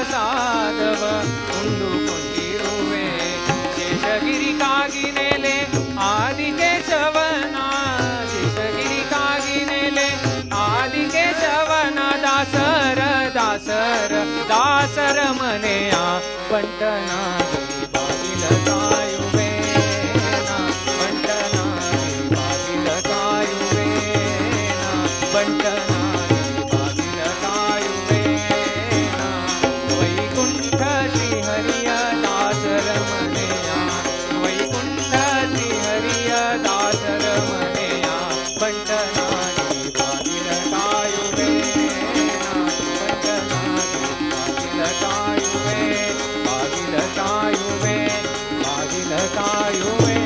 ಪ್ರಸಾದವ ಉಂಡುಕೊಂಡಿರುವೆ. ಶೇಷಗಿರಿಗಾಗಿ ನೆಲೆ ಆದಿಕೇಶವನ, ಶೇಷಗಿರಿಗಾಗಿ ನೆಲೆ ಆದಿಕೇಶವನ. ದಾಸರ ದಾಸರ ದಾಸರ ಮನೆಯ ಬಂಟನಾಗಲಿ ಬಾಗಿಲ ಕಾಯುವೆ, ಬಂಟನಾಗಲಿ ಬಾಗಿಲ ಕಾಯುವೆ, ಬಂಟನಾಗಲಿ ಬಾಗಿಲ ಕಾಯುವೆ. ವೈಕುಂಠ ಶ್ರೀಹರಿಯ ದಾಸರ ಮನೆಯ, ವೈಕುಂಠ ಶ್ರೀಹರಿಯ ದಾಸರ ಮನೆಯ ಬಂಟನಾಗಲಿ ಬಾಗಿಲ ಕಾಯುವೆ, ಬಂಟನಾಗಲಿ ಬಾಗಿಲ ಕಾಯುವೆ, ಬಾಗಿಲ ಕಾಯುವೆ, ಬಾಗಿಲ ಕಾಯುವೆ.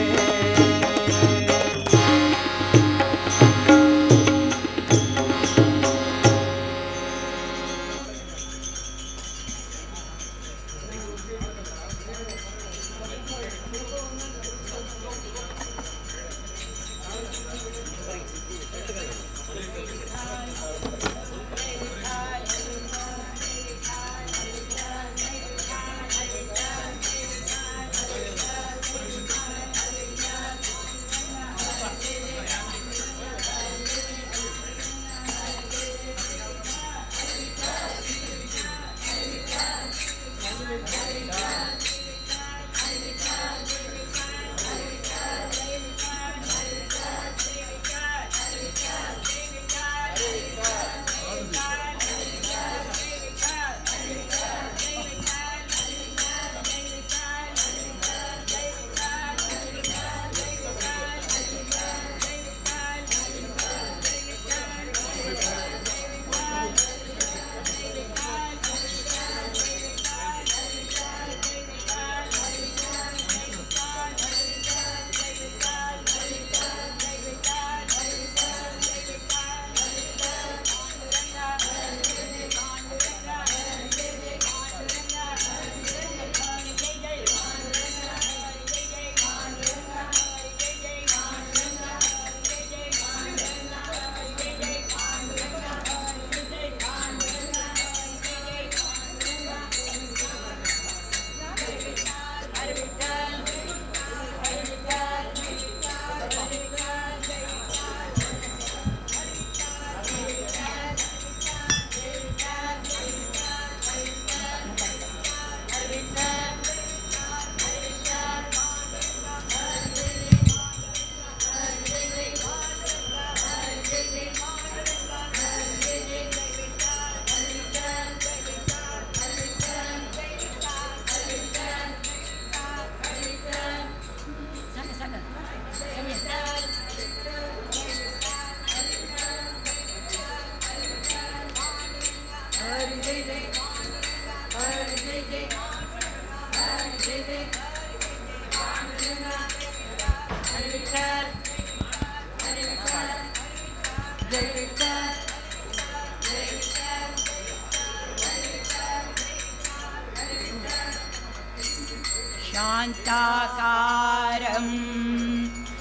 शान्ताकारं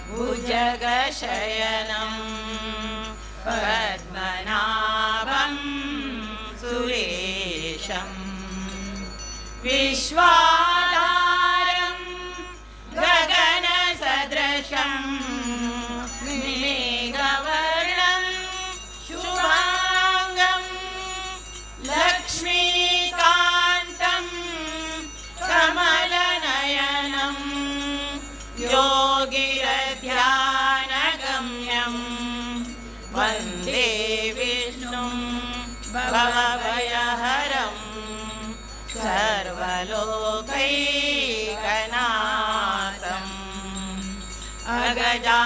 भुजगशयनं पद्मनाभं सुरेशं विश्वाधारं गगनसदृशं मेघवर्णं शुभांगं लक्ष्मीकान्तं कमलनयनं योगिरध्यानगम्यं वन्दे विष्णुं भवभयहरं सर्वलोकैकनाथम् अगजाननपद्मार्कं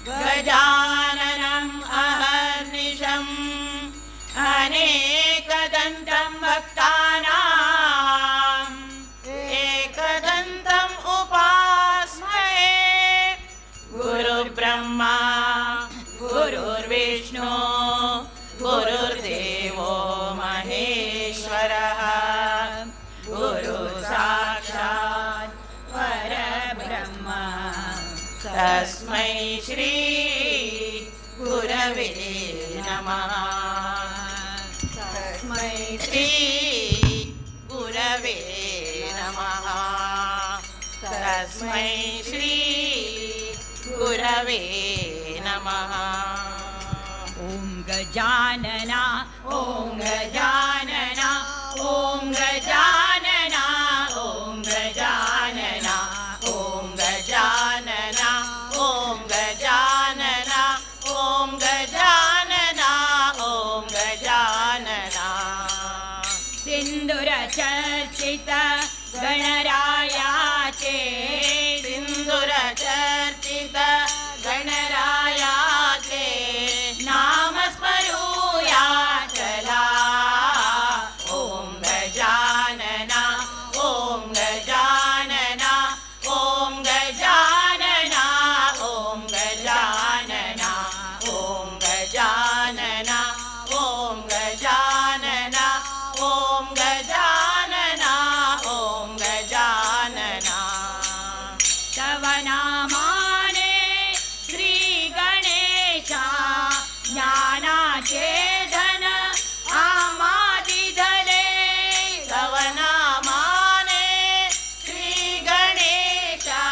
गजाननम् अहर्निशम् अनेकदन्तं भक्तानाम् एकदन्तम् उपास्महे। गुरुर्ब्रह्मा गुरुर्विष्णु गुरुर्देवो महेश्वरः गुरुसाक्षात् परब्रह्म तस्मै श्री गुरवे नमः। श्री गुरवे नमः तस्मै श्री गुरवे नमः ॐ गजानना ॐ गजानना ॐ गजानना ॐ गजानना ॐ गजानना ॐ गजानना ॐ गजानना ॐ गजानना सिन्दूरचर्चित गणरायाचे सिन्दूरचर्चित गणरायाचे नाम स्मरूया चला ॐ गजानना ॐ गजानना ॐ गजानना ॐ गजानना ॐ गजानना ॐ गजानना ॐ गजानना ॐ गजानना तव नामाने श्री गणेशा ज्ञानाचे धन आमादि धले तव नामाने श्री गणेशा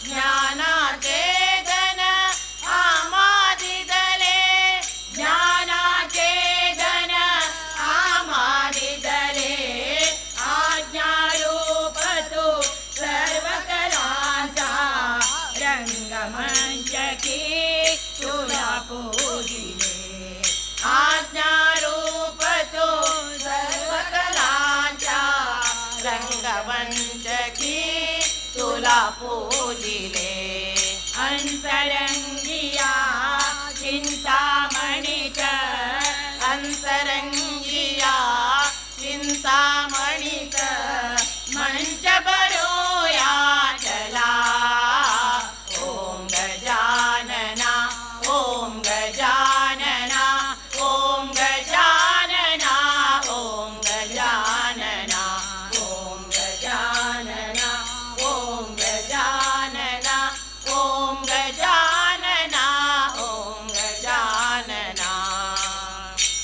ज्ञानाचे धन आमादि दले ज्ञानाचे धन आमादि दले आज्ञारूप तू सर्व कलांचा रंगमंच की तुला पूजिले आज्ञारूप तू सर्व कलांच्या रंगवंचकी तुला पूजिले अंतरंगिया चिंतामणिच अंतरंगिया चिंतामणिक मंच भरूया चला ॐ गजानना ॐ गजानना ॐ गजानना ॐ गजानना ॐ गजानना ॐ गजानना ॐ गजानना ॐ गजानना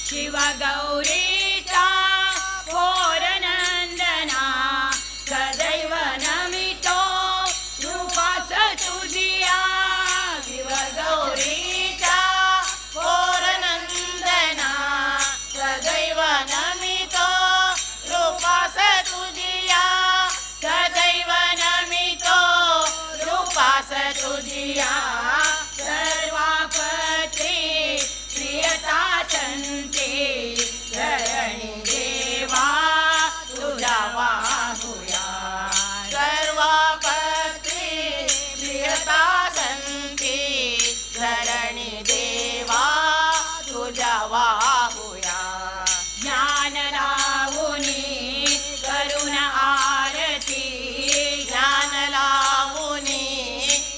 शिवगौरीचा पोरनंदना सदैव नमितो रूपास तुझिया शिवगौरीचा पोरनंदना सदैव नमितो रूपास तुझिया सदैव नमितो रूपास तुझिया सर्वापत्री प्रियता संते धरणी देवा तुझा वाहुया सर्वापत्री प्रियता संती धरणी देवा तुझ्या वाहुया ज्ञान लावुनी करुण आरती ज्ञान लावुनी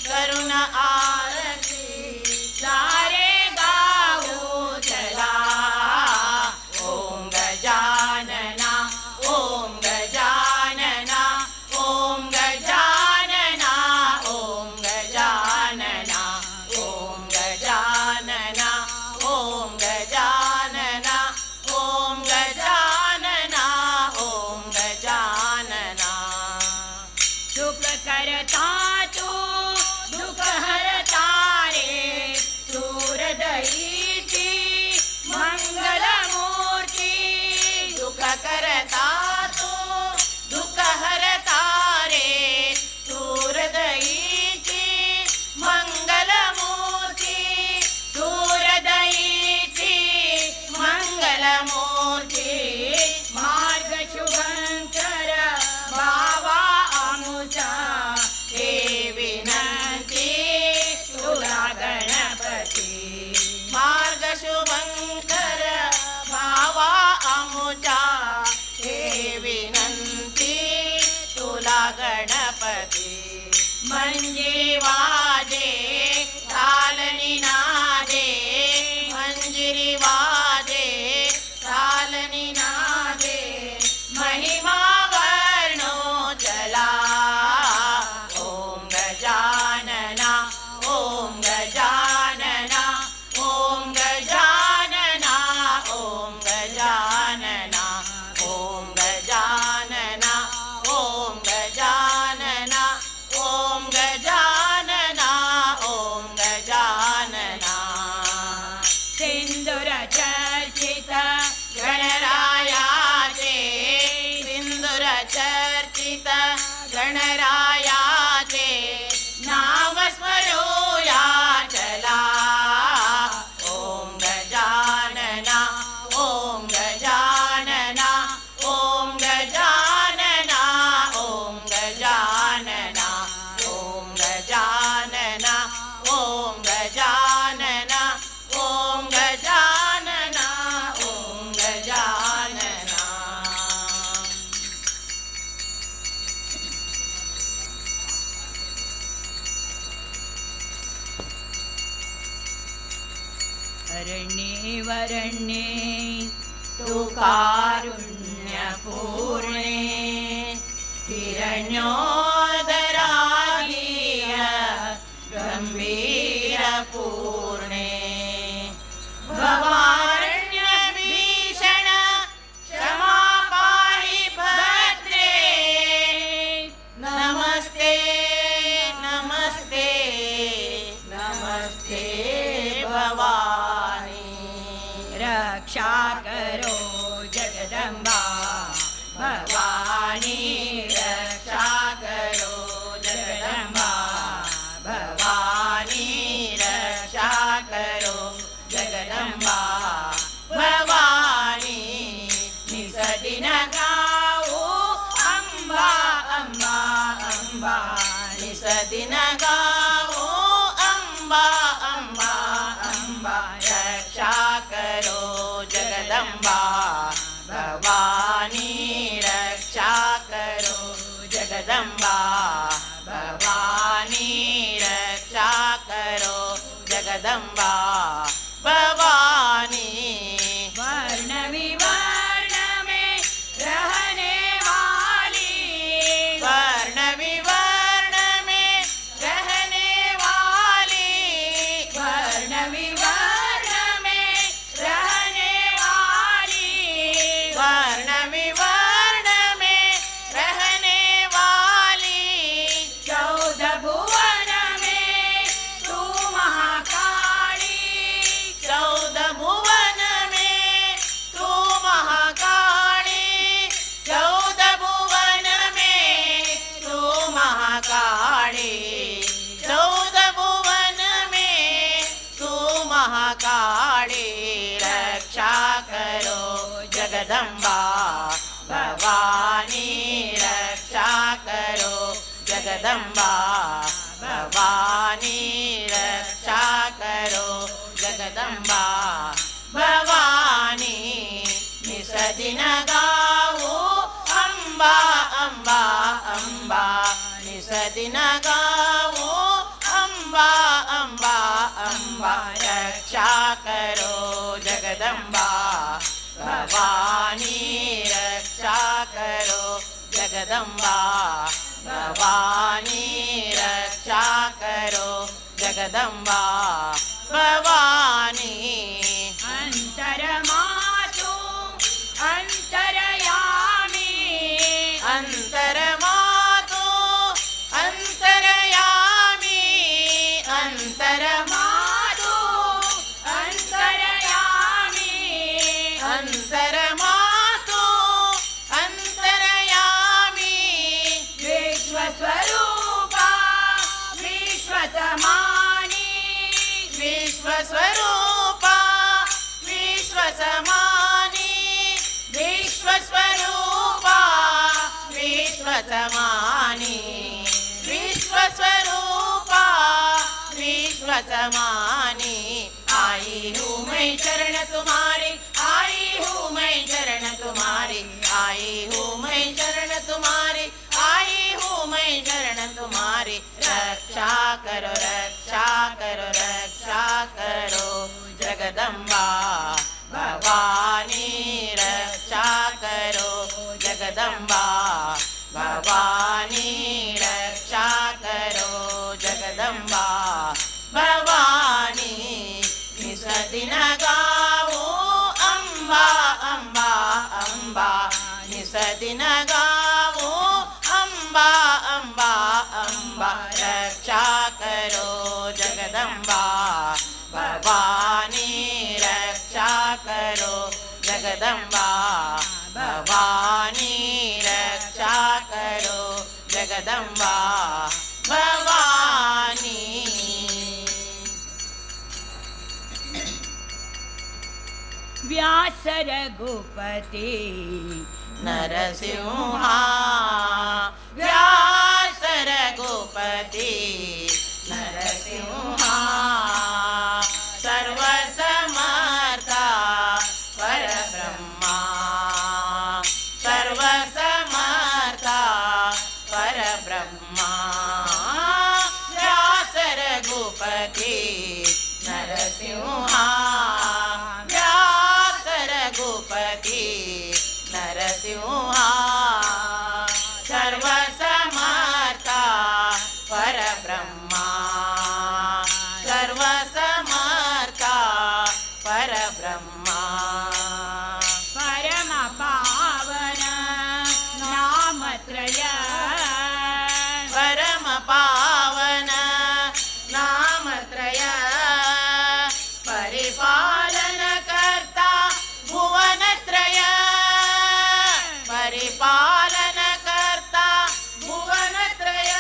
करुण आरती सारे गाऊ चला ॐ गजानना ॐ गजानना ॐ गजानना ॐ गजानना ॐ गजानना ॐ गजानना ॐ गजानना ॐ गजानना सुख करता तू दुःख हरता रे सूरदयीची मंगलमूर्ती दुःख करता तू दुःख हरता रे सूरदयीची मंगलमूर्ती सूरदयीची मंगलमूर्ती मार्ग शुभंकर बाबा आमुचा हे विनंती तुला गणपती मार्ग शुभंकर भावा अमुचा हे विनंती तुला गणपती म्हणजे वाजे तालनी नादे मंजिरी वाजे तालनी नादे महिमा वर्णो चला ॐ गजानना ॐ गजानना ॐ गजानना ॐ गजानना चर्चित गणरायाचे नाव स्मरूया चला. ओम गजानना ओम गजानना ओम गजानना ओम गजानना ओम गजानना ओम गजानना ओम गजानना ओम गजानना. अरण्ये वरण्ये तु कारुण्यपूर्णे हिरण्योदराधीय गम्भीरपूर्णे भवारण्यभीषण क्षमा पाहि भद्रे. नमस्ते नमस्ते नमस्ते भवानी. रक्षा करो जगदम्बा भवानी रक्षा करो जगदम्बा. भवानी रक्षा करो जगदम्बा. भवानी निसदिन गाओ अम्बा अम्बा अम्बा. निसदिन गाओ अम्बा अम्बा अम्बा. रक्षा करो जगदम्बा. भवानी रक्षा करो जगदम्बा. भवानी रक्षा करो जगदम्बा. भवानी वर्ण विवर्ण में रहने वाली वर्ण विवर्ण में रहने वाली वर्ण विवर्ण में रहने वाली वर्ण विवर्ण में रहने वाली 14 भुवन में तू महाकाली. 14 भुवन में तू महाकाली. 14 भुवन में तू महाकाली. 14 भुवन में तू महाकाली. रक्षा करो जगदम्बा. भवानी रक्षा करो जगदम्बा. भवानी रक्षा करो जगदम्बा. भवानी निसदिन गाओ अम्बा अम्बा अम्बा. निसदिन गाओ अम्बा अम्बा अम्बा. रक्षा करो जगदम्बा. भवानी रक्षा करो जगदम्बा. भवानी रक्षा करो जगदम्बा. भवानी अंतरमातु अंतरयामी अंतरमातु अंतरयामी. अंतरमातु अंतरयामी अंतरमातु अंतरयामी. विश्वस्वरूपा विश्वसमानी विश्वस्वरूपा विश्वसमानी. विश्वस्वरूपा विश्वसमानी. विश्वस्वरूपा विश्वसमानी. आई हूँ मैं शरण तुम्हारी. आई हूँ मैं शरण तुम्हारी. आई हूँ मैं शरण तुम्हारी. आई हूँ मैं शरण तुम्हारी. रक्षा करो रक्षा करो रक्षा करो जगदम्बा. भवानी रक्षा करो जगदम्बा. भवानी रक्षा करो जगदम्बा. भवानी निसदिन गाओ अम्बा अम्बा अम्बा. निसदिन गाओ अम्बा अम्बा अम्बा. रक्षा करो जगदम्बा. भवानी रक्षा करो जगदम्बा. भवानी रक्षा जगदंबा भवानी. व्यास रघुपती नरसिंहा व्यास रघुपती नरसिंहा सर्वसमर्था परब्रह्मा सर्वसमर्था परब्रह्मा व्यास रघुपती नरसिंहा व्यास रघुपती नरसिंहा सर्वसमर्था परब्रह्मा सर्वसमर्था परब्रह्मा. परम पावन नामत्रय परम पावन नामत्रय परिपालन कर्ता भुवनत्रय परिपालन कर्ता भुवनत्रय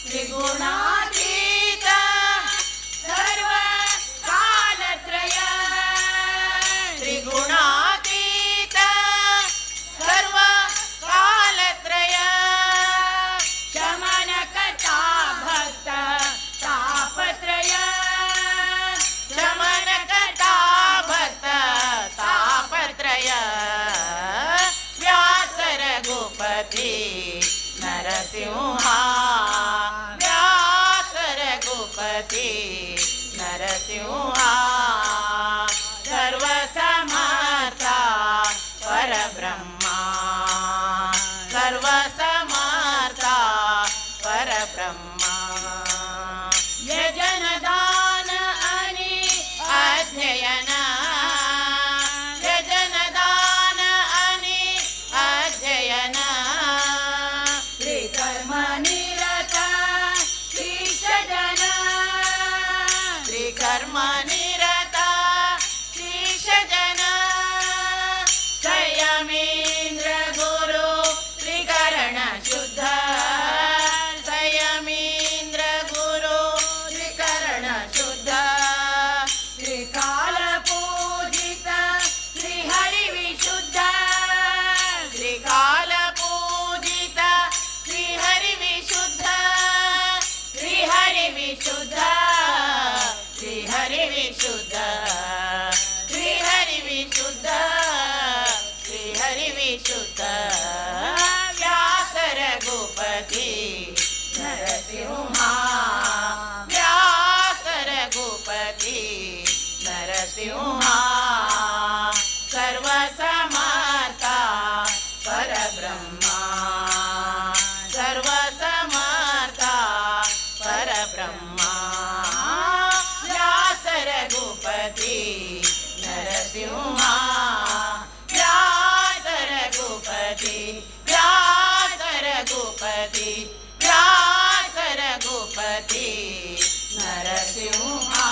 त्रिगुणातीत सर्व कालत्रय त्रिगुणातीत सर्व कालत्रय शमन कथा भक्त तापत्रय शमन कथा भक्त तापत्रय व्यास रघुपती नरसिंहा व्यास रघुपती नरसिंहा सर्वसमर्था परब्रह्मा सर्वसमर्था परब्रह्मा. यजनदान आणि अध्ययन यजनदान आणि अध्ययन त्रिकर्म निरत शीर्षजन त्रिकर्म निरत शीर्षजन संयमींद्र गुरु त्रिकरण शुद्ध संयमींद्र गुरु त्रिकरण शुद्ध त्रिकाल पूजित श्रीहरि विशुद्ध त्रिकाल पूजित श्रीहरि विशुद्ध श्रीहरि विशुद्ध श्रीहरि विशुद्ध श्रीहरि विशुद्ध श्रीहरि विशुद्ध व्यास रघुपती नरसिंहा व्यास रघुपती नरसिंहा सर्वसमर्था परब्रह्मा सर्वसमर्था परब्रह्मा. व्यास रघुपती नरसिंहा व्यास रघुपती व्यास रघुपती व्यास रघुपती नरसिंहा.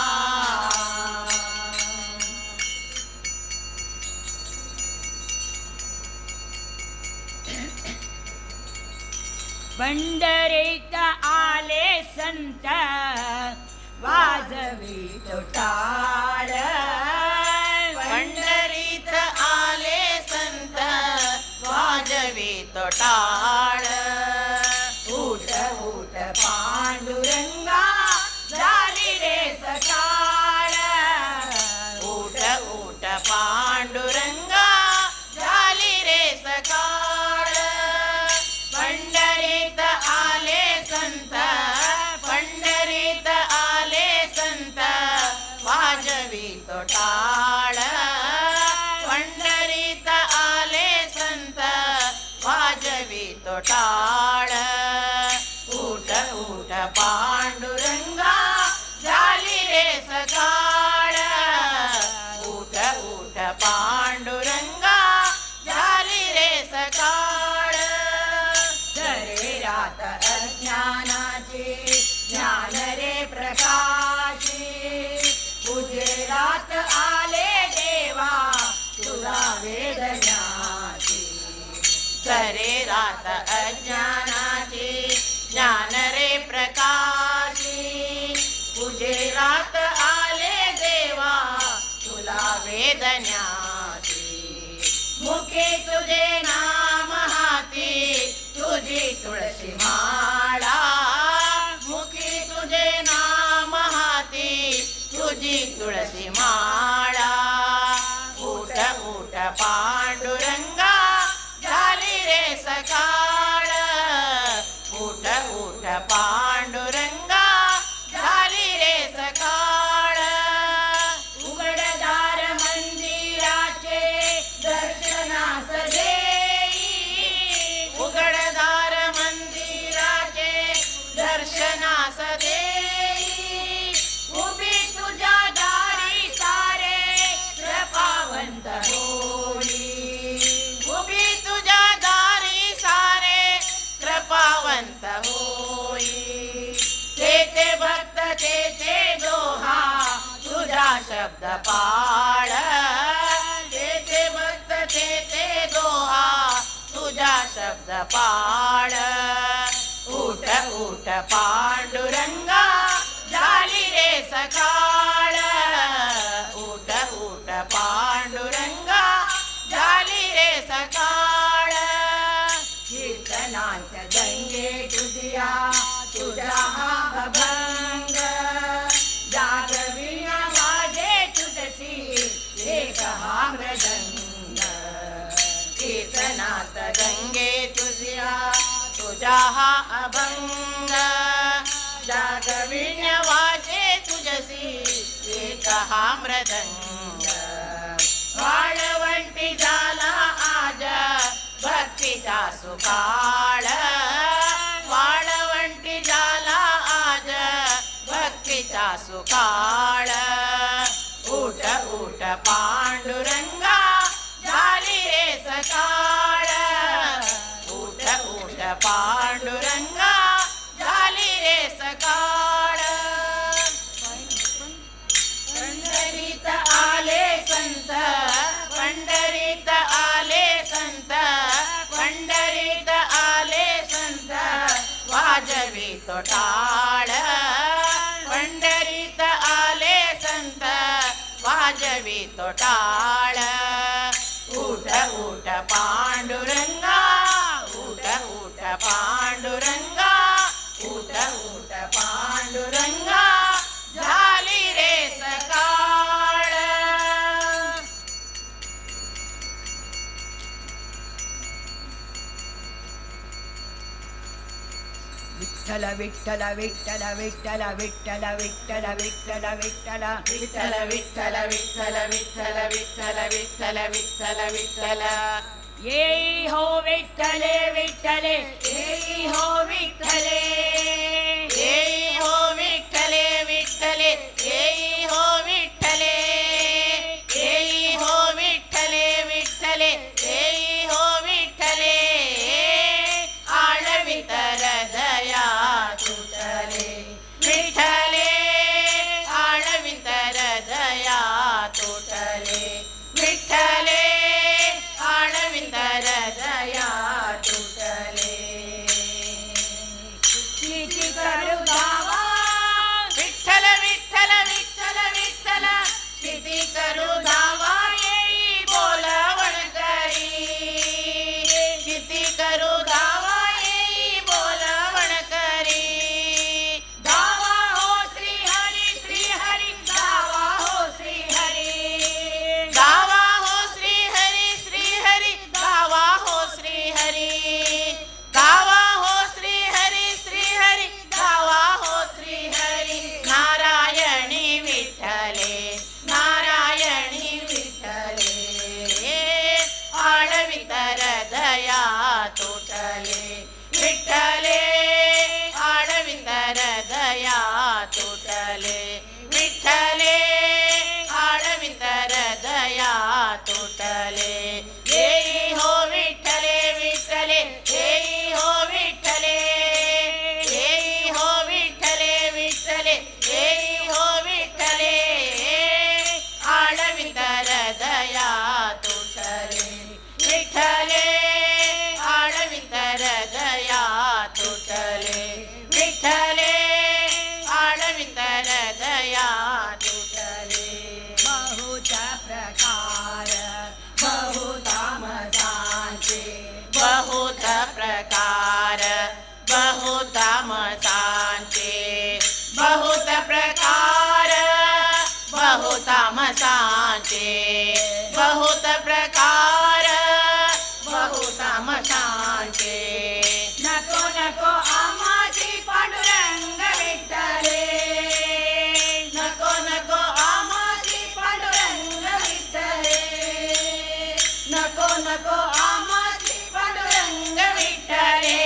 पंढरीत आले संत वाजवी टाळ पंढरीत आले संत वाजवी टाळ उठ उठ पांडुरंगा झाली रे सकाळ उठ उठ पांडुरंगा झाली रे सकाळ पंढरीत आले संत पंढरीत आले संत वाजवी टाळ पंढरीत आले संत वाजवी टाळ उठ उठ पांडुरंगा झाली रे सकाळ उठ उठ पांडुरंगा झाली रे सकाळ शरीरात अज्ञानाची ज्ञान रे प्रकाशी उजेरात आले देवा तुला वेदनाची शरीरात अज्ञानाची तुळशी माळा उठ उठ पांडुरंगा झाली रे सकाळ उठ उठ पांडुरंगा झाली रे सकाळ उघडदार मंदिराचे दर्शनास देई उघडदार मंदिराचे दर्शनास देई उभी तुझ्या दारी सारे कृपावंत होई उभी तुझ्या दारी सारे कृपावंत होई तेथे भक्त तेथे दोहा तुझा शब्द पाळ तेथे भक्त तेथे दोहा तुझा शब्द पाळ उठ उठ पांडुरंगा झाली रे सकाळ उठ उठ पांडुरंगा झाली रे सकाळ कीर्तनांत गंगे तुझ्या तुझा हा अभंग जागविण्या माझे तुझसी एक हा मृदंग कीर्तनात गंगे तुझ्या तुझा हा अभंग जागविण्य वाजे तुझसी एक हा मृदंग वाळवंटी झाला आज भक्तीचा सुकाळ वाळवंटी झाला आज भक्तीचा सुकाळ उठ उठ पांडुरंगा झाली रे सकाळ उठ उठ पांडुरंगा झाली रे सकाळ पंढरीत आले संत पंढरीत आले संत पंढरीत आले संत वाजवी तो टाळ पंढरीत आले संत वाजवी तो टाळ उठ उठ पांडुरंगा उठ उठ पांडुरंगा उठ उठ पांडुरंगा झाली रे सकाळ विठ्ठल विठ्ठल विठ्ठल विठ्ठल विठ्ठल विठ्ठल विठ्ठल विठ्ठल विठ्ठल विठ्ठल विठ्ठल विठ्ठल विठ्ठल विठ्ठल विठ्ठल विठ्ठल येई हो विठ्ठले विठ्ठले येई हो विठ्ठले येई हो विठ्ठले विठ्ठले येई हो विठ्ठले येई हो विठ्ठले विठ्ठले येई हो विठ्ठले आळवित हृदया तुटले विठ्ठले आळवित हृदया तुटले विठ्ठले आळवित हृदया तुटले किती करू धावा विठ्ठल विठ्ठल विठ्ठल विठ्ठल किती करू धावा येई बोलवण करी किती करू धावा येई बोलवण करी धावा हो श्री हरी धावा हो श्री हरी गावा हो श्री हरी गावा हो श्री हरी गावा हो श्री हरी गावा हो श्री हरी नारायणी विठ्ठले नारायणी विठ्ठले आळवित हृदया तुटले विठ्ठले आळवित हृदया तुटले विठ्ठले आळवित हृदया तुटले येई हो विठ्ठले विठ्ठले येई हो विठ्ठले येई हो विठ्ठले विठ्ठले येई हो विठ्ठले आळवित हृदया तुटले विठ्ठले आळवित हृदया तुटले विठ्ठले आळवित हृदया तुटले बहुत प्रकार बहुत मजाचे बहुत प्रकार बहुत मतांचे बहुत प्रकार बहुत बहुत प्रकार बहुत तामसांचे नको नको आम्हाची पांडुरंग विठ्ठले नको नको आम्हाची पांडुरंग विठ्ठले नको नको आम्हाची पांडुरंग विठ्ठले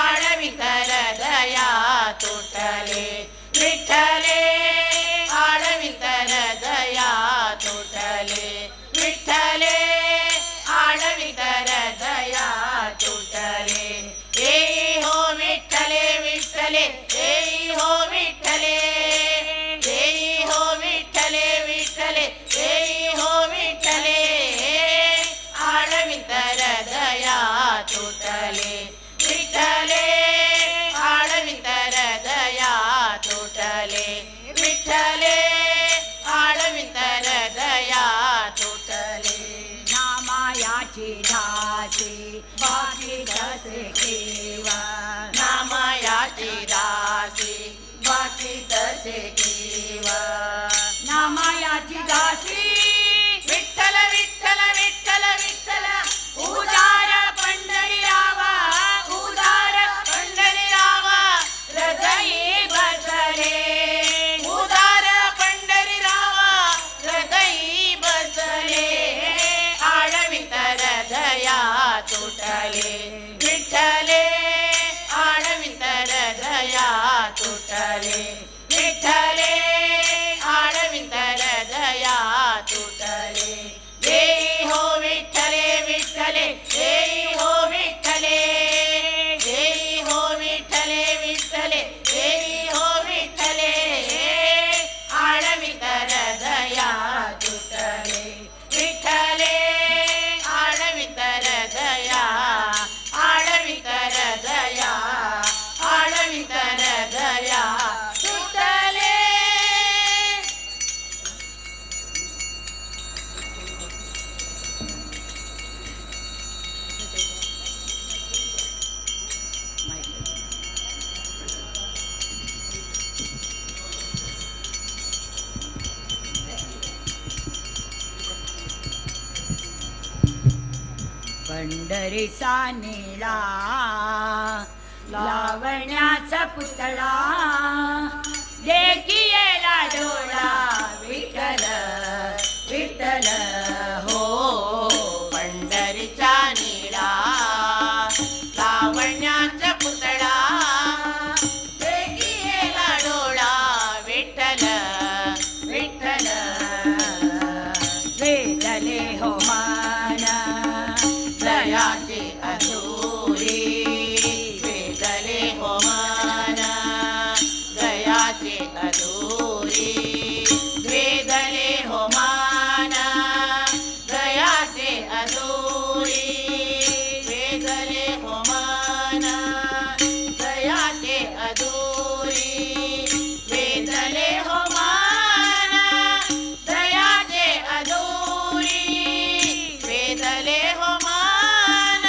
आडवितर दया तुटले विठ्ठले आडवितर दया तुटले विठ्ठले आडवितर दया तुटले येई हो विठ्ठले विठ्ठले येई हो विठ्ठले येई हो विठ्ठले विठ्ठले येई हो विठ्ठले आडवितर दया तुटले विठ्ठले आडवितर दया तुटले विठ्ठले आडवितर दया तुटले नामायाची दासी बाकी कसे केवा नामयाची दासी बाकी तसे केवा नामायाची दासी विठ्ठल विठ्ठल विठ्ठल विठ्ठल उदार पंढरीरावा उदार पंढरीरावा हृदयी बसले उदार पंढरीरावा हृदयी बसले आडवितर दया तुटले विठ्ठले आडवितर दया तुटले विठ्ठले आडवितर दया तुटले येई हो विठ्ठले विठ्ठले येई हो विठ्ठले येई हो विठ्ठले विठ्ठले येई हो विठ्ठले आडवितर दया तुटले विठ्ठले आडवितर दया आडवितर दया आडवितर दया तुटले पंढरीचा निळा लावण्याचा पुतळा देखियेला डोळा विठ्ठल विठ्ठल हो पंढरीचा निळा लावण्याचा पुतळा देखियेला डोळा विठ्ठल विठ्ठल वेदले हो मान दयाची अधुरी वेदले हो मन दयाची अधुरी वेदले हो मन दयाचे अधुरी वेदले हो मन दयाचे अधुरी वेदले हो मन दयाचे अधुरी वेदले हो मन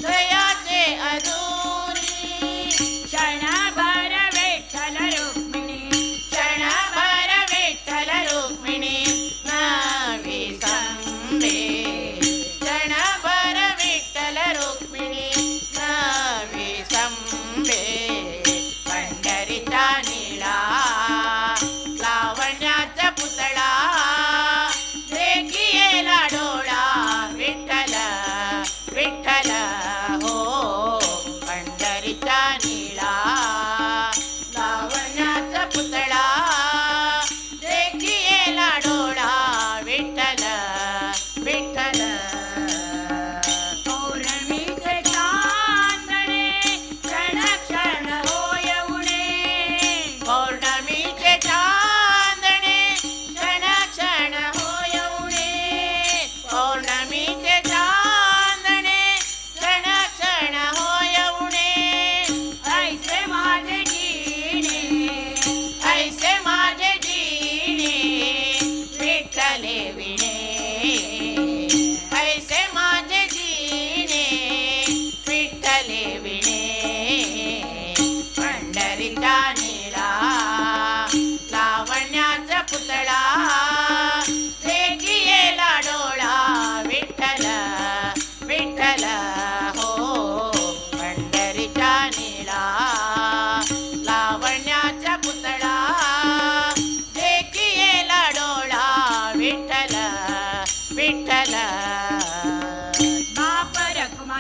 दयाचे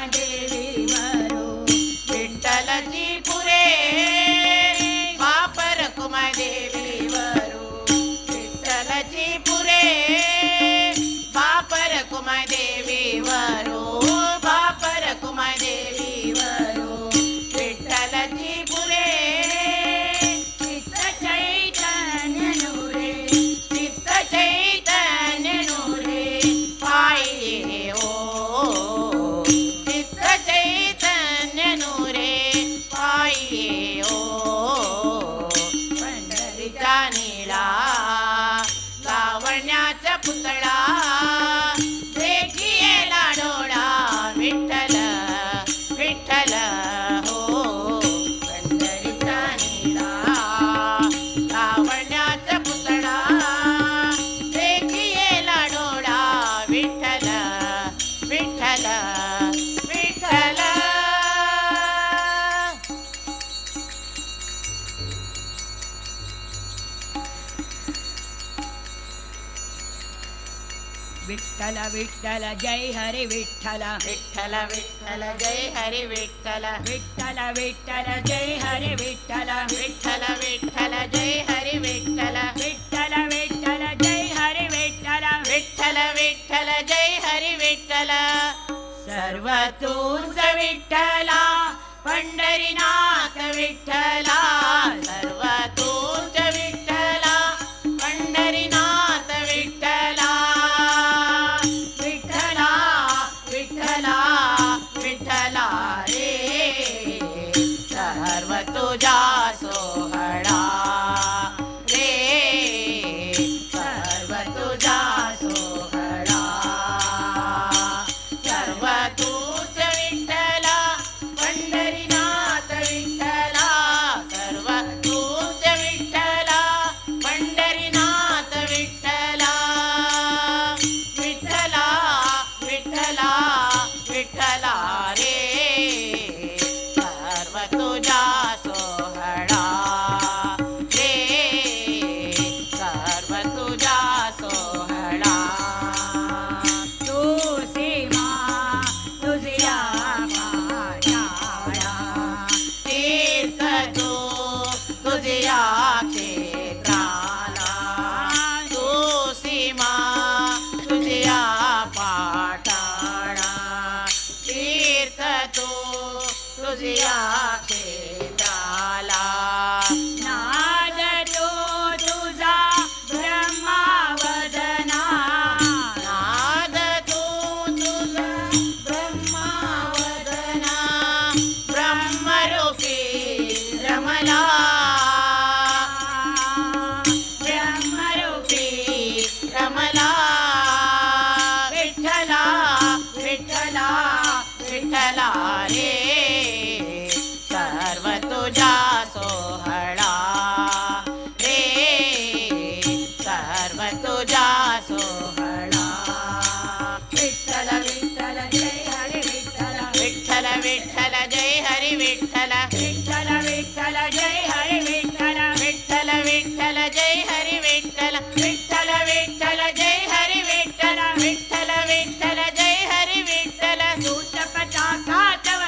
देवी वरो विठ्ठलची पुरे बाप रखुमादेवी वरो विठ्ठलची पुरे बाप रखुमादेवी वरो बाप रखुमादेवी वरो विठ्ठलची पुरे चित्त चैतन्य नूरे चित्त चैतन्य नूरे पायी ओ चित्त चैतन्य नूरे पायी ओ पंढरीचा नीळा लावण्याचा पुतळा देखियेला डोळा विठ्ठल विठ्ठल हो पंढरीचा नीळा लावण्याचा पुतळा देखियेला डोळा विठ्ठल विठ्ठल विठ्ठल विठ्ठल विठ्ठल जय हरी विठ्ठल विठ्ठल विठ्ठल जय हरी विठ्ठल विठ्ठल विठ्ठल जय हरी विठ्ठल विठ्ठल विठ्ठल जय हरी विठ्ठल विठ्ठल विठ्ठल जय हरी विठ्ठल विठ्ठल विठ्ठल जय हरी विठ्ठल सर्व तूच विठ्ठला पंढरीनाथ विठ्ठला सर्व तूच विठ्ठला पंढरीनाथ विठ्ठला विठ्ठला विठ्ठला विठ्ठला रे सर्व तुझा सोहळा रे सर्व तुझा सोहळा सर्व तूच विठ्ठला पंढरीनाथ विठ्ठला सर्व तूच विठ्ठला पंढरीनाथ विठ्ठला विठ्ठला विठ्ठला विठ्ठला रे सर्व तुझा सोहळा रे सर्व तुझा सोहळा तू सीमा तुझिया पाठाळा तीर्थ तू तुझ्या क्षेत्राला तू सीमा तुझ्या पाठाळा तीर्थ तू तुझ्या क्षेत्राला नाद तो तुझा ब्रह्मावदना नाद तू तुझा ब्रह्मावदना ब्रह्मरूपी रमला ब्रह्मरूपी रमला विठ्ठला विठ्ठला विठ्ठला रे सर्व तुझा सोहळा रे सर्व तुझा सोहळा विठ्ठल विठ्ठल जय हरी विठ्ठल विठ्ठल विठ्ठल जय हरी विठ्ठल विठ्ठल विठ्ठल जय हरी विठ्ठल विठ्ठल विठ्ठल जय हरी विठ्ठल विठ्ठल विठ्ठल जय हरी विठ्ठल विठ्ठल विठ्ठल जय हरी विठ्ठल सूचक चाका तव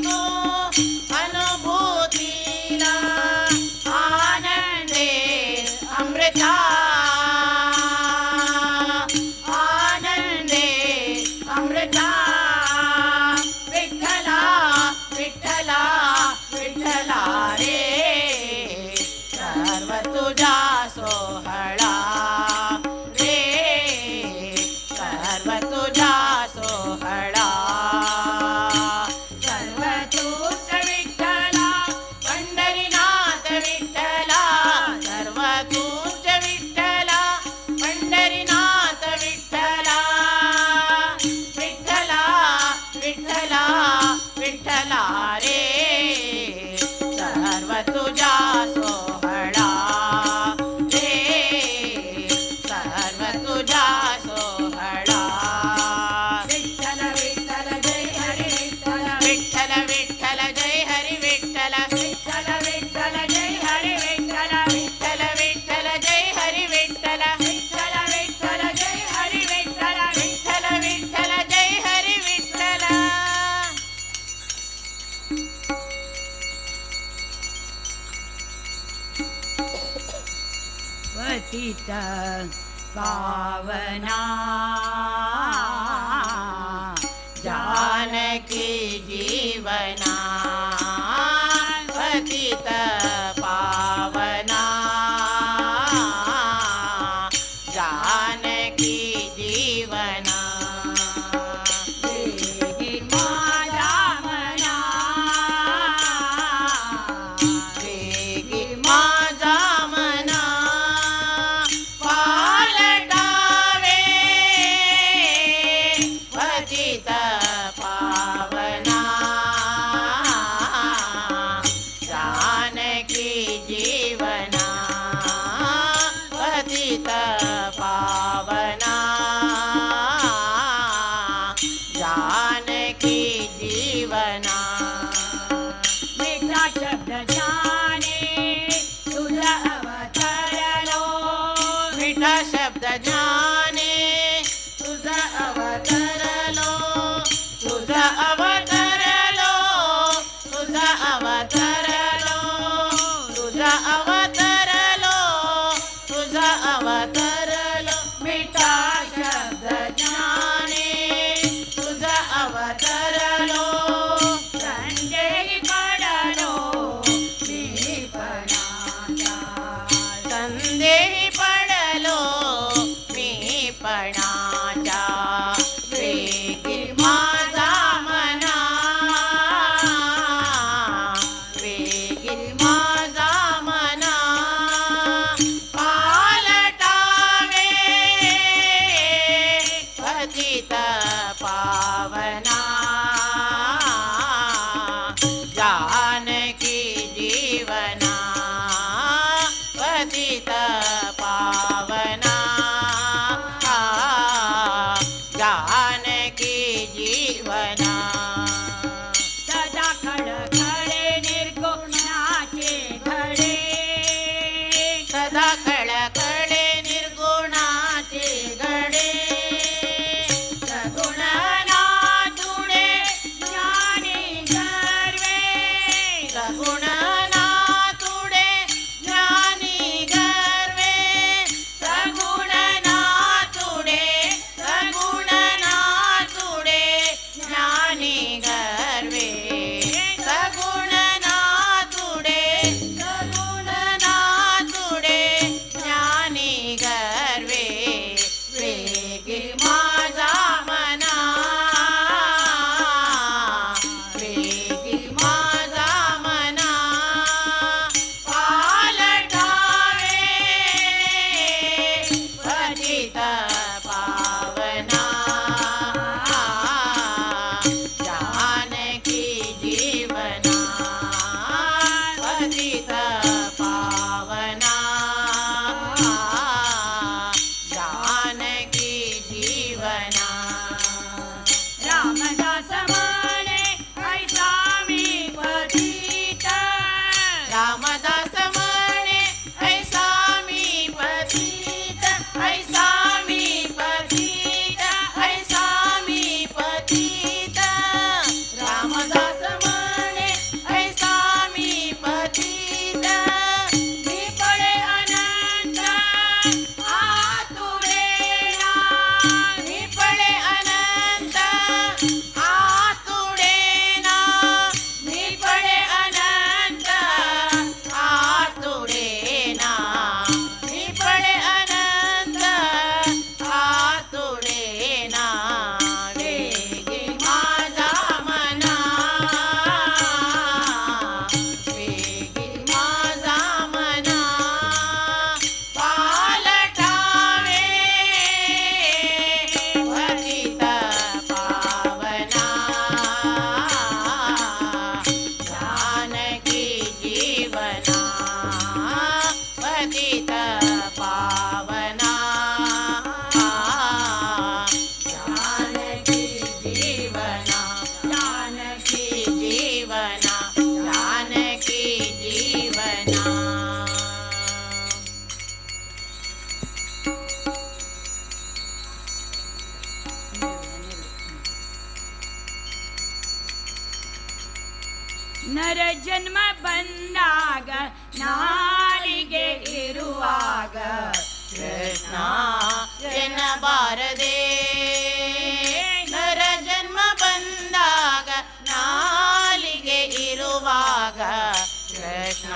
तू अनुभूतीला आनंदे अमृता आनंदे अमृता विठ्ठला विठ्ठला विठ्ठला रे सर्व तुझा सोहळा रे सर्व तुझा सोहळा सर्व तूच विठ्ठला पंढरीनाथ विठ्ठला सर्व तूच विठ्ठला पंढरीनाथ विठ्ठला विठ्ठला विठ्ठला विठ्ठला रे सर्व तुझा सोहळा रे सर्व तुझा सोहळा विठ्ठल विठ्ठल जय हरी विठ्ठल विठ्ठल विठ्ठल जय हरी विठ्ठल विठ्ठल विठ्ठल जय हरी विठ्ठल विठ्ठल विठ्ठल जय हरी विठ्ठल विठ्ठल विठ्ठल जय हरी विठ्ठल विठ्ठल विठ्ठल जय हरी विठ्ठल पतित पावना जानकी जीवना पतित पावना जानकी जीवना वेगी माझा मना वेगी माझा मना पालटावे पतित पावना ನರ ಜನ್ಮ ಬಂದಾಗ ನಾಲಿಗೆ ಇರುವಾಗ ಕೃಷ್ಣ ಎನ್ನಬಾರದೆ ನರ ಜನ್ಮ ಬಂದಾಗ ನಾಲಿಗೆ ಇರುವಾಗ ಕೃಷ್ಣ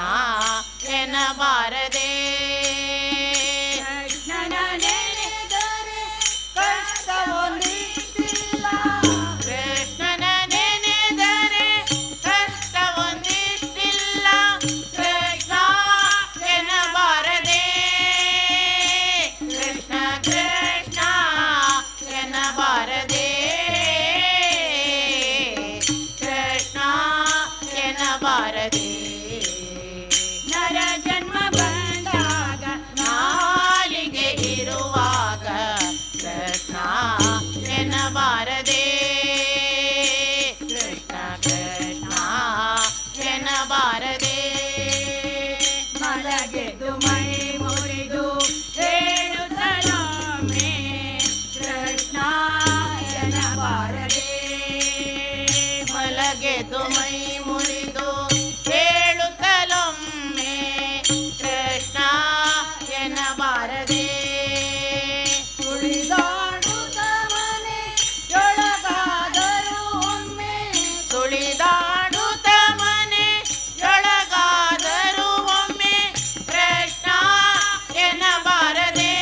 ಎನ್ನಬಾರದೆ ಕೃಷ್ಣನ ನೆನೆದರೆ ಕಷ್ಟ ಒಂದಿಷ್ಟಿಲ್ಲ ಕೃಷ್ಣನ ನೆನೆದರೆ ಕಷ್ಟ ಒಂದಿಷ್ಟಿಲ್ಲ ಕೃಷ್ಣ ಎನ್ನಬಾರದೆ ಕೃಷ್ಣ ಕೃಷ್ಣ ಎನ್ನಬಾರದೆ ಕೃಷ್ಣ ಎನ್ನಬಾರದೆ ನರ ಜನ್ಮ ಬಂದಾಗ ನಾಲಿಗೆ ಇರುವಾಗ ಕೃಷ್ಣ ಎನ್ನಬಾರದೆ ಕೃಷ್ಣ ಕೃಷ್ಣ ಎನ್ನಬಾರದೆ ಮಲಗೆದು ಮೈ ಮುರಿದು ಹೇಳುತ್ತಲೊಮ್ಮೆ ಕೃಷ್ಣ ಎನ್ನಬಾರದೆ ಮಲಗೆದು ಮೈ ಮುರಿದು ಹೇಳುತ್ತಲೊಮ್ಮೆ ಕೃಷ್ಣ ಎನ್ನಬಾರದೆ ಸುಳಿದಾಡುತ್ತ ಮನೆಯೊಳಗಾದರೂ ಒಮ್ಮೆ ಸುಳಿದಾಡುತ್ತ ಮನೆಯೊಳಗಾದರೂ ಒಮ್ಮೆ ಕೃಷ್ಣ ಎನ್ನಬಾರದೆ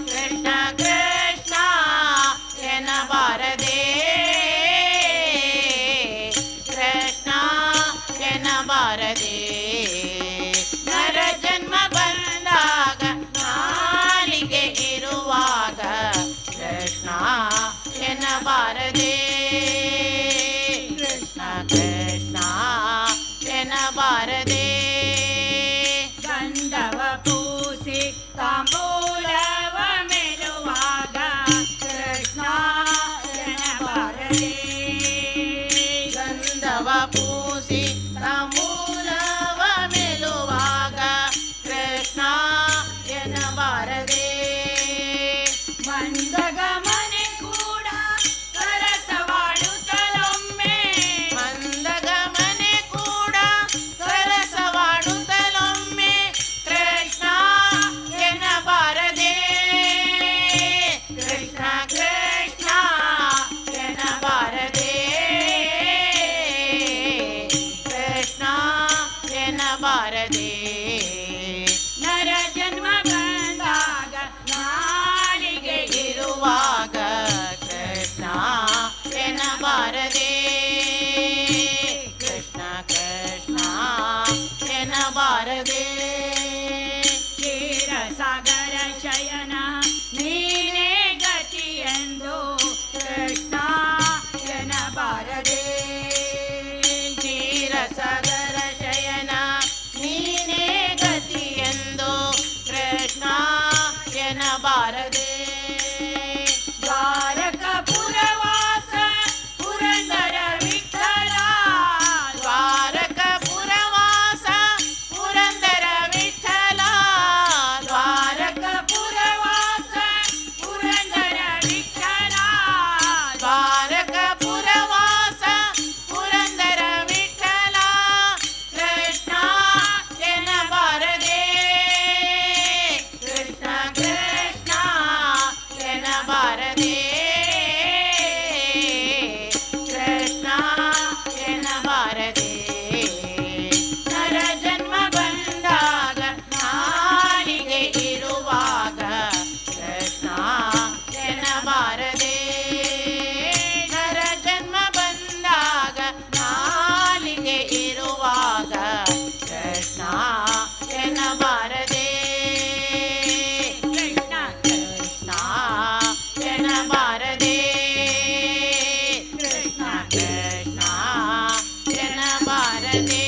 ಕೃಷ್ಣ ಕೃಷ್ಣ ಎನ್ನಬಾರದೆ ಕೃಷ್ಣ ಎನ್ನಬಾರದೆ ನರ ಜನ್ಮ ಬಂದಾಗ ನಾಲಿಗೆ ಇರುವಾಗ ಕೃಷ್ಣ ಎನ್ನಬಾರದೆ ಕೃಷ್ಣ ಕೃಷ್ಣ ಎನ್ನಬಾರದೆ ಗಂಧವ ಪೂಸಿ ತಾಂಬೂಲವ ಮೆಲುವಾಗ ಕೃಷ್ಣ ಎನ್ನಬಾರದೆ ಗಂಧವ ಪೂಸಿ ತಾಂಬೂಲವ ಮೆಲುವಾಗ ಕೃಷ್ಣ ಎನ್ನಬಾರದೆ ಮಂದಗ ಮನೆ ಕೂಡ ಸರಸವಾಡುತ್ತಲೊಮ್ಮೆ ಮಂದಗ ಮನೆ ಕೂಡ ಸರಸವಾಡುತ್ತಲೊಮ್ಮೆ ಕೃಷ್ಣ ಎನ್ನಬಾರದೆ ಕೃಷ್ಣ ಕೃಷ್ಣ ಎನ್ನಬಾರದೆ ಕೃಷ್ಣ ಎನ್ನಬಾರದೆ ನರ ಜನ್ಮ ಬಂದಾಗ ನಾಲಿಗೆ ಇರುವಾಗ ಕೃಷ್ಣ ಎನ್ನಬಾರದೆ ಕೃಷ್ಣ ಕೃಷ್ಣ ಎನ್ನಬಾರದೆ ಕ್ಷೀರ ಸಾಗರ ಶಯನ ನೀನೇ ಗತಿಯೆಂದು ಕೃಷ್ಣ ಎನ್ನಬಾರದೆ ಕ್ಷೀರಸಾಗರ ಶಯನ ನೀನೇ ಗತಿಯೆಂದು ಕೃಷ್ಣ ಎನ್ನಬಾರದೆ ದ್ವಾರಕಪುರವಾಸ ಪುರಂದರ ವಿಠಲ ದ್ವಾರಕಪುರವಾಸ ಪುರಂದರ ವಿಠಲ ದ್ವಾರಕಪುರವಾಸ ಪುರಂದರ ವಿಠಲ ದ್ವಾರಕಪುರವಾಸ ಪುರಂದರ ವಿಠಲ ಕೃಷ್ಣ ಎನ್ನಬಾರದೆ ಕೃಷ್ಣ ಕೃಷ್ಣ ಎನ್ನಬಾರದೆ ಕೃಷ್ಣ ಎನ್ನಬಾರದೆ ನರ ಜನ್ಮ ಬಂದಾಗ ನಾಲಿಗೆ ಇರುವಾಗ ಕೃಷ್ಣ ಎನ್ನಬಾರದೆ ನರ ಜನ್ಮ ಬಂದಾಗ ನಾಲಿಗೆ ಇರುವಾಗ ಕೃಷ್ಣ ಎನ್ನಬಾರದೆ ಕೃಷ್ಣ ಕೃಷ್ಣ ಎನ್ನಬಾರದೆ ಕೃಷ್ಣ ಕೃಷ್ಣ ಎನ್ನಬಾರದೆ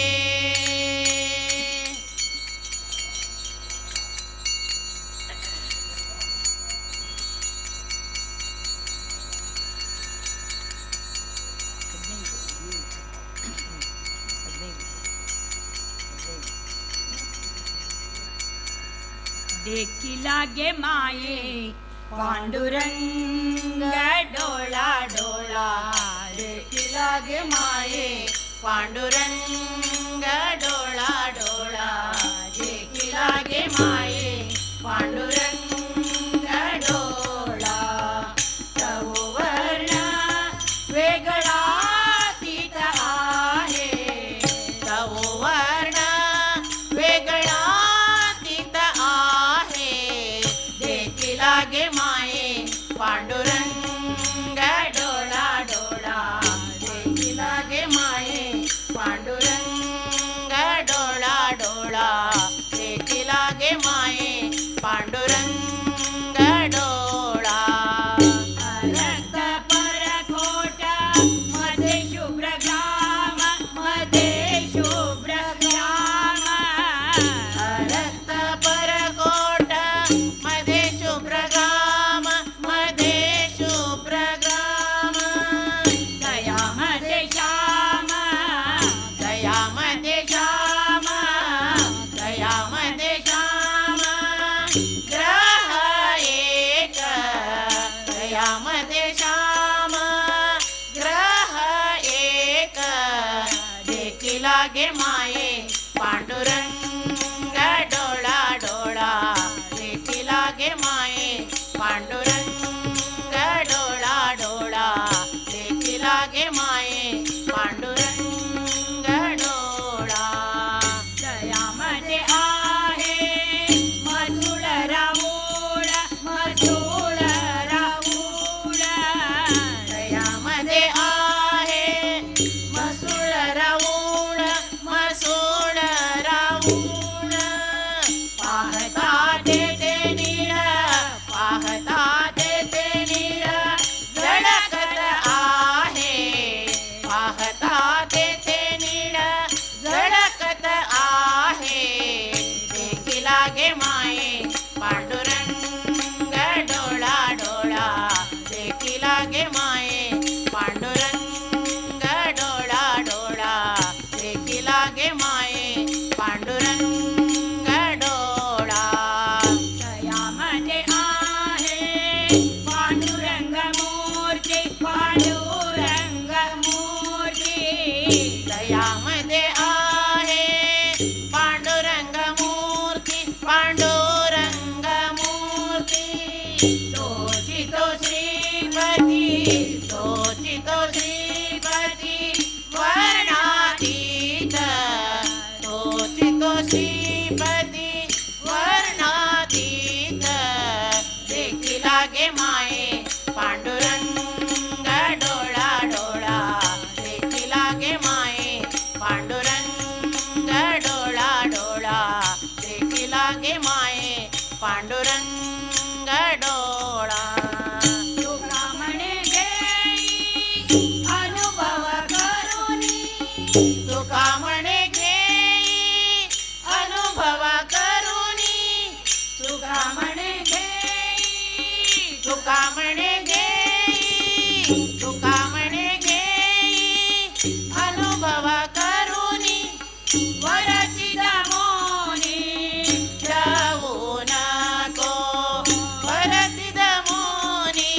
देखिलागे माये पांडुरंग डोळा डोळा देखिलागे माये पांडुरंग डोळा डोळा देखी लागे माये पांडुरंग डोळा तव वर्ण वेगळा तीत आहे तव वर्ण वेगळा तीत आहे देखी लागे माये पांडुरंग डोळा डोळा देखी लागे माये पांडुरंग डोळा डोळा देखी लागे माये पांडुरंग डोळा रक्त परखोट मध्ये शुभ्र ग्राम मध्ये शुभ्र ग्राम रक्त परकोट मध्ये शुभ्रगाम मध्ये शुभ्रगाम दयामध्ये श्याम दयामध्ये श्याम दयामध्ये श्याम ग्रह एक दयामध्ये श्याम ग्रह एक देखी लागे माये पांडुरंग डोळा डोळा देखी लागे माये पांडुरंग डोळा डोळा देखी लागे माये पांडुरंग डोळा दयामध्ये आहे मसूळ राऊळ मसूळ राऊळ दयामध्ये आहे मसूळ राऊळ मसूळ राऊळ पाहता ते नीळ पाहता ते नीळ झळकत आहे पाहता ते नीळ झळकत आहे देखी लागे माये पांडुरंग डोळा डोळा देखी लागे माये पांडुरंग डोळा डोळा देखी लागे माये पांडुरंग डोळा दयामध्ये आहे पांडुरंग मूर्ती पांडुरंग मूर्ती दयामध्ये आहे पांडुरंग मूर्ती पांडुरंग मूर्ती तोची तो श्रीपती तोची तो श्रीपती वर्णातीत तोची तो श्रीपती वर्णातीत देखी लागे माये पांडुरंग डोळा डोळा देखी लागे माये पांडुरंग डोळा डोळा देखी लागे माये पांडुरंग डोळा तुका म्हणे घेई अनुभव करुनी तुका म्हणे घेई अनुभव करुनी तुका म्हणे घेई तुका म्हणे घेई तुका म्हणे घेई अनुभव करुनी वरती दमोनी जाऊ नको वरती दमोनी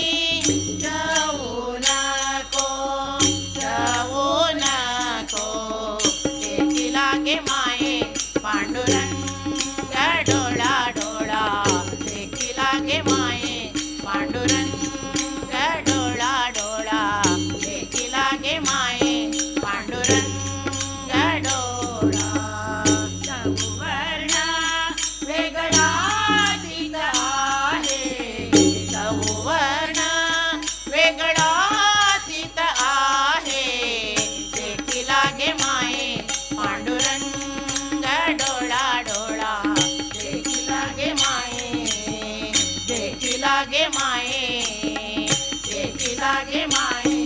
जाऊ नको जाऊ नको देखी लागे माये पांडुरंग डोळा डोळा देखी लागे माये पांडुरंग डोळा डोळा देखी लागे माये पांडुरंग डोळा वर्ण वेगळा तीत आहे वर्ण वेगळा तीत आहे देखी लागे माये पांडुरंग डोळा डोळा देखी लागे माये देखी लागे माये देखी लागे माये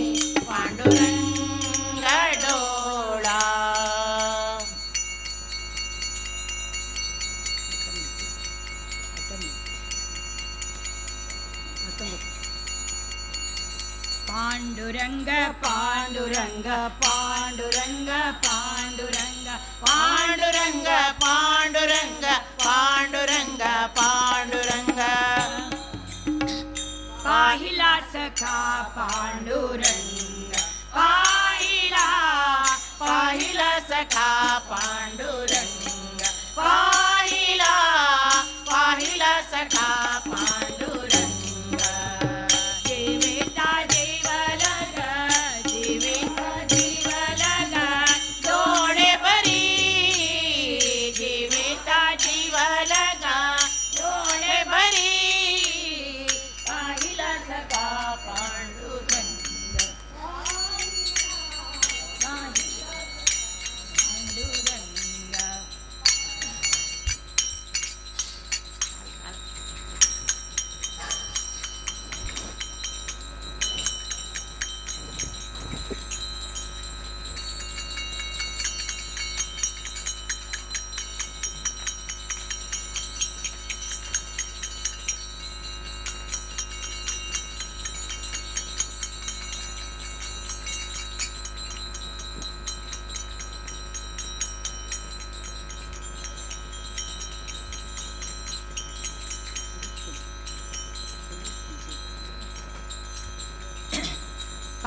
पांडुरंग डोळा पांडुरंग पांडुरंग पांडुरंग पांडुरंग पांडुरंग पांडुरंग पांडुरंग पांडुरंग पाहिला सखा पांडुरंग पाहिला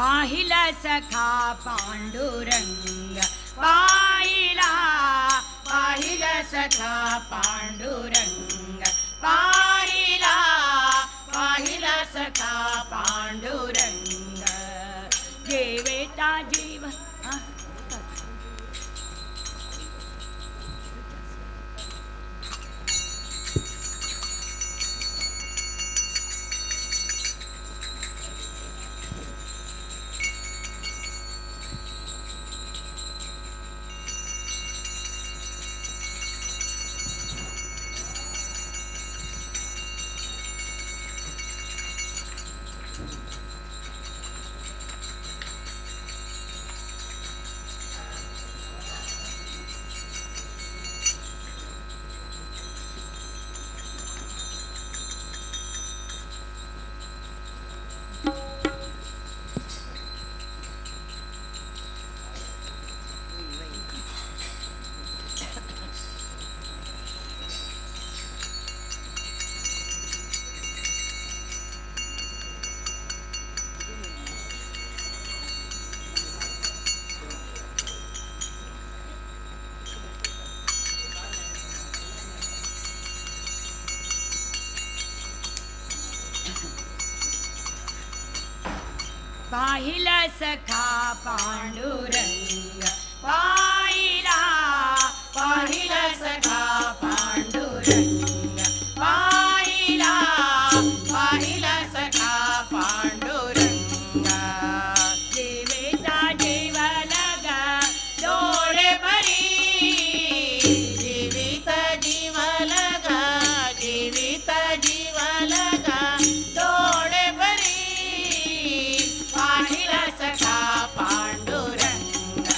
पाहिला सखा पांडुरंग पाहिला पाहिला सखा पांडुरंग पाहिला पाहिला सखा पांडुरंग जेवेता जीव पाहिला सखा पांडुरंग पाहिला पाहिला सखा पांडुरंग पाहिला पाहिला सखा पांडुरंग जीविता जीव लगा डोळे भरी जीवित जीव लगा जीवित जीव लगा डोळे भरी पाहिला सखा पांडुरंग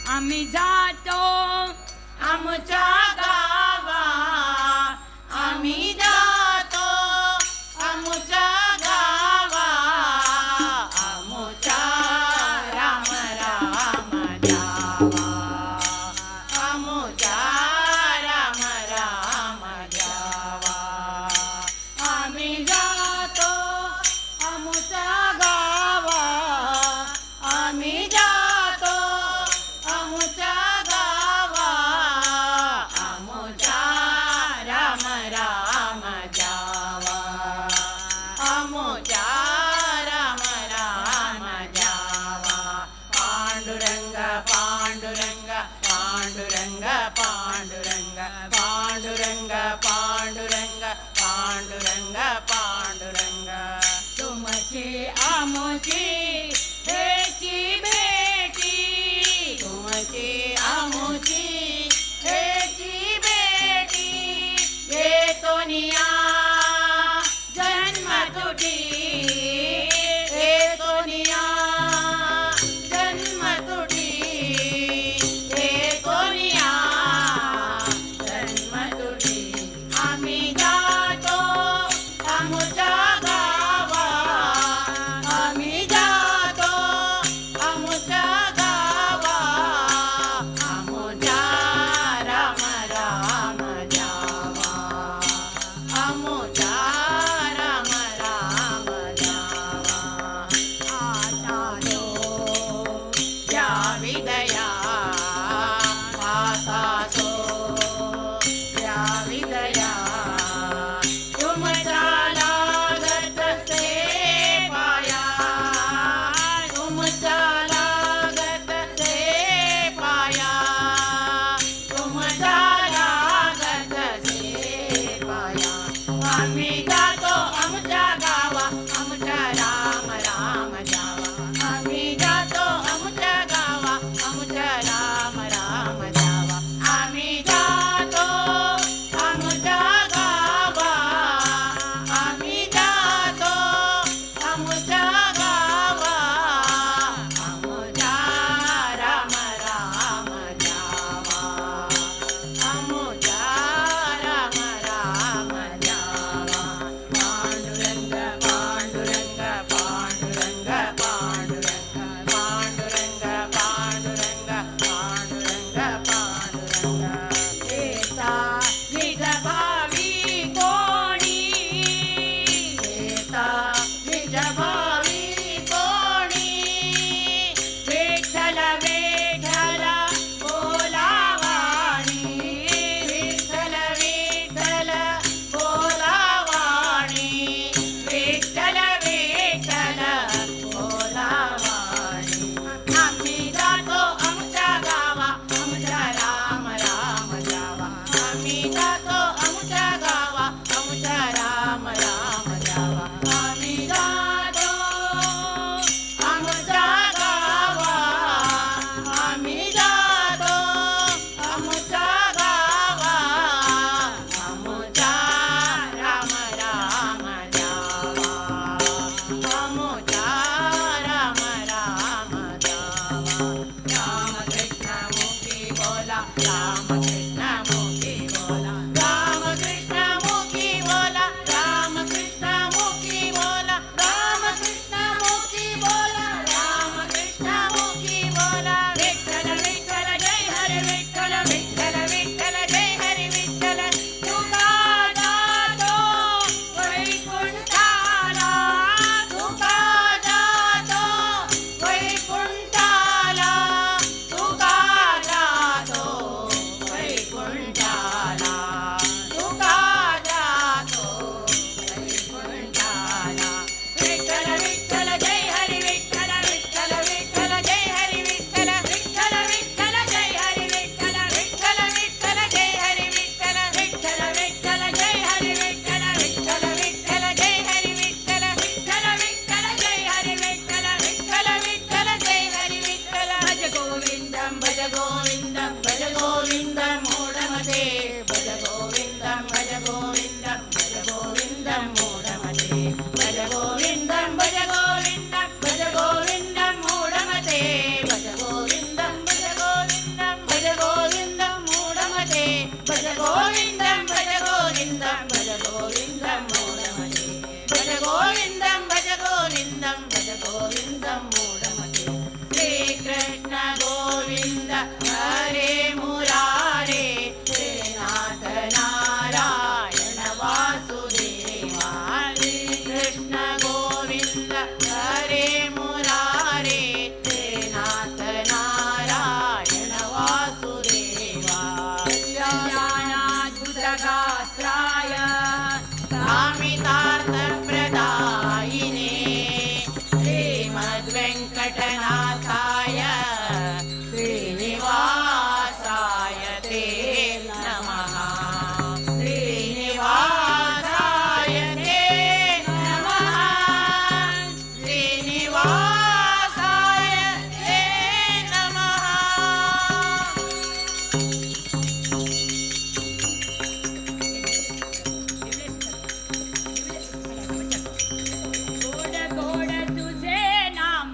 आम्ही जातो आमच्या गावा आम्ही जातो आमच्या गावा आमच्या राम राम द्यावा आमच्या राम राम द्यावा आम्ही जातो आमच्या गावा आम्ही जातो आमच्या गावा आमच्या राम राम द्यावा आमच्या राम राम द्यावा पांडुरंग पांडुरंग पांडुरंग पांडुरंग पांडुरंग पांडुरंग पांडुरंग पांडुरंग तुमची आमची हेची भेटी तुमची आमची हेची भेटी येतो निया जन्म तुटी येतो निया जन्म तुटी येतो निया जन्म तुटी आम्ही जातो आमच्या गावा आम्ही जातो आमच्या गावा आमच्या राम राम द्यावा आमच्या राम राम द्यावा आता तो या विदया आता तो या विदया तुमचा लागत से पाया तुमचा लागत से पाया तुमचा लागत से पाया आम्ही जातो आमच्या गावा आमच्या राम राम द्यावा आम्ही जातो आमच्या गावा आमच्या राम राम द्यावा आम्ही जातो आमच्या गावा आम्ही जातो आमच्या गावा आमच्या राम राम द्यावा आमच्या राम राम द्यावा पांडुरंग पांडुरंग पांडुरंग पांडुरंग पांडुरंग पांडुरंग पांडुरंग पांडुरंग येता निज भावी कोणी येता निज भावी कोणी विठ्ठल विठ्ठल बोलावाणी विठ्ठल विठ्ठल बोलावाणी विठ्ठल विठ्ठल बोलावाणी आम्ही जातो आमच्या गावा आमच्या राम राम द्यावा आम्ही जातो आमच्या गावा आमच्या राम राम द्यावा आम्ही जातो आमच्या गावा आम्ही जातो आमच्या गावा आमच्या राम राम द्यावा आमच्या राम राम द्यावा रामकृष्ण मुखी बोला रामकृष्ण मुखी बोला रामकृष्ण मुखी बोला रामकृष्ण मुखी बोला रामकृष्ण मुखी बोला रामकृष्ण मुखी बोला विठ्ठल विठ्ठल जय हरी विठ्ठल विठ्ठल विठ्ठल जय हरी विठ्ठल तुका जातो वैकुंठाला तुका जातो वैकुंठाला तुका जातो वैकुंठाला तुका जातो वैकुंठाला विठ्ठल विठ्ठल जय हरी विठ्ठल विठ्ठल विठ्ठल जय हरी विठ्ठल विठ्ठल विठ्ठल जय हरी विठ्ठल विठ्ठल विठ्ठल जय हरी विठ्ठल विठ्ठल विठ्ठल जय हरी विठ्ठल विठ्ठल विठ्ठल जय हरी विठ्ठल विठ्ठल विठ्ठल जय हरी विठ्ठल विठ्ठल विठ्ठल जय हरी विठ्ठल भज गोविंदम भज गोविंदम मूढमते भज गोविंदम भज गोविंदम भज गोविंदम मूढमते भज गोविंदम भज गोविंदम भज गोविंदम मूढमते भज गोविंदम भज गोविंदम गोविंद हरे मुरारे हे नाथ नारायण वासुदेवा श्री कृष्ण गोविंद हरे मुरारे हे नाथ नारायण वासुदेवा ज्ञानाद्भुतगात्राय कामितार्थप्रदायिने श्रीमद्वेङ्कटनाथाय श्रीनिवासाय ते नमः श्रीनिवासाय ते नमः श्रीनिवासाय ते नमः गोड गोड तुझे नाम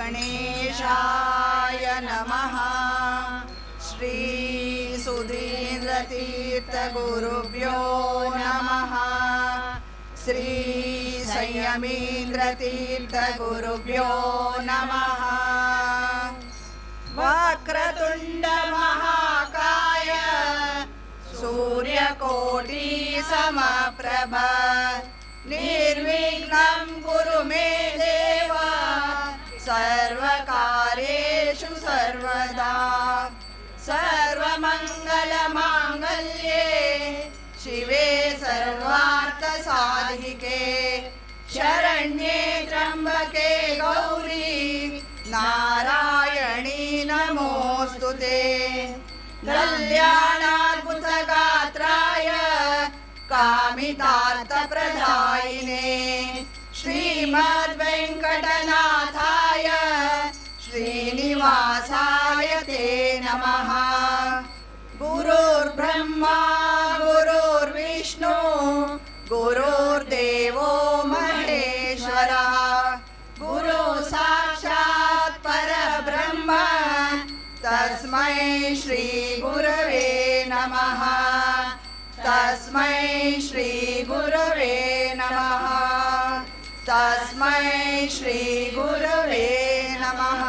गणेशाय नमः। श्री सुधीन्द्रतीर्थगुरुभ्यो नमः। श्री संयमीन्द्रतीर्थगुरुभ्यो नमः। वक्रतुण्ड महाकाय सूर्यकोटि समप्रभ निर्विघ्नं कुरु मे देव सर्वकार्येषु सर्वदा। सर्वमङ्गलमाङ्गल्ये शिवे सर्वार्थसाधिके शरण्ये त्र्यम्बके गौरी नारायणी नमोऽस्तुते। कल्याणाद्भुतगात्राय कामितार्थप्रदायिने श्रीमद्वेङ्कटनाथाय श्रीनिवासाय ते नमः। गुरुर्ब्रह्मा गुरुर्विष्णु गुरुर्देवो महेश्वरः। गुरु साक्षात् परब्रह्म तस्मै श्री गुरवे नमः। तस्मै श्री गुरवे नमः। तस्मै श्री गुरवे नमः।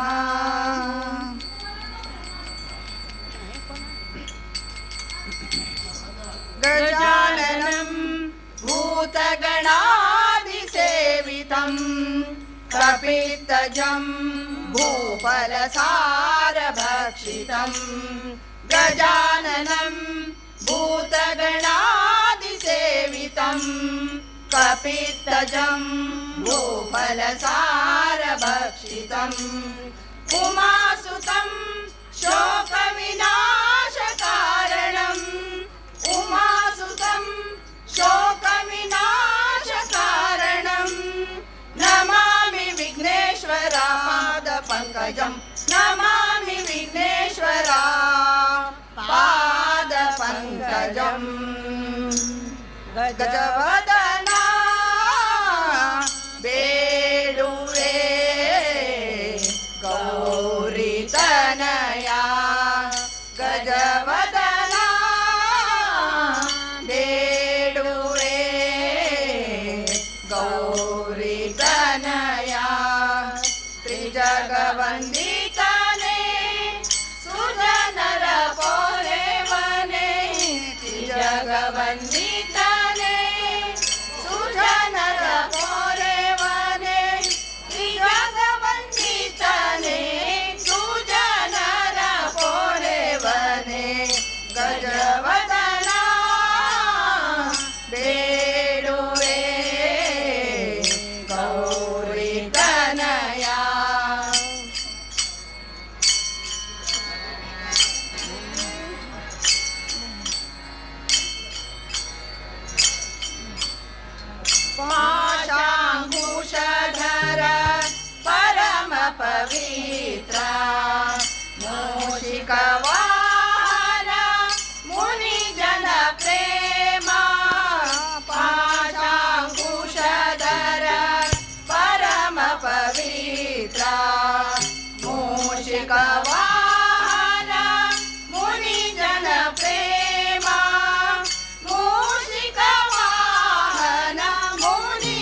गजाननं भूतगणाधिसेवितं कपित्तजं भूफलसारभक्षितं। गजाननं भूतगणाधिसेवितं कपित्तजं भूफलसारभक्षितम्। उमासुतं शोकविनाशकारणम्। उमासुतं शोकविनाशकारणम्। नमामि विघ्नेश्वरापादपङ्कजं। नमामि विघ्नेश्वरा पादपङ्कजम्। गजवदना बेडुवे गौरीतनया। गजवदना बेडुवे गौरीतनया। त्रिजगवन्दितने सुजनर पोरे वने। त्रिजगवन्दितने सुजनर पोरे वने। त्रिजगवन्दितने सुजनर पोरे वने। गजवदना बेडुवे गौरीतनया। पाशाङ्कुशधर परम पवित्रा। मूषिकवाहन मुनिजन प्रेमा। पाशाङ्कुशधर परम पवित्रा। मूषिकवाहन मुनिजन प्रेमा। मूषिकवाहन मुनि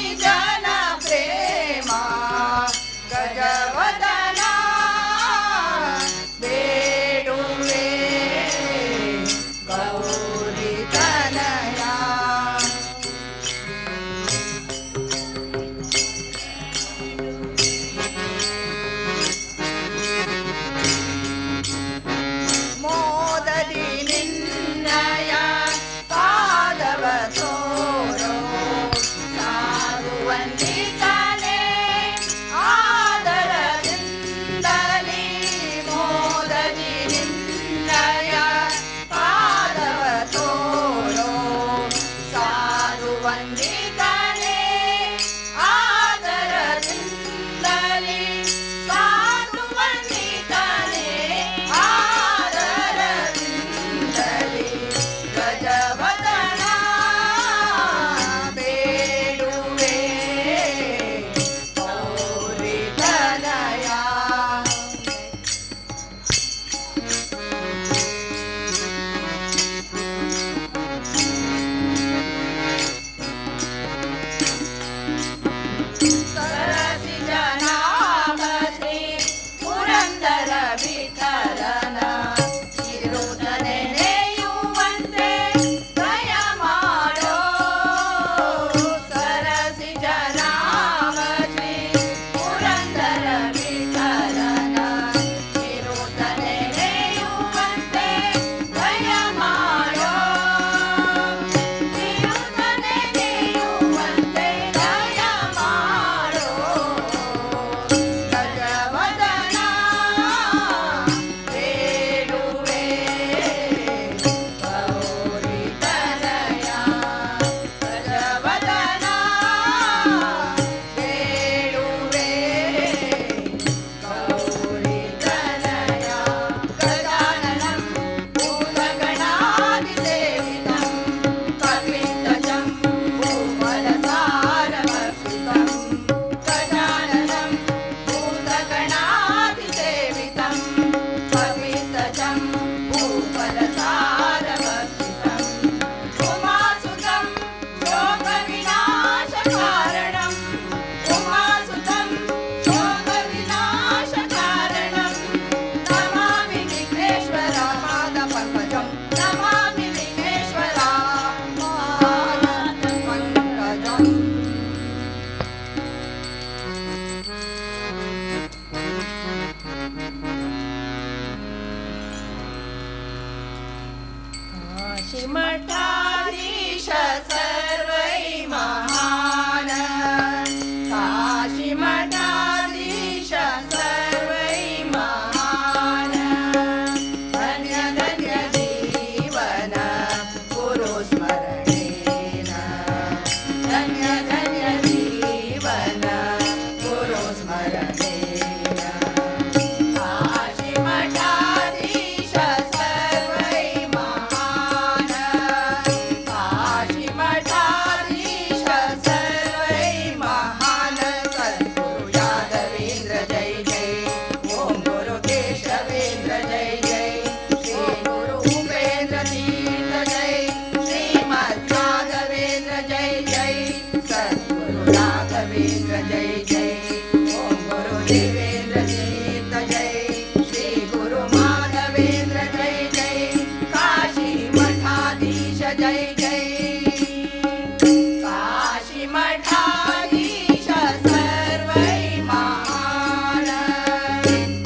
काशी मठाधीश सर्वै महान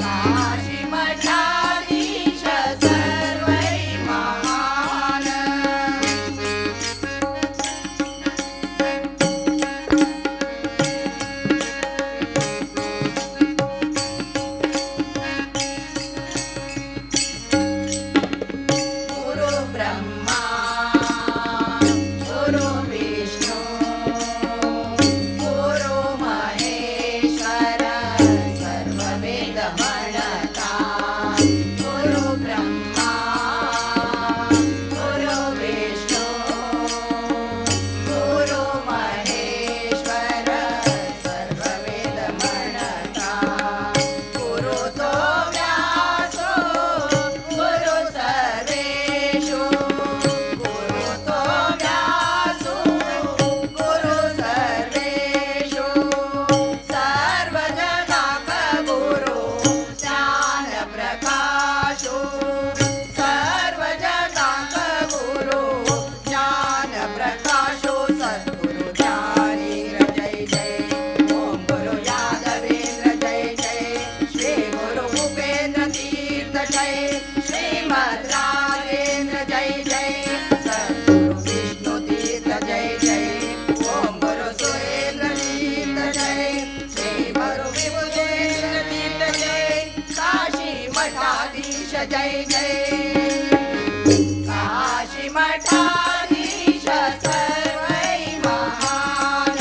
काशी मठाधीश सर्वै महान गुरु ब्रह्मा गुरु विष्णु गुरु महेश्वर सर्ववेद म्हणता गुरु ब्रह्मा गुरु विष्णु गुरु महेश्वर सर्ववेद म्हणता गुरु तो व्यासो गुरु सर्वेषु गुरु तो व्यासो गुरु सर्वेषु सर्वजनाक गुरु ज्ञान प्रकाशो सर्वजनाक गुरु ज्ञान प्रकाशो सद्गुरु ज्ञानेन्द्र जय जय ओम गुरु यादवेन्द्र जय जय श्री गुरु भूपेन्द्र तीर्थ जय श्रीमद् राजेन्द्र जय जय सद्गुरु विष्णु तीर्थ जय जय ओम गुरु सुरेन्द्र तीर्थ जय श्री गुरु विभुदेन्द्र तीर्थ जय काशी मठाधीश जय जय काशी मठाधीश सर्वै महान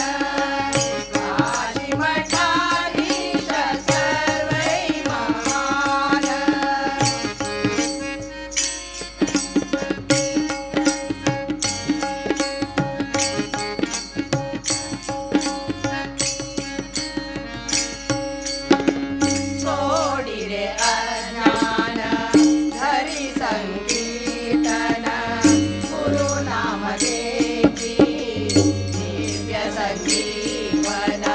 काशी मठाधीश सर्वै महान सोडी रे अज्ञान हरी संकीर्तन गुरु नाम देवी दिव्य संजीवन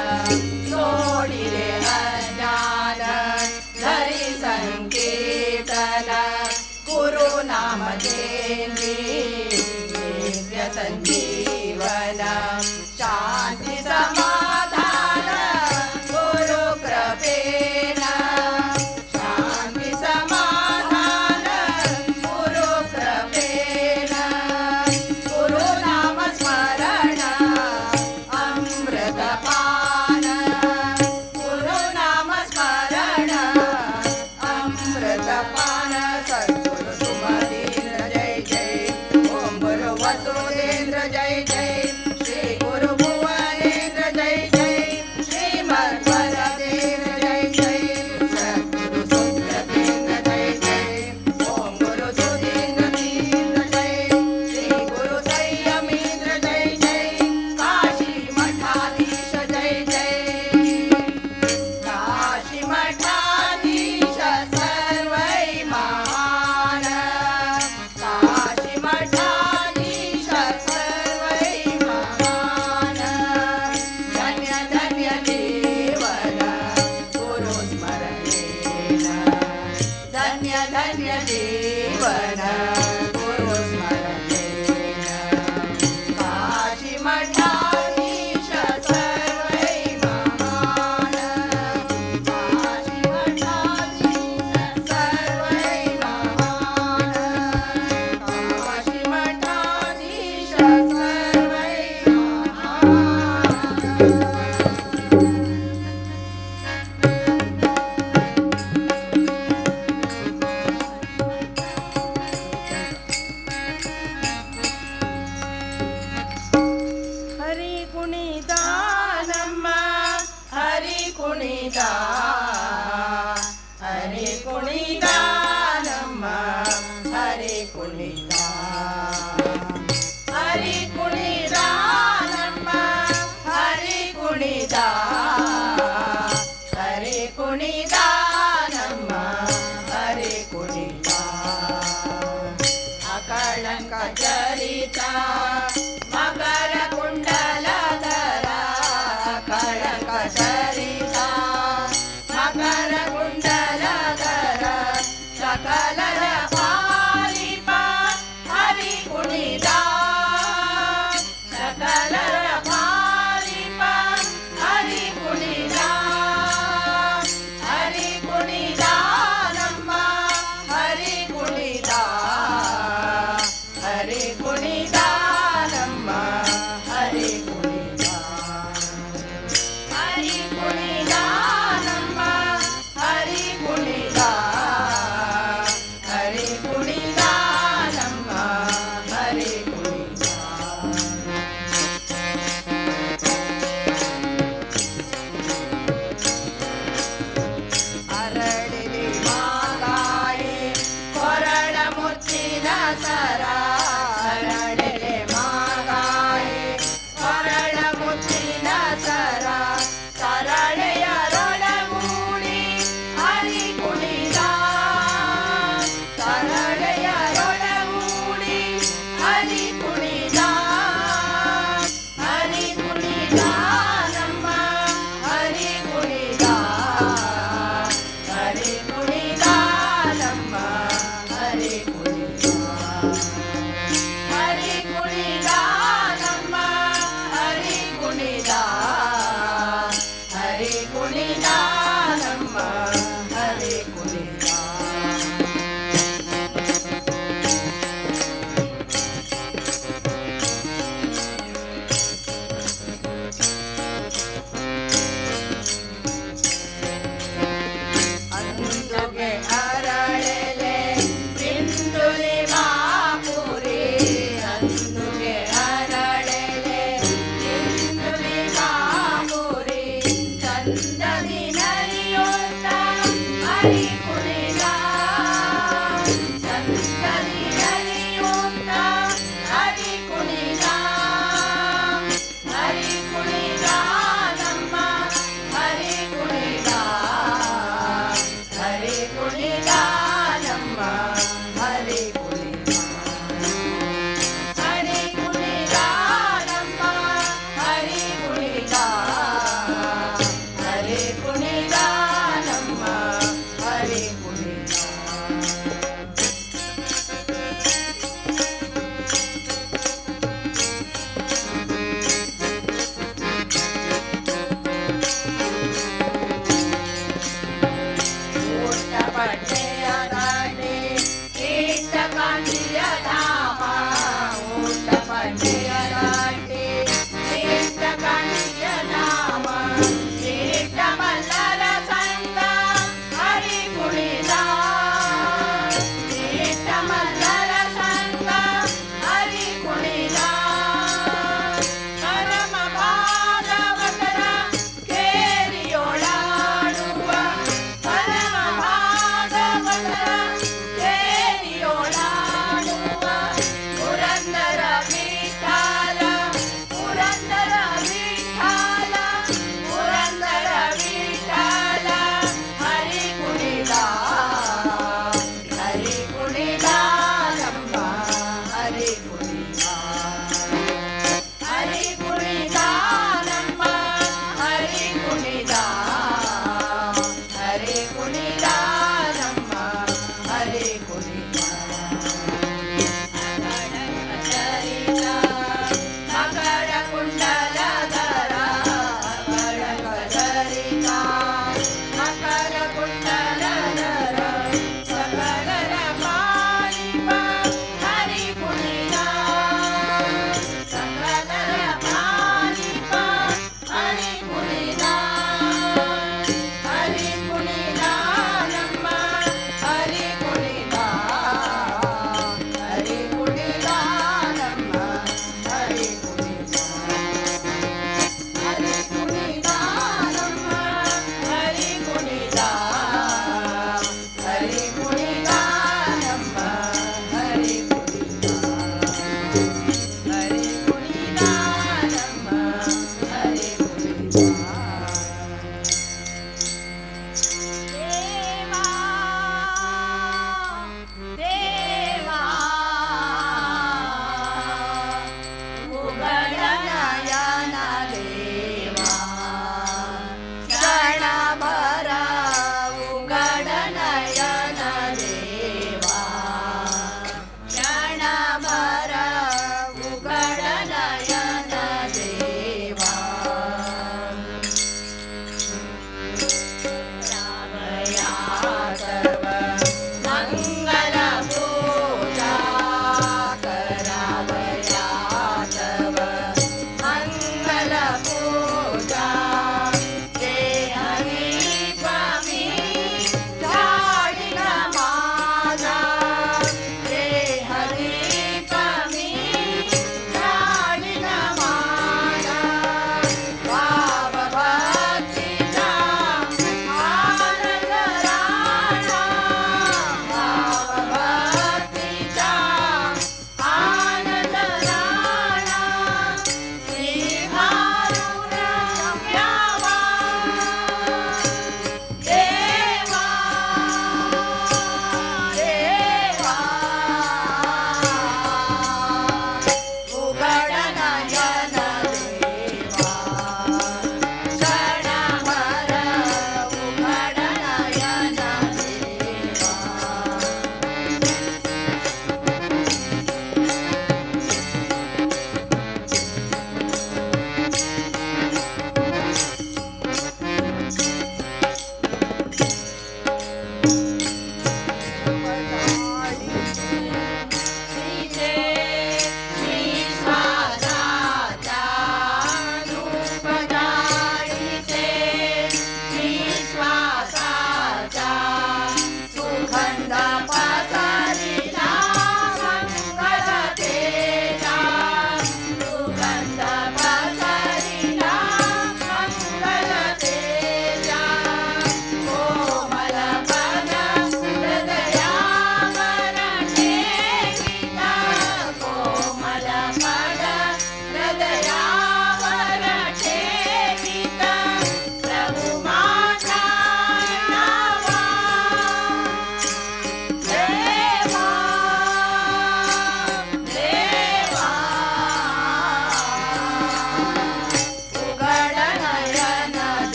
सोडी रे अज्ञान हरी संकीर्तन गुरु नाम देवी दिव्य संजीवन शांती समाधान गुरु कृपेण शांती समाधान गुरु कृपेण गुरु नाम स्मरण अमृतपान गुरु नाम स्मरण अमृतपान सद्गुरु सुमधीन्द्र जय जय ओम गुरु वसुदेन्द्र जय जय श्री गुरु भुवनेन्द्र जय जय श्रीमद् वरदेन्द्र जय जय सद्गुरु सुब्रतेन्द्र जय जय ओम गुरु सुधीन्द्र तीर्थ जय श्री गुरु संयमीन्द्र जय जय काशी मठाधीश जय जय काशी मठाधीश सर्वै महान काशी मठाधीश सर्वै महान धन्य धन्य जीवन गुरु स्मरणेन धन्य धन्य जीवन गुरु स्मरणेन काशी मठाधीश सर्वै महान काशी मठाधीश सर्वै महान काशी मठाधीश सर्वै हरि कुणिदानम्म हरि कुणिदा हरि कुणिदानम्म हरि कुणिदा हरि कुणिदानम्म हरि कुणिदा हरि कुणिदानम्म हरि कुणिदा अकळंक चरिता मकर कुंडलधरा कळंक चरिता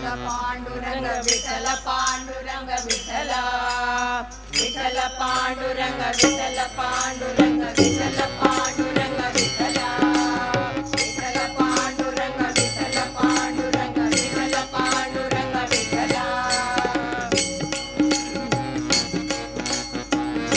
पांडुरंग विठ्ठल पांडुरंग विठ्ठल विठ्ठल पांडुरंग विठ्ठल पांडुरंग विठ्ठल पांडुरंग विठ्ठल विठ्ठल पांडुरंग विठ्ठल पांडुरंग विठ्ठल पांडुरंग विठ्ठल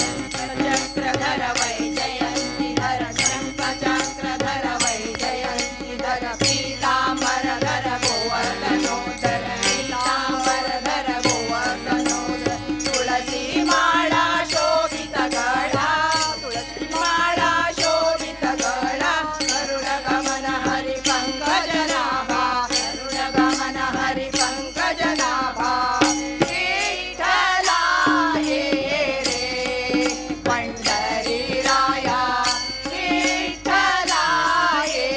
चक्रधर वैजयंतीधर शंखचक्रधर वैजयंतीधर पीतांबरधर गोवर्धनोदर पीतांबरधर गोवर्धनोदर तुळसी माळा शोभित गळा तुळसी माळा शोभित गळा गरुड गमन हरि पंकज नाभा गरुड गमन हरि पंकज नाभा विठ्ठला ये रे पंढरी राया विठ्ठला ये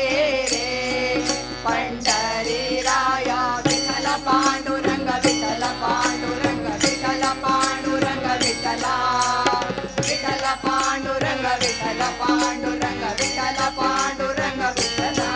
रे पंढरी राया विठ्ठल पांडुरंग विठ्ठल पांडुरंग विठ्ठल पांडुरंग विठ्ठला विठ्ठल पांडुरंग विठ्ठल पांडुरंग विठ्ठल पांडुरंग विठ्ठला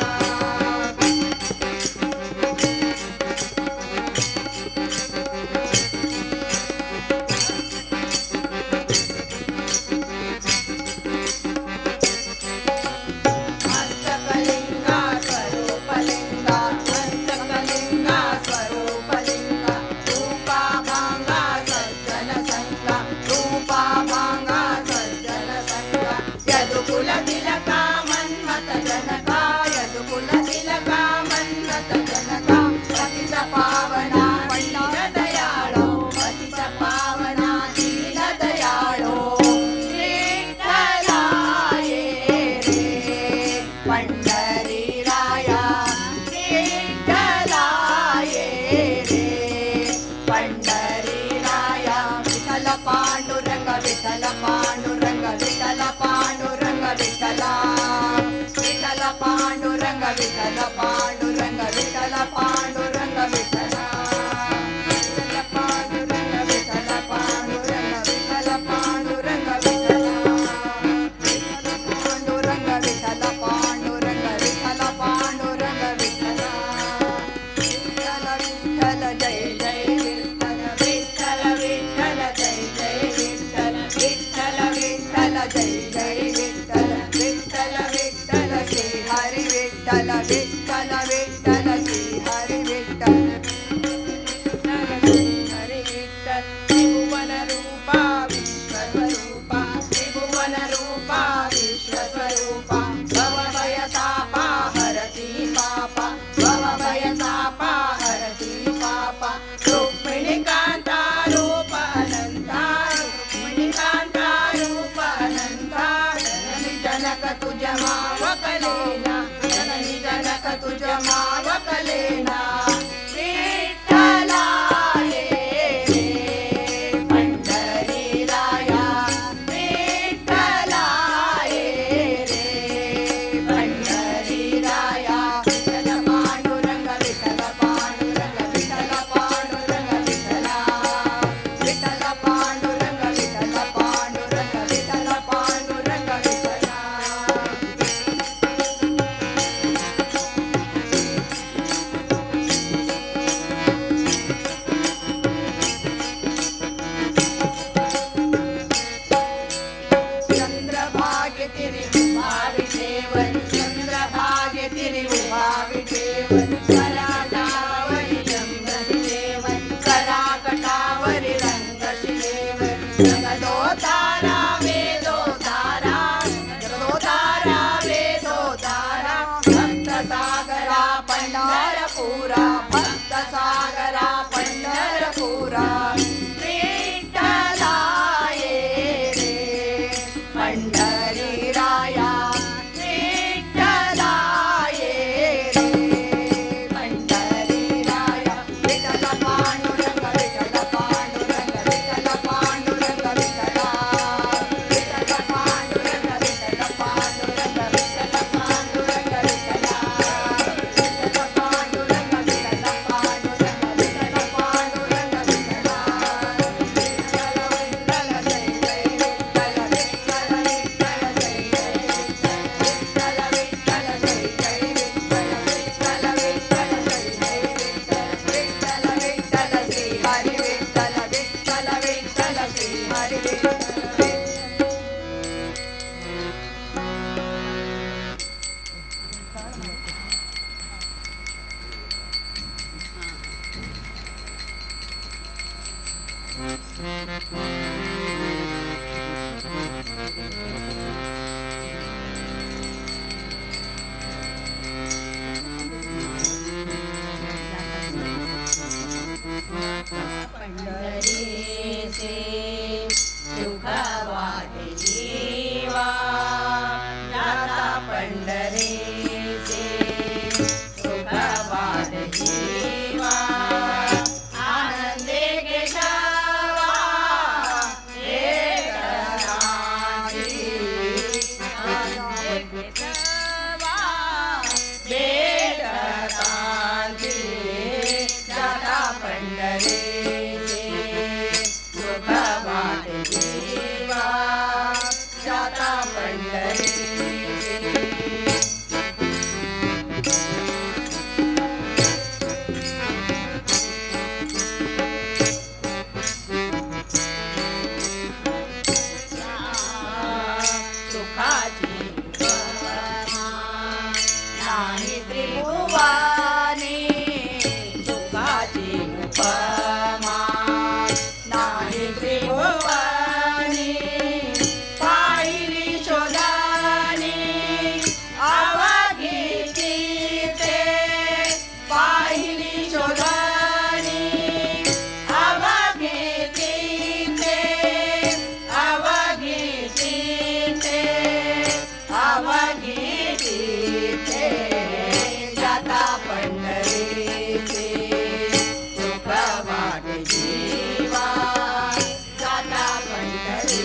हस्तकलिंगा स्वरूपलिंगा हस्तकलिंगा स्वरूपलिंगा रूपा भांगा सज्जन संगा रूपा भांगा सज्जन संगा यदुकुल तिलका मन्मथ जनका यदुकुल तिलका मन्मथ जनका पतित पावना पंडित दयाळो पतित पावना दीन दयाळो विठ्ठला ये रे पंढरी राया विठ्ठला ये रे पंढरी राया विठ्ठल पांडुरंग विठ्ठल पांडुरंग विठ्ठल पांडुरंग विठ्ठला विठ्ठल पांडुरंग विठ्ठल पांडुरंग विठ्ठल पांडुरंग विठ्ठला विठ्ठल पांडुरंग विठ्ठल पांडुरंग विठ्ठल पांडुरंग विठ्ठला पांडुरंग विठ्ठल पांडुरंग विठ्ठल पांडुरंग विठ्ठला विठ्ठल विठ्ठल जय जय विठ्ठल विठ्ठल विठ्ठल जय जय विठ्ठल विठ्ठल विठ्ठल जय जय विठ्ठल विठ्ठल विठ्ठल श्री हरी विठ्ठल विठ्ठल विठ्ठल श्री हरी विठ्ठल हरी विठ्ठल त्रिभुवन रूपा विश्वस्वरूपा त्रिभुवन रूपा विश्वस्वरूपा भवभय तापा हरति पापा भवभय तापा हरति पापा रुक्मिणी कांता रूप अनंता रुक्मिणी कांता रूप अनंता जननी जनक तुझ्या मावकलेना जननी जनक तुझ्या मावकलेना विठ्ठला ये रे पंढरी राया विठ्ठला ये रे पंढरी राया विठ्ठल पांडुरंग विठ्ठल पांडुरंग विठ्ठल पांडुरंग विठ्ठला विठ्ठल पांडुरंग विठ्ठल पांडुरंग विठ्ठल पांडुरंग विठ्ठला पंढरीचे सुख वाटे जीवा जाता पंढरीचे सुख वाटे जीवा आनंदे केशवा एकनाथी आनंदे केशवा बेटकांती जाता पंढरीचे सुख वाटे जीवा जाता पंढरीचे सुखाची उपमा नाही त्रिभुवानी सुखाची उपमा नाही त्रिभुवानी पाहिली शोधानी अवघी ते पाहिली शोधानी अवघी ते अवघी ते अवघी ते जाता पंढरीचे सुख वाटे जीवा जाता पंढरीचे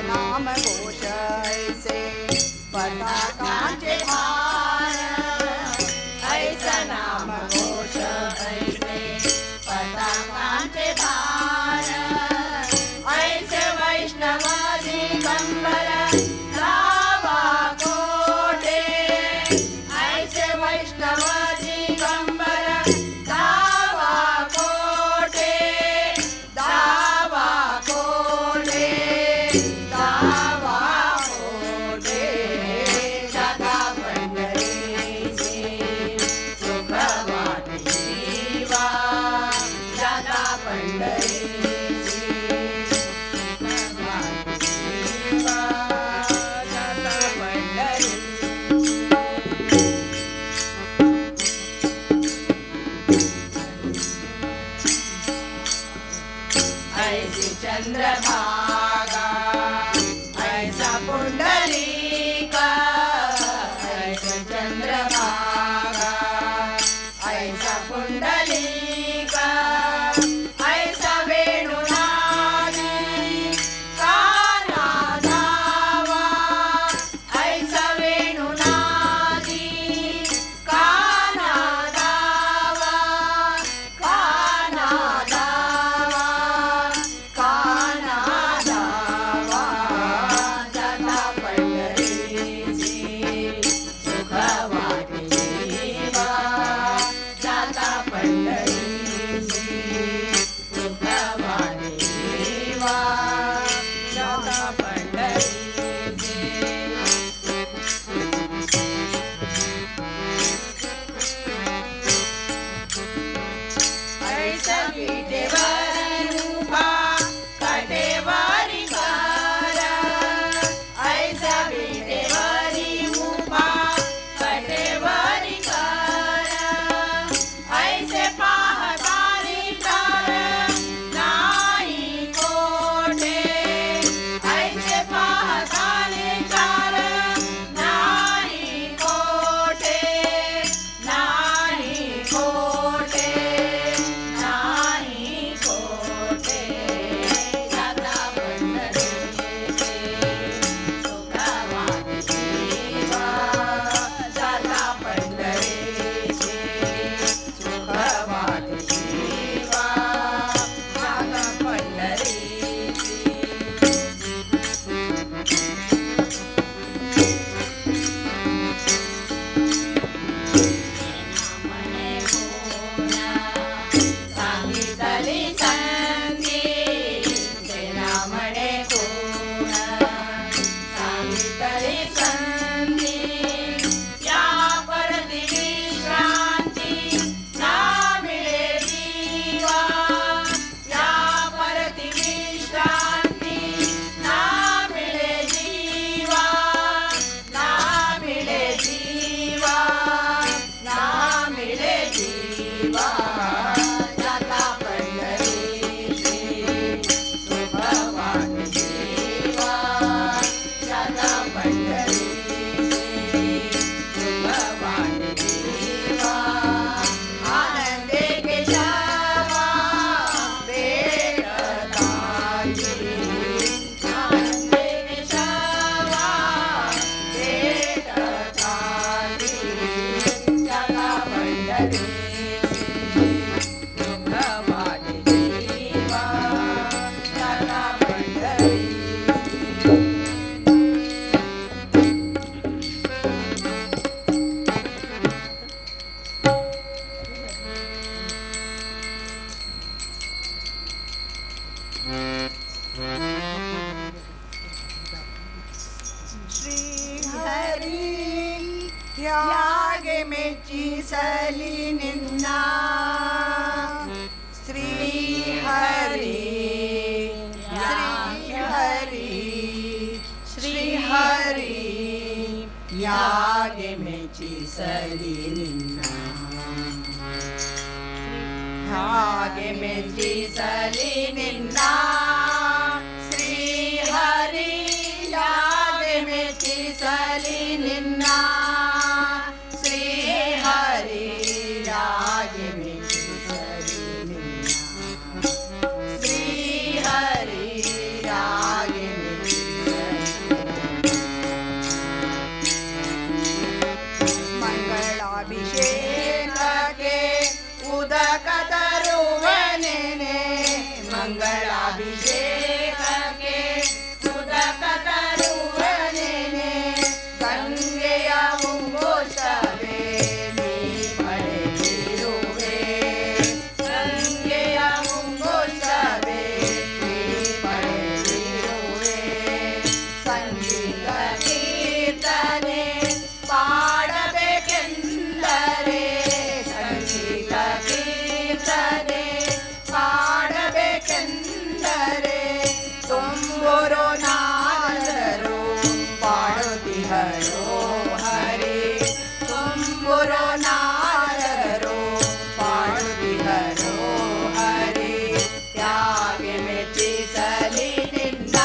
नाम घोष ऐसे पताकांचे भार ऐसा नाम घोष ऐसे पताकांचे भार ऐसे वैष्णवादी गंबर गावा कोटे ऐसे वैष्णवादी गंबर गावा कोटे दावा कोटे दावा कोटे जाता पंढरीचे सुख वाटे जीवा जाता पंढरीचे सुख वाटे जीवा जाता पंढरीचे ऐसी चंद्रभागा ऐसा पुंडलिका ऐसा चंद्रभागा ऐसा पुंडलिका ऐसा वेणुनादी काना धावा ऐसा वेणुनादी काना धावा काना धावा काना धावा ಶ್ರೀಹರಿ ಯಾಗೆ ಮೆಚ್ಚಿಸಲಿ ನಿನ್ನ ಶ್ರೀಹರಿ ಶ್ರೀಹರಿ ಶ್ರೀಹರಿ ಯಾಗೆ ಮೆಚ್ಚಿಸಲಿ ನಿನ್ನ ಯಾಗೆ ಮೆಚ್ಚಿಸಲಿ ನಿನ್ನ ಶ್ರೀಹರಿ ಯಾಗೆ ಮೆಚ್ಚಿಸಲಿ ನಿನ್ನ ಶ್ರೀಹರಿ ಯಾಗೆ ಮೆಚ್ಚಿಸಲಿ ನಿನ್ನ ಶ್ರೀಹರಿ ಯಾಗೆ ಮಂಗಳಾಭಿಷೇಕಕ್ಕೆ ಉದಕ ತರುವನೆನೆ ಮಂಗಳಾಭಿಷೇಕಕ್ಕೆ ಉದಕ ತರುವನೆನೆ ಗಂಗೆಯ ಉಂಗುಷವೇ ನೀ ಪಡೆದಿರುವೆ ಗಂಗೆಯ ಉಂಗುಷವೇ ನೀ ಪಡೆದಿರುವೆ ಸಂಗೀತ ಕೀರ್ತನೆ ಪಾಡಬೇಕೆಂದರೆ ಸಂಗೀತ ಕೀರ್ತನೆ ಪಾಡಬೇಕೆಂದರೆ ತುಂಬುರು ನಾರದರು ಪಾಡುತ್ತಿಹರೋ ಹರಿ ತುಂಬುರು ನಾರದರು ಪಾಡುತ್ತಿಹರೋ ಹರಿ ಯಾಗೆ ಮೆಚ್ಚಿಸಲಿ ನಿನ್ನ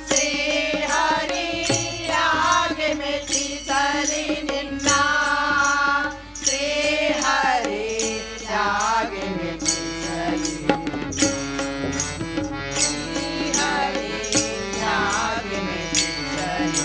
ಶ್ರೀಹರಿ ಯಾಗೆ ಮೆಚ್ಚಿಸಲಿ ನಿನ್ನ ಶ್ರೀಹರಿ ಯಾಗೆ ಮೆಚ್ಚಿಸಲಿ ಶ್ರೀಹರಿ ಯಾಗೆ ಮೆಚ್ಚಿಸಲಿ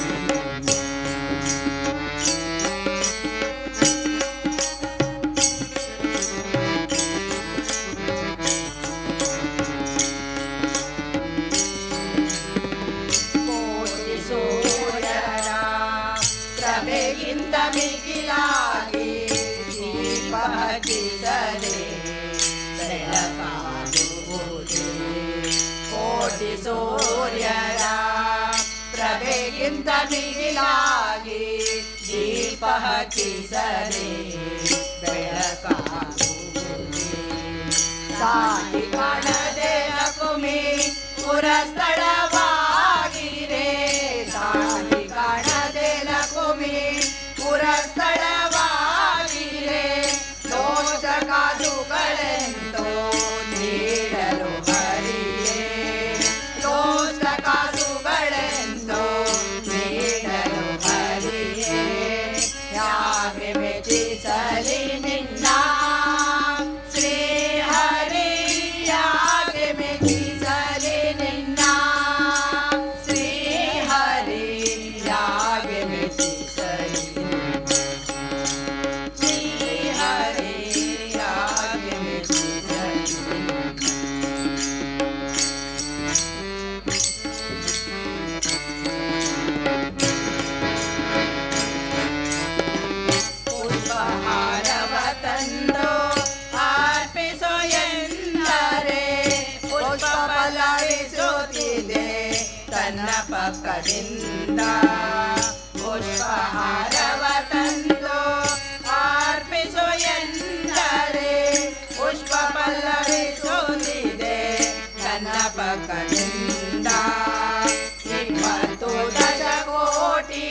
ಕೋಟಿ ಸೂರ್ಯರ ಪ್ರಭೆಗಿಂತ ಮಿಗಿಲಾಗಿ ದೀಪ ಹಚ್ಚಿದರೆ ಬೆಳಕಾಗುವುದೇ ಕೋಟಿ ಸೂರ್ಯರ ಪ್ರಭೆಗಿಂತ ಮಿಗಿಲಾಗಿ ದೀಪ ಹಚ್ಚಿದರೆ ಬೆಳಕಾಗುವುದೇ ಸಾಗಿ ಕಾಣದೆ ನಕುಮಿ ಪುರಸ್ಥಳವಾಗಿರೆ ಸಾಗಿ ಕಾಣದೆ ನಕುಮಿ ಪುರಸ್ಥಳವಾಗಿರೆ ದೋಷಕಾದುಗಳೆಂದು ನೀಡಲು ಹರಿಯೇ ದೋಷಕಾದುಗಳೆಂದು ನೀಡಲು ಹರಿಯೇ ಯಾಗೆ ಮೆಚ್ಚಿಸಲಿ ನಿನ್ನ ಶ್ರೀಹರಿ ಯಾಗೆ ಮೆಚ್ಚಿಸಲಿ ನಿನ್ನ ಶ್ರೀಹರಿ ಯಾಗೆ ಮೆಚ್ಚಿಸಲಿ ಶ್ರೀಹರಿ ಯಾಗೆ ಮೆಚ್ಚಿಸಲಿ ಪುಷ್ಪಹಾರವ ತಂದು ಅರ್ಪಿಸೋ ಎಂದರೆ ಪುಷ್ಪ ಫಲವಿಸುತ್ತಿದೆ ತನ್ನ ಪಕ್ಕದಿಂದ ಪುಷ್ಪಹಾರವ ತಂದು ಅರ್ಪಿಸೋ ಎಂದರೆ ಪುಷ್ಪ ಫಲವಿಸುತ್ತಿದೆ ತನ್ನ ಪಕ್ಕದಿಂದ 20 ದಶಕೋಟಿ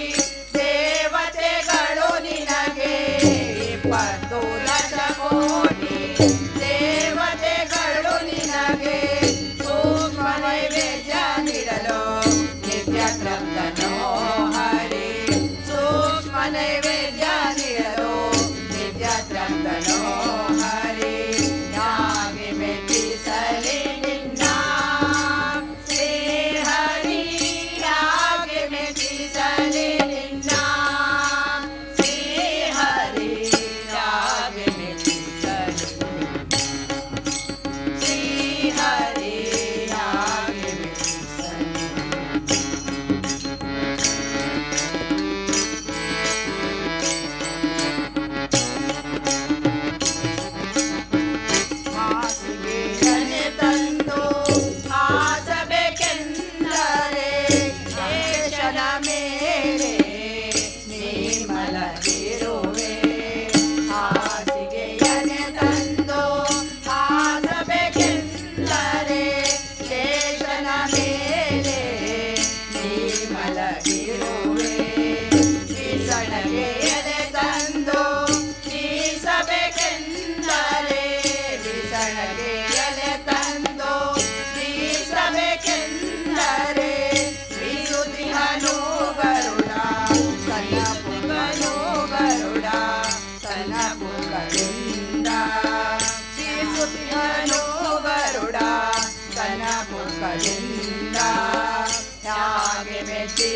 ದೇವತೆಗಳು ನಿನಗೆ 20 ದಶಕೋಟಿ ದೇವತೆಗಳು ನಿನಗೆ ಸೂಕ್ಷ್ಮ ನೈವೇದ್ಯ ನೀಡಲು ನಿತ್ಯ ತೃಪ್ತನೋ ಹರಿ ಸೂಕ್ಷ್ಮ ನೈವೇದ್ಯ ನೀಡಲು ನಿತ್ಯ ತೃಪ್ತನೋ ಹರಿ ಯಾಗೆ ಮೆಚ್ಚಿಸಲಿ ನಿನ್ನ ಶ್ರೀಹರಿ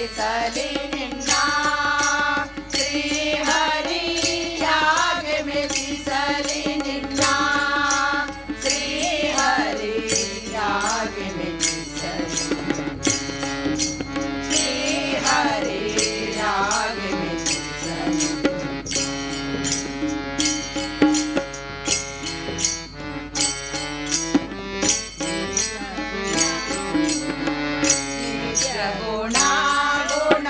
ಮೆಚ್ಚಿಸಲಿ ನಿನ್ನ ಶ್ರೀಹರಿ ಯಾಗೆ ಮೆಚ್ಚಿಸಲಿ ನಿನ್ನ ಶ್ರೀಹರಿ ಯಾಗೆ ಮೆಚ್ಚಿಸಲಿ ಶ್ರೀಹರಿ ಯಾಗೆ ಮೆಚ್ಚಿಸಲಿ ಗುಣ ಗುಣ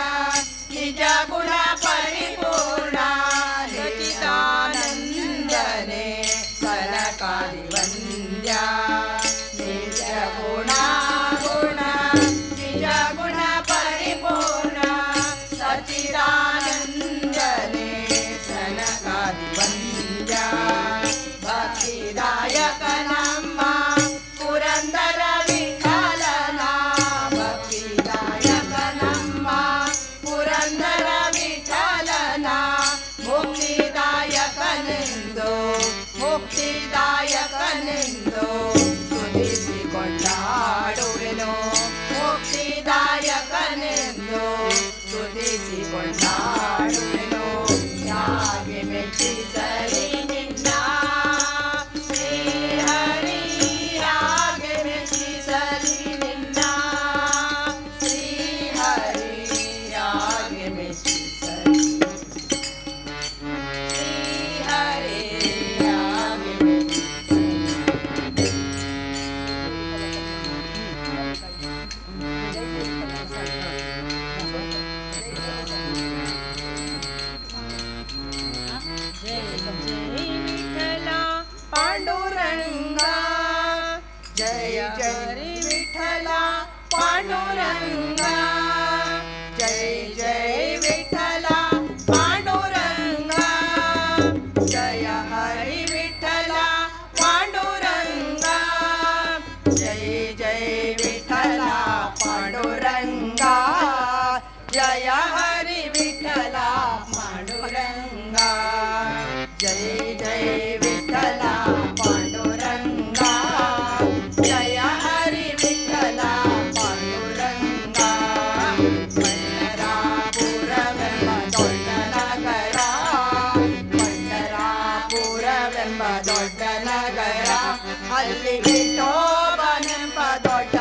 ನಿಜ ಗುಣ ಪರಿಪೂರ್ಣ ಸಚಿದಾನಂದನೆ ಸನಕಾದಿ ವಂದ್ಯ ನಿಜ ಗುಣ ಗುಣ ನಿಜ ಗುಣ ಪರಿಪೂರ್ಣ ಸಚಿದಾನಂದನೆ ಸನಕಾದಿ ವಂದ್ಯ ಭಕ್ತಿದಾಯಕ ನಮ್ಮ ಪುರಂದರ ವಿಠಲನ ಭಕ್ತಿದಾಯಕ ನಮ್ಮ ಪುರಂದರ ವಿಠಲನ ಮುಕ್ತಿದಾಯಕನೆಂದು ಮುಕ್ತಿದಾಯಕನೆಂದು ಸ್ತುತಿಸಿ ಕೊಂಡಾಡುವೆನು ಮುಕ್ತಿದಾಯಕನೆಂದು ಸ್ತುತಿಸಿ ಕೊಂಡಾಡುವೆನು ಯಾಗೆ ಮೆಚ್ಚಿಸಲಿ ನಿನ್ನ ಶ್ರೀಹರಿ ಯಾಗೆ ಮೆಚ್ಚಿಸಲಿ ನಿನ್ನ ಶ್ರೀಹರಿ ಯಾಗೆ ಮೆಚ್ಚಿಸಲಿ ಶ್ರೀಹರಿ ಯಾಗೆ पांडुरंगा जय जय विठला पांडुरंगा जय जय विठला पांडुरंगा जय हरी विठला पांडुरंगा जय जय विठला पांडुरंगा जय हरी विठला पांडुरंगा जय जय विठला पांडुरंगा जय हरी विठला पांडुरंगा पंढरापुरವೆಂಬ ದೊಡ್ಡ ನಗರ पंढरापुरವೆಂಬ ದೊಡ್ಡ ನಗರ ಅಲ್ಲಿ ವಿಠೋಬನೆಂಬ ದೊಡ್ಡ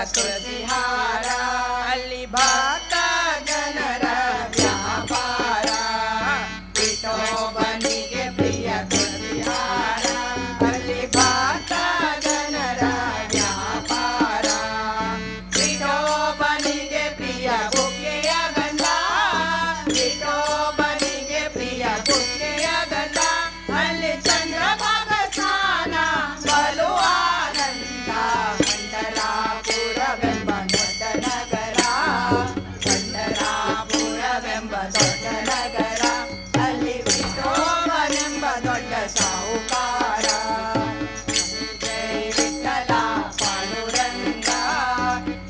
ತುಳಸಿಹಾರ ಅಲ್ಲಿ ಭಕ್ತ ಜನರ ವ್ಯಾಪಾರ ವಿಠೋಬನಿಗೆ ಪ್ರಿಯ ತುಳಸಿಹಾರ ಅಲ್ಲಿ ಭಕ್ತ ಜನರ ವ್ಯಾಪಾರ ವಿಠೋಬನಿಗೆ ಪ್ರಿಯ ಬುಕ್ಕೆಯ ಗಂಧ ವಿಠೋಬನಿಗೆ ಪ್ರಿಯ ಬುಕ್ಕೆಯ ಗಂಧ ಅಲ್ಲಿ ಚಂದ್ರಭಾಗ ಸ್ನಾನ ಬಲು ಆನಂದ ಪಂಡರಾಪುರವೆಂಬ ದೊಡ್ಡ ನಗರ ಪಂಡರಾಪುರವೆಂಬ ದೊಡ್ಡ ನಗರ ಅಲ್ಲಿ ವಿಠೋಬನೆಂಬ ದೊಡ್ಡ ಸಾಹುಕಾರ ಜೈ ವಿಠಲ ಪಾಂಡುರಂಗ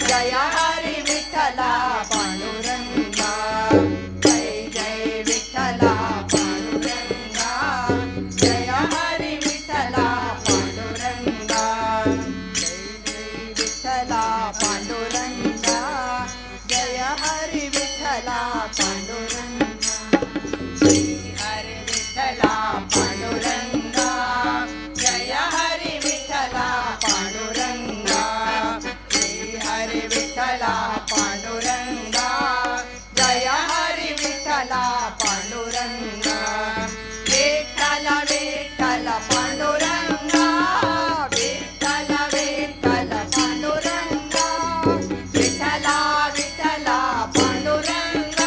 ಜಯ ಹರಿ ವಿಠಲ ಪಾಂಡುರಂಗ ಜೈ ಜೈ ವಿಠಲ ಪಾಂಡುರಂಗ ಜಯ ಹರಿ ವಿಠಲ ಪಾಂಡುರಂಗ ಜೈ ಜೈ ವಿಠಲ ಪಾಂಡುರಂಗ ಜಯ ಹರಿ ವಿಠಲ ಪಾಂಡುರಂಗ ಶ್ರೀ ಹರಿ ವಿಠಲ ಪಾಂಡುರಂಗ ಜಯ ಹರಿ ವಿಠಲ ಪಾಂಡುರಂಗ ಶ್ರೀ ಹರಿ ವಿಠಲ ಪಾಂಡುರಂಗ ಜಯ ಹರಿ ವಿಠಲ ಪಾಂಡುರಂಗ ವಿಠಲ ವಿಠಲ ಪಾಂಡುರಂಗ ವಿಠಲ ವಿಠಲ ಪಾಂಡುರಂಗ ವಿಠಲ ವಿಠಲ ಪಾಂಡುರಂಗ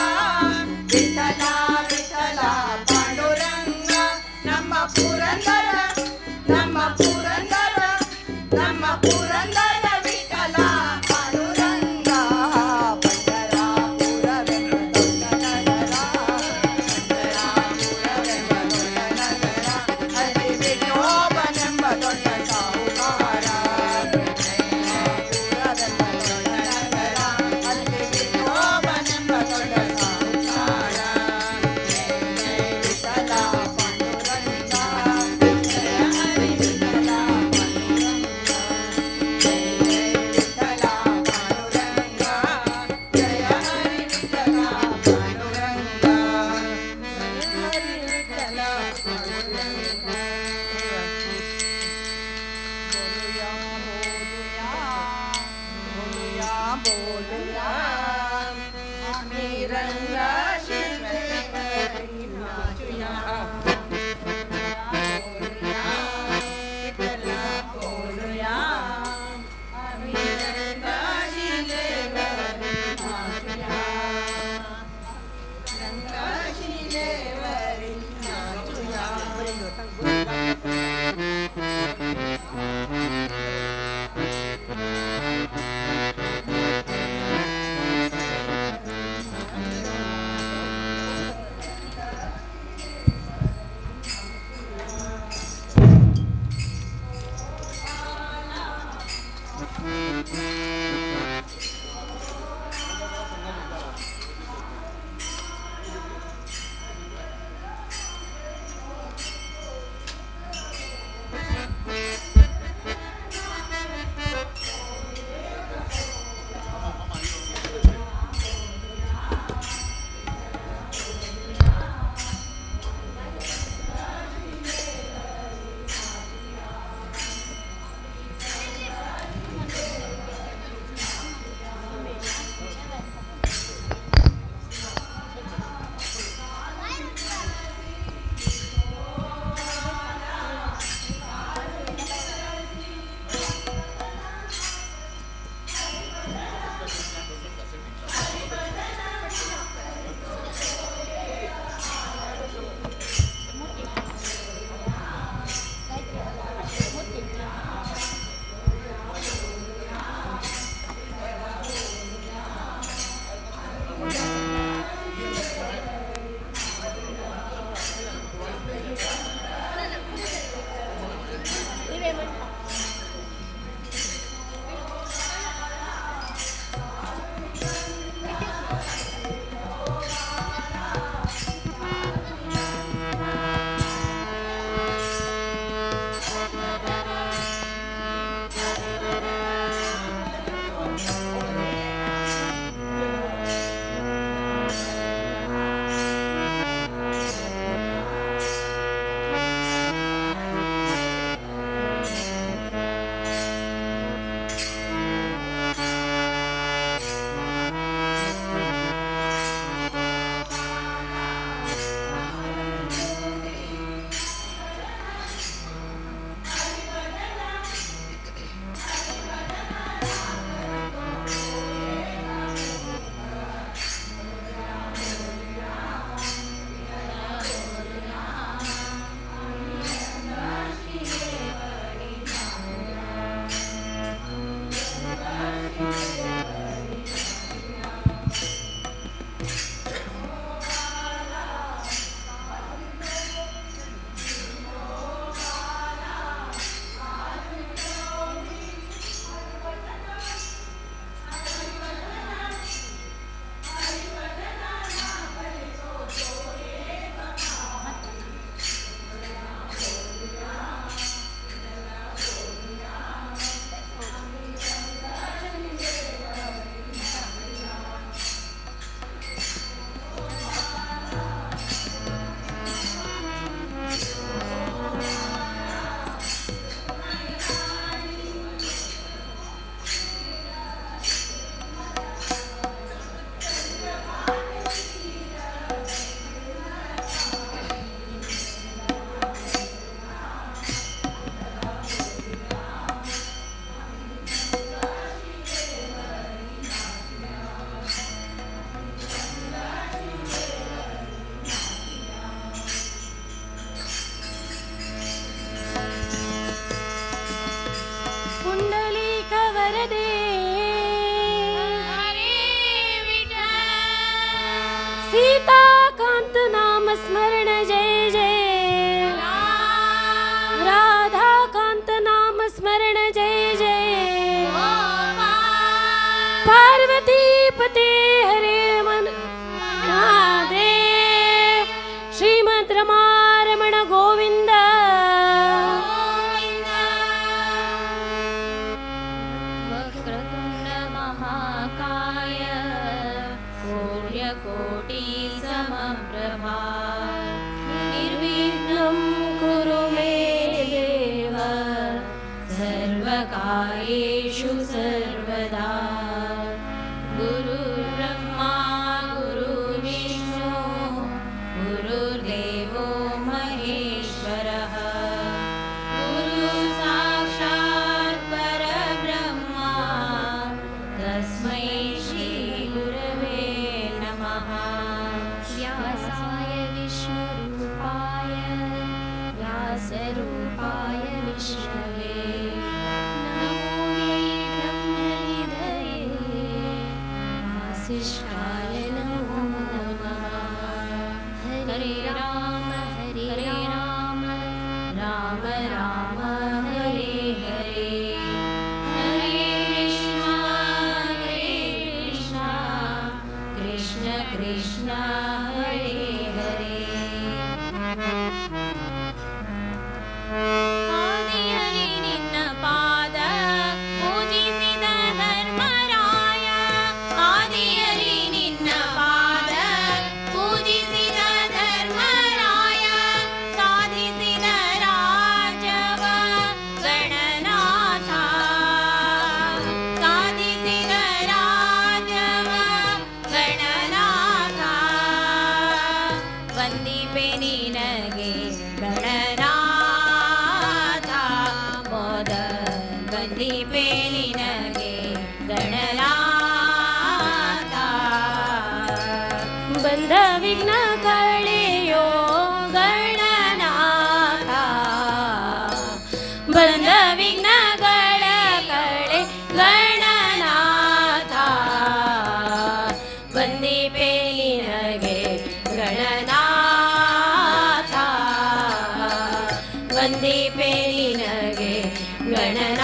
ವಿಠಲ ವಿಠಲ ಪಾಂಡುರಂಗ ನಮ್ಮ ಪುರಂದರ ನಮ್ಮ ಪುರಂದರ ನಮ್ಮ ಪುರಂದರ ವಿಠಲ ಪಾಂಡುರಂಗ ಪಂಡರಾಪುರವೆಂಬ ದೊಡ್ಡ ನಗರ ಪಂಡರಾಪುರವೆಂಬ ದೊಡ್ಡ ನಗರ ಅಲ್ಲಿ ವಿಠೋಬನೆಂಬ ದೊಡ್ಡ ಸಾಹುಕಾರ ಪಂಡರಾಪುರವೆಂಬ ದೊಡ್ಡ ನಗರ ಅಲ್ಲಿ ವಿಠೋಬನೆಂಬ ದೊಡ್ಡ ಸಾಹುಕಾರ ಜೈ ಜೈ ವಿಠಲ ಪಾಂಡುರಂಗ ಜಯ ಹರಿ ವಿಠಲ ಪಾಂಡುರಂಗ ಜೈ ಜೈ ವಿಠಲ ಪಾಂಡುರಂಗ ಜಯ ಹರಿ ವಿಠಲ ಪಾಂಡುರಂಗ ಹರಿ ವಿಠಲ ಪಾಂಡುರಂಗ बोलूया बोलूया आम्ही रंगाशी नाचूया बोलूया विठ्ठला बोलूया आम्ही रंगाशी नाचूया रंगाशी नाचूया स्मरण जय जय राधा कांत नाम स्मरण जय जय पार्वती पते हरे मन महादेव श्रीमद रमारमण गोविंद वक्रतुंड महाकाय सूर्यकोटि समप्रभा निर्विघ्नं कुरु मे देव सर्वकार्येषु सर्वदा गुरुर्ब्रह्मा गुरुर्विष्णु गुरुर्देवो महेश्वरः गुरुः साक्षात् परब्रह्मा तस्मै श्री गुरवे नमः व्यासाय विष्णुरूपाय व्यासरूपाय विष्णवे नमो वै ब्रह्मनिधये वासिष्ठाय नमो नमः हरे राम राम राम हरे हरे हरे कृष्णा कृष्ण कृष्ण हरे हरे ಆದಿಯಲಿ ನಿನ್ನ ಪಾದ ಪೂಜಿಸಿದ ಧರ್ಮರಾಯ ಆದಿಯಲಿ ನಿನ್ನ ಪಾದ ಪೂಜಿಸಿದ ಧರ್ಮರಾಯ ಸಾಧಿಸಿದ ರಾಜವ ಗಣನಾಥ ಸಾಧಿಸಿದ ರಾಜವ ಗಣನಾಥ ವಂದಿಪೆ ನಿನಗೆ ಗಣನಾಥ ಮೋದ ವಂದಿಪೆ ನಿನಗೆ ಗಣನಾಥ ಬಂದ ವಿಘ್ನ ಕಳೆಯೋ ಗಣನಾಥ ಬಂದ ವಿಘ್ನಗಳ ಕಳೆ ಗಣನಾಥ ವಂದಿಪೆ ನಿನಗೆ ಗಣನಾಥ ವಂದಿಪೆ ನಿನಗೆ ಗಣನಾಥ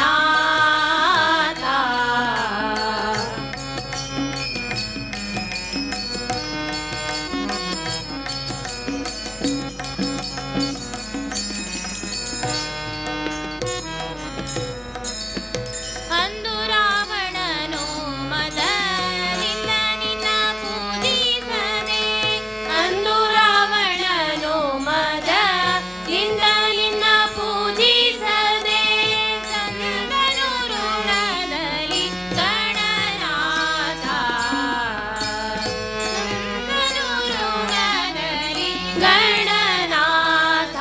ಅಂದು ರಾವಣನು ಮದದಿಂದ ನಿನ್ನ ಪೂಜಿಸದೆ ಅಂದು ರಾವಣನು ಮದದಿಂದ ನಿನ್ನ ಪೂಜಿಸದೆ ಸಂದನು ಋಣದಲ್ಲಿ ಗಣನಾಥ ಸಂದನು ಋಣದಲ್ಲಿ ಗಣನಾಥ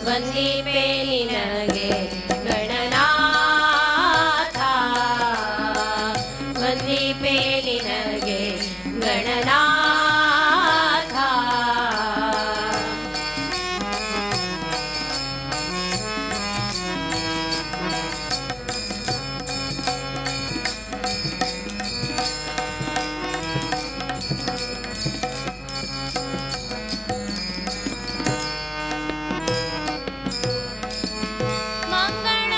ವಂದಿಪೆ ನಿನಗೆ ಗಣನಾಥ ವಂದಿಪೆ ನಿನಗೆ ಗಣನಾಥ ಮಂಗಳ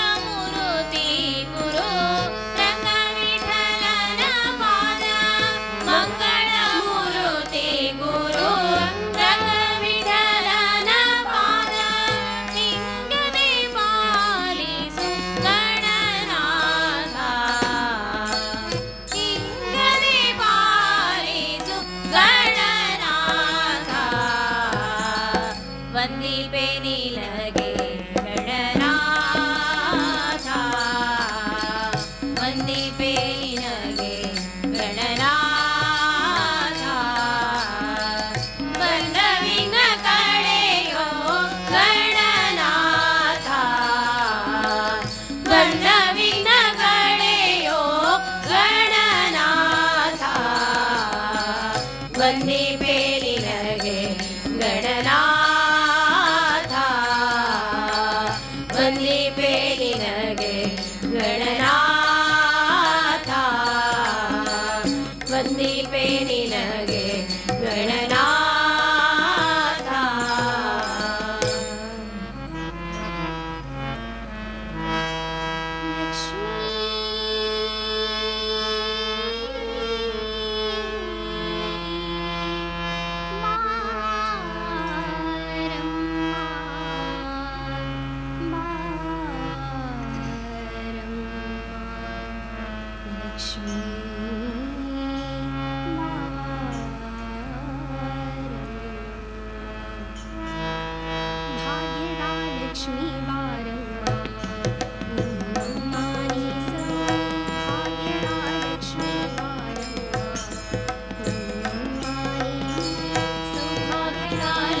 लक्ष्मी भाग्यदा लक्ष्मी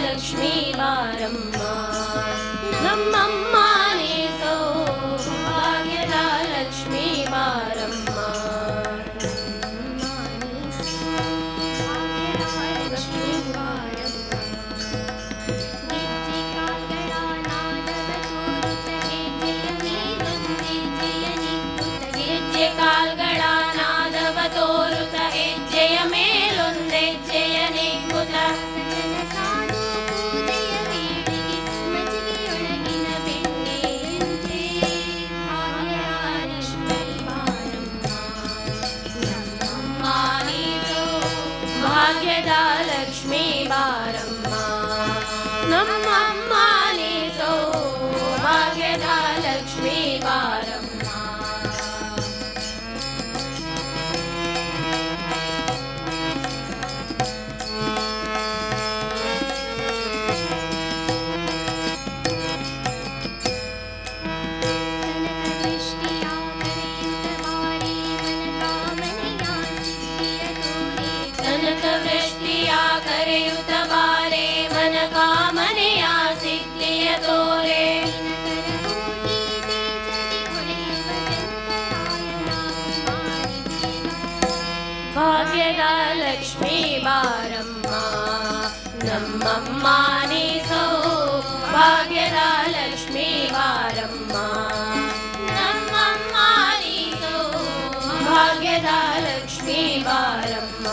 लक्ष्मी बारम्मा नम्मम्मा नी सौभाग्यदा लक्ष्मी बारम्मा लक्ष्मी बारम्मा गिज्जे काल्गळा नादव तोरुत ಹೆಜ್ಜೆಯ ಮೇಲೊಂದೆಜ್ಜೆಯ ನಿಕ್ಕುತ್ತ ಗಿಜ್ಜೆ ಕಾಲ್ಗಳ ನಾದವ ತೋರುತ ಹೆಜ್ಜೆಯ ಮೇಲೊಂದೆಜ್ಜೆಯ ನಿಕ್ಕುತ್ತ ಭಾಗ್ಯದ ಲಕ್ಷ್ಮೀ ಬಾರಮ್ಮ ನಮ್ಮಮ್ಮ ನೀ ಸೌಭಾಗ್ಯದ ಲಕ್ಷ್ಮೀ ಬಾರಮ್ಮ ಕನಕವೃಷ್ಟಿಯ ಕರೆಯುತ್ತ ಬಾರೆ ಮನ ಕಾಮನೆಯ ಸಿದ್ಧಿಯ ತೋರೆ ಭಾಗ್ಯದ ಲಕ್ಷ್ಮೀ ಬಾರಮ್ಮ ನಮ್ಮಮ್ಮ ನೀ ಸೌಭಾಗ್ಯದ ಲಕ್ಷ್ಮೀ ಬಾರಮ್ಮ ನಮ್ಮಮ್ಮ ನೀ ಸೌಭಾಗ್ಯದ ಲಕ್ಷ್ಮೀ ಬಾರಮ್ಮ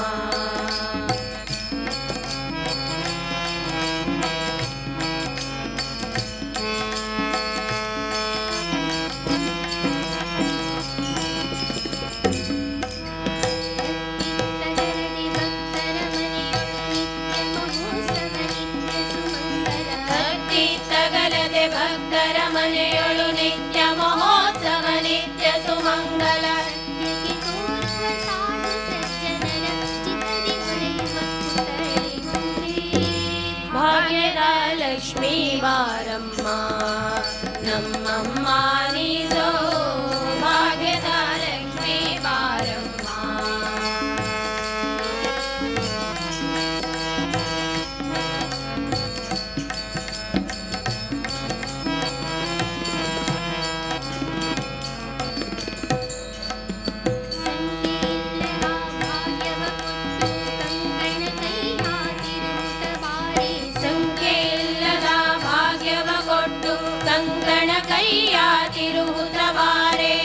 ಭಕ್ತರ ಮನೆಯೊಳು ನಿತ್ಯ ಮಹೋತ್ಸವ ನಿತ್ಯ ಸುಮಂಗಲ ಭಾಗ್ಯದ ಲಕ್ಷ್ಮೀ ಬಾರಮ್ಮ ನಮ್ಮಮ್ಮ ನೀ ಸೌಭಾಗ್ಯದ ಲಕ್ಷ್ಮೀ ಬಾರಮ್ಮ ಕಂಕಣ ಕೈಯ ತಿರುವುತ ಬಾರೆ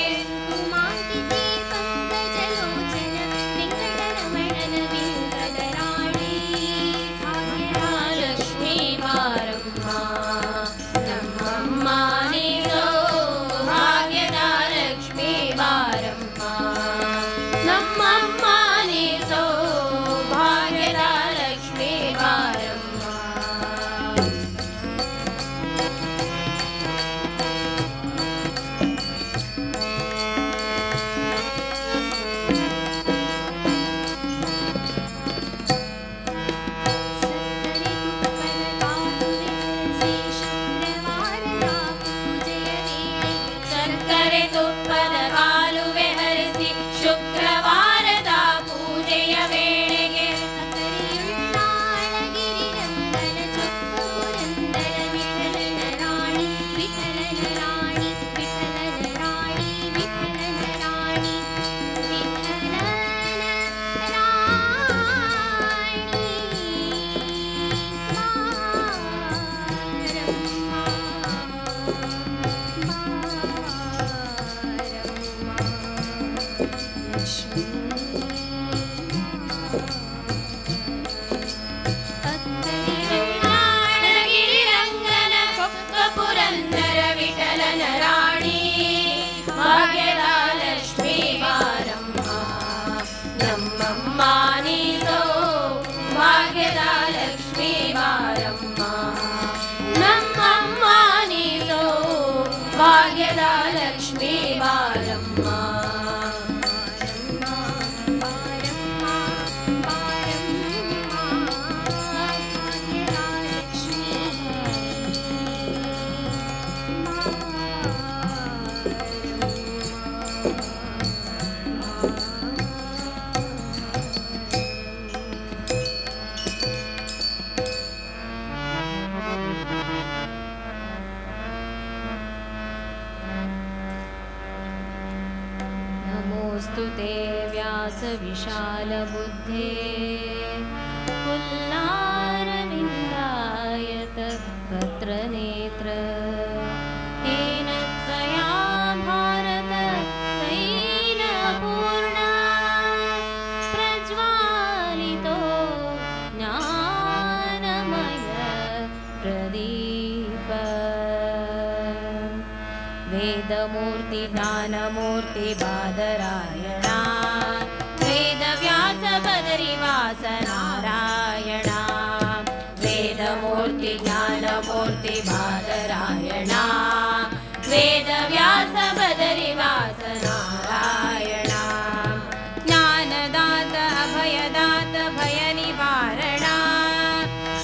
ಕುಮಾಂಕಿತೆ ಪಂಕಜಲೋಚನ ವೆಂಕಟರಮಣನ ವೆಂಕಟರಾಣಿ ಭಾಗ್ಯದ ಲಕ್ಷ್ಮೀ ಬಾರಮ್ಮ ನಮ್ಮಮ್ಮ ನೀ ಸೌಭಾಗ್ಯದ ಲಕ್ಷ್ಮೀ ಬಾರಮ್ಮ ನಮ್ಮಮ್ಮ ನೀ ಸೌಭಾಗ್ಯದ ಲಕ್ಷ್ಮೀ ಬಾರಮ್ಮ नमोऽस्तु ते व्यासविशालबुद्धे पुल्लारविन्दायत पत्रनेत्र येन त्वया भारत तैलपूर्णा प्रज्वालितो ज्ञानमय प्रदीप वेदमूर्ति ज्ञानमूर्ति बादरायणा वेदव्यास बदरिवास नारायणा वेदमूर्ति ज्ञानमूर्ति बादरायणा वेदव्यास बदरिवास नारायणा ज्ञानदात अभयदात भयनिवारणा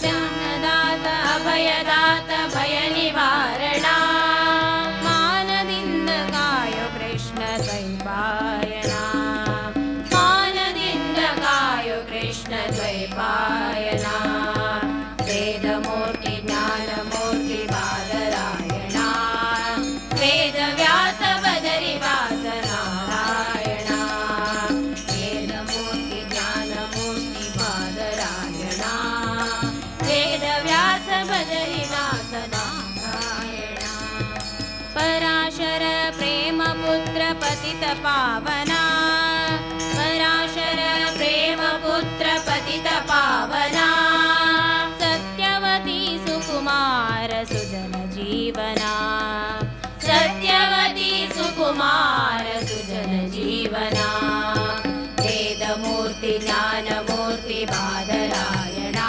ज्ञानदात अभयदात भयनिवारणा मानदिन्द गायो कृष्ण द्वैपायना मानदिन्द गायो कृष्ण द्वैपायना वेदमूर्ति ज्ञानमूर्ति बादरायणा वेदव्यास बदरिवास नारायणा वेदमूर्ति ज्ञानमूर्ति बादरायणा वेदव्यास बदरिवास नारायणा पराशर प्रेमपुत्र पतित पावना पराशर प्रेमपुत्र पतित पावना सत्यवती सुकुमार सुजन जीवना सत्यवती सुकुमार सुजन जीवना वेदमूर्ति ज्ञानमूर्ति बादरायणा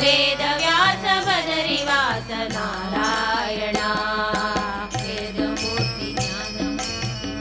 वेदव्यास बदरिवास नारायणा वेदमूर्ति ज्ञानमूर्ति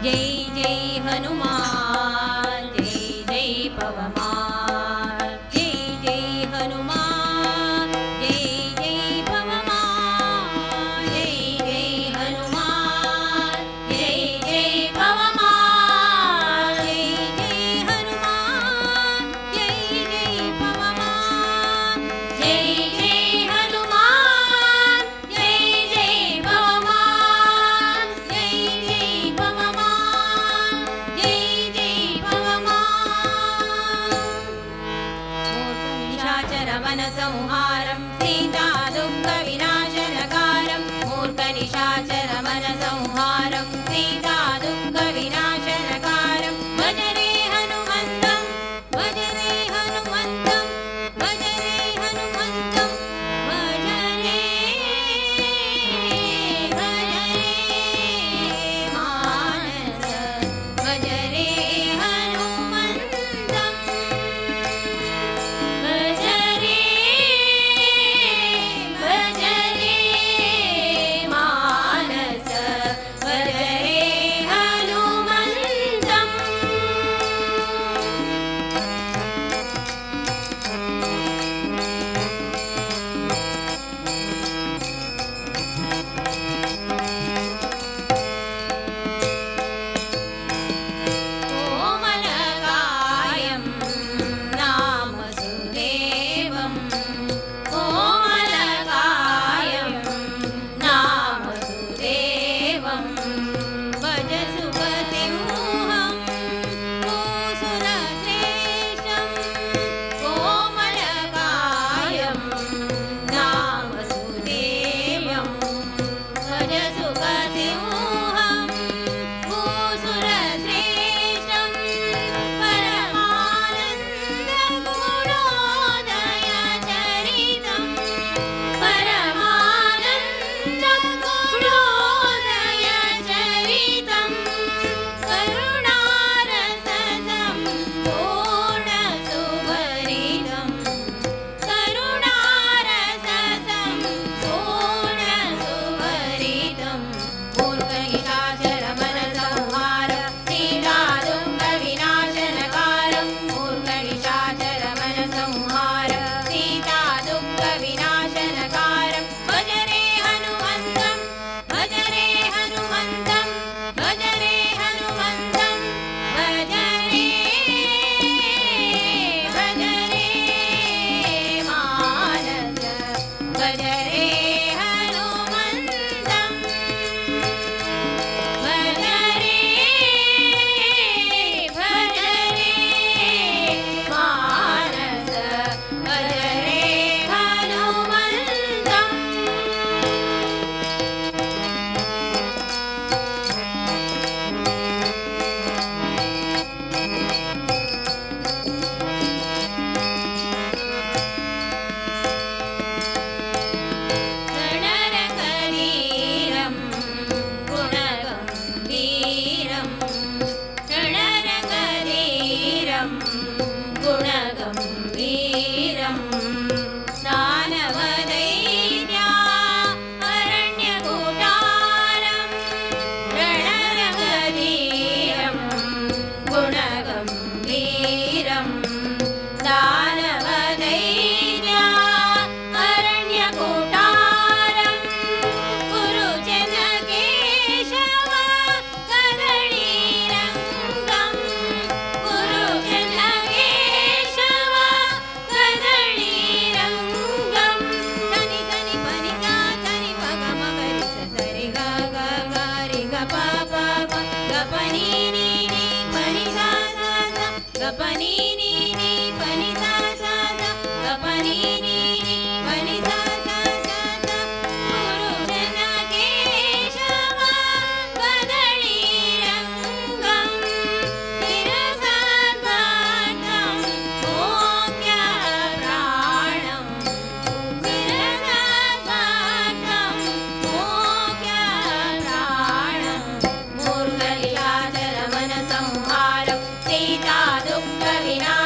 जय जय हनुमान जय जय पवमान जय जय हनुमान जय जय पवमान जय जय हनुमान जय जय पवमान जय जय हनुमान जय जय पवमान जय जय हनुमान जय जय पवमान जय जय पवमान जय जय पवमान मूर्खनिशाचरवनसंहारं सीतादुःखविनाशनकारं मूर्खनिशाचरवनसंहारं सीतादुःखविनाशनकारं भज रे हनुमन्तं भज रे हनुमन्तं भज रे हनुमन्तं भज रे मानस भज रे हनुमन्तं भज रे मानस भज रे हनुमन्तं कोमलकायं नाम सुदेवं कोमलकायं नाम सुदेवं भज सुखसिंहं भूसुरश्रेष्ठं कोमलकायं नाम सुदेवं भज सुखसिंहं भूसुरश्रेष्ठं परमानन्दगुणोदयचरितं परमानन्दगुणोदयचरितं करुणारसं पूर्णसुभरितं करुणारसं पूर्णसुभरितं मूर्खनिशाचरवनसंहारं सीतादुःखविनाशनकारं मूर्खनिशाचरवनसंहारं सीतादुःखविनाशनकारं भज रे हनुमन्तं भज रे हनुमन्तं भज रे हनुमन्तं भज रे मानस भज रे हनुमन्तं भज रे मानस भज रे हनुमन्तं रणरङ्गवीरं गुणगम्भीरं रणरङ्गवीरं गुणगम्भीरं दानवदैन्या अरण्यकूटारं रणरङ्गवीरं गुणगम्भीरं दानवदैन्या अरण्यकूटारं गुरुजनकेशव कदळीरङ्गं गुरुजनकेशव कदळीरङ्गं सनि सनि पनि सा सनि प ग म ग रि स स रि ग ग ग रि ग प प प ग प नि नि नि पनि सा सा सा ग प नि नि नि पनि सा सा सा ग प नि नि नि पनि सा सा सा सा गुरुजनकेशव कदळीरङ्गं शिरसाद्वातं मोक्ष्यप्राणं शिरसाद्वातं मोक्ष्यप्राणं मूर्खनिशाचरवनसंहारं सीतादुःखविनाशनकारं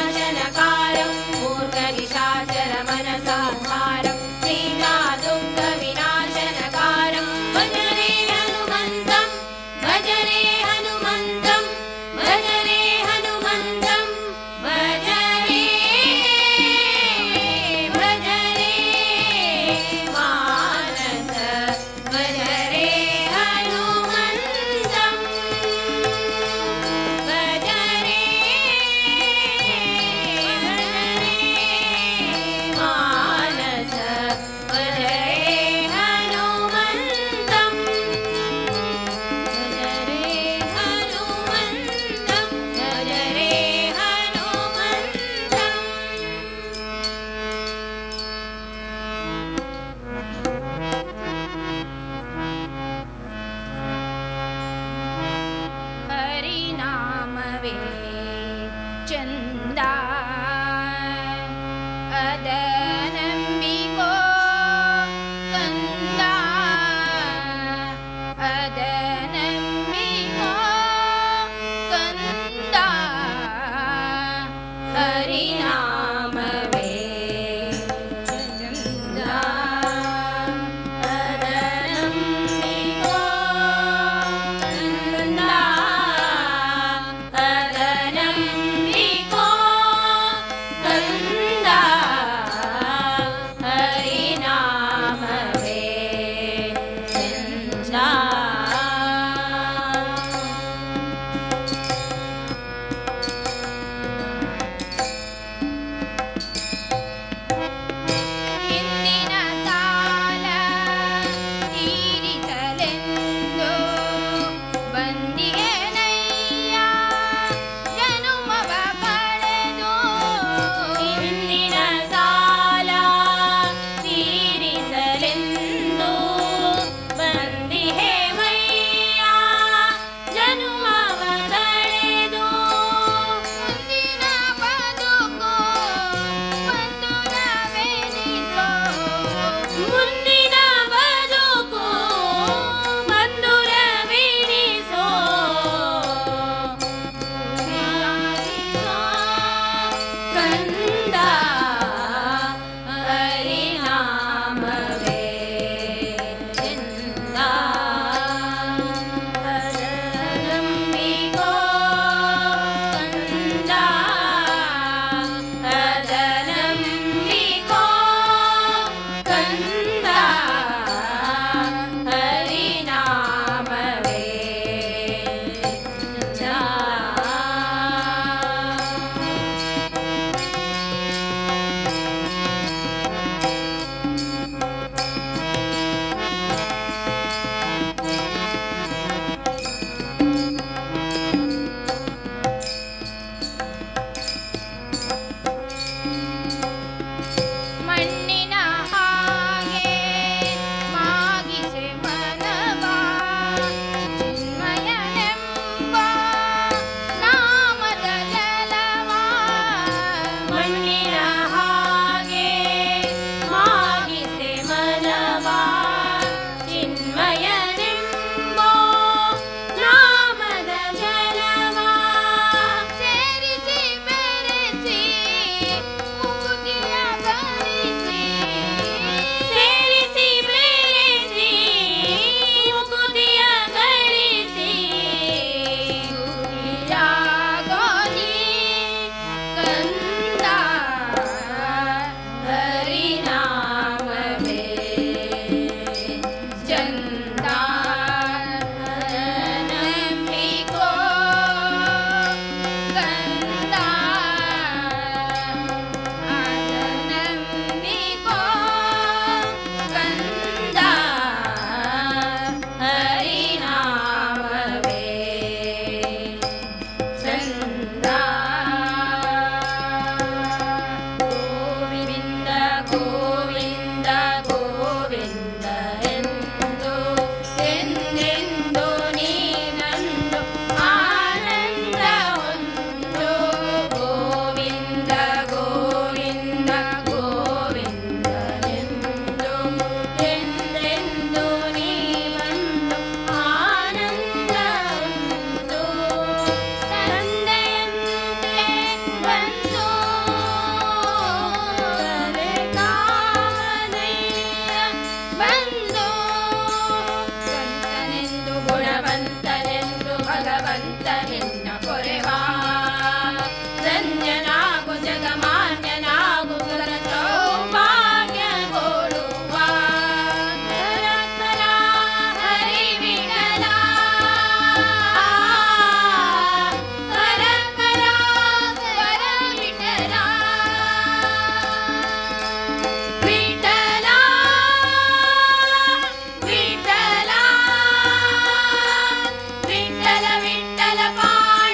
भिन्न कोरेवा धन्य नागु जगमान्य नागु गर सौभाग्य गोडुवा करा करा हरी विठला करा करा विठला विठला विठला विठ्ठल विठ्ठल पांडुरंगा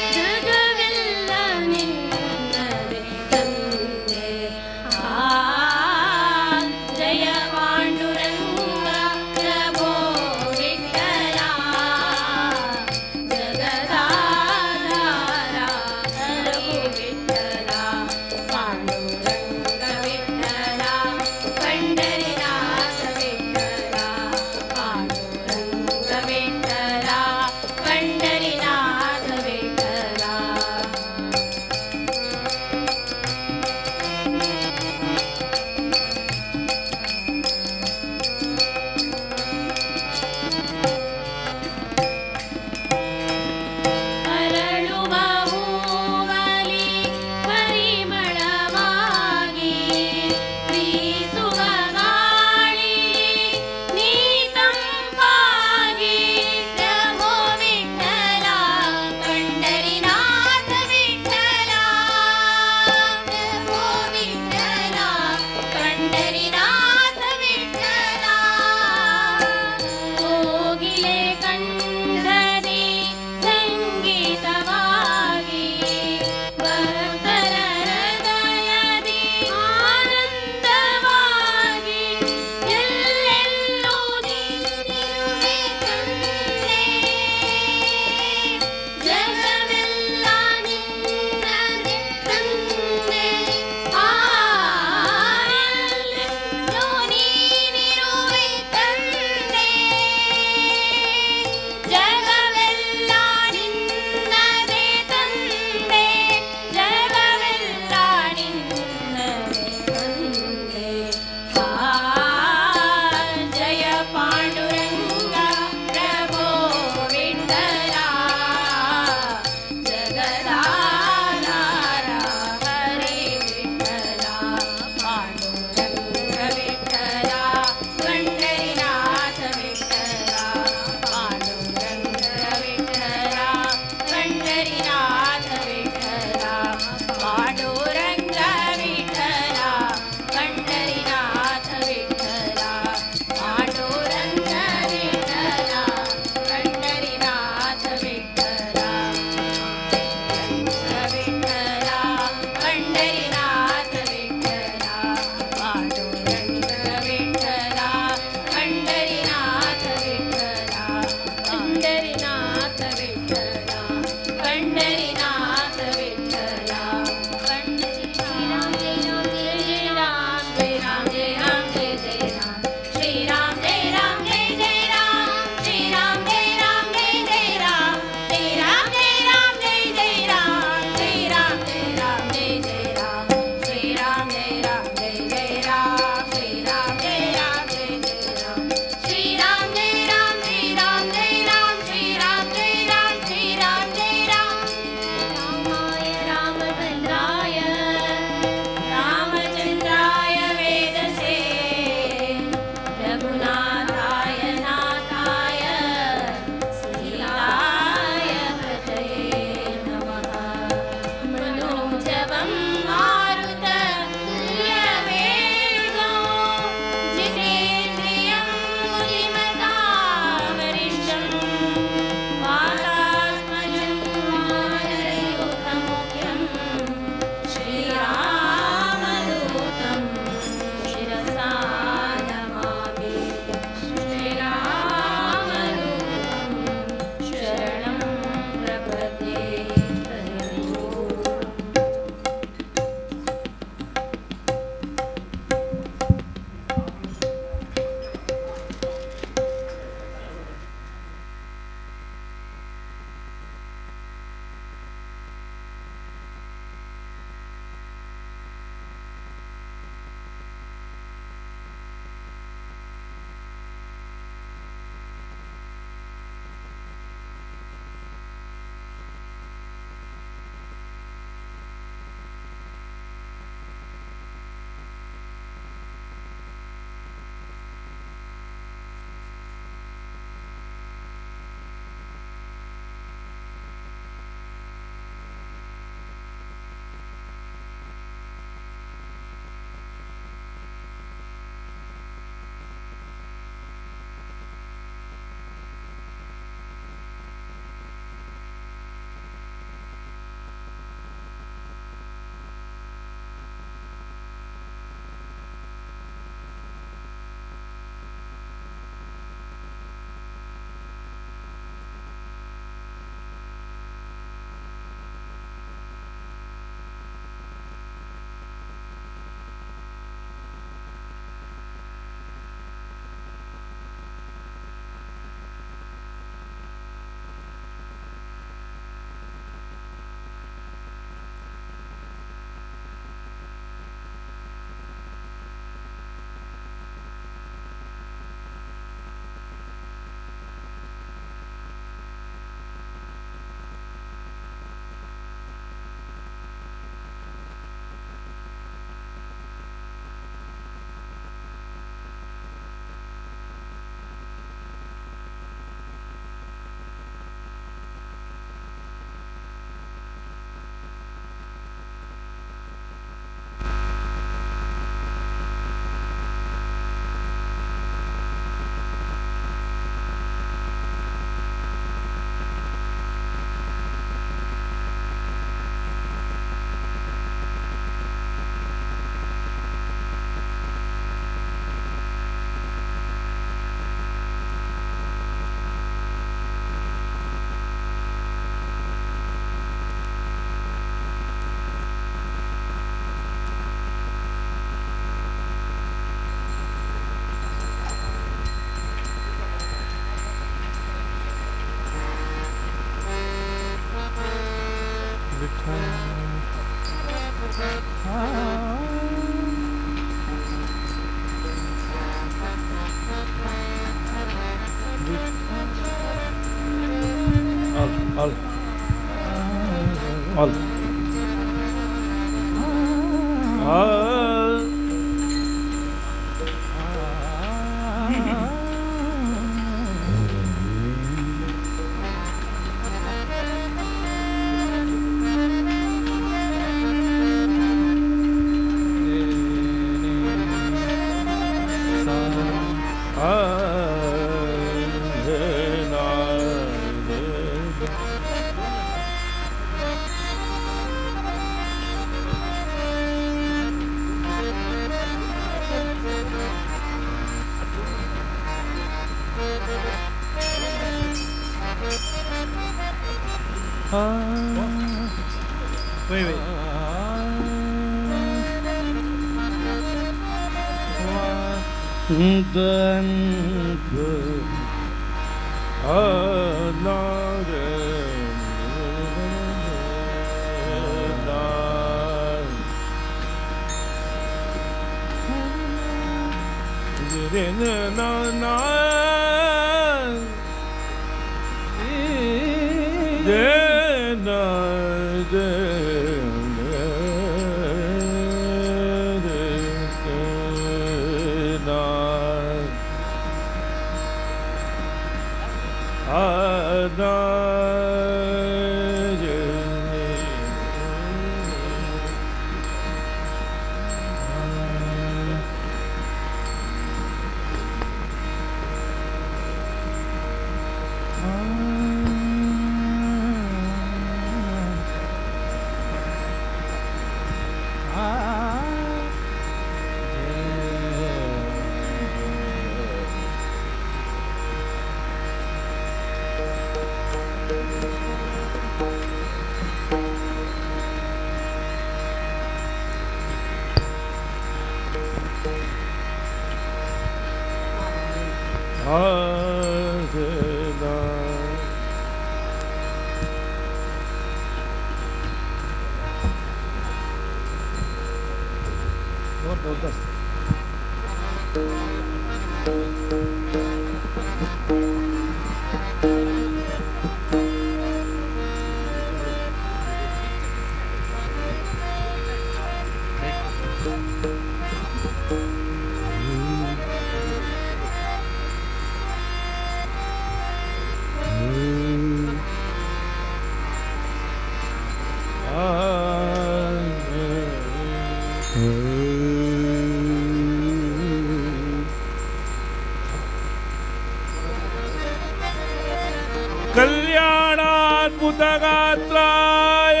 कल्याणाद्भुतगात्राय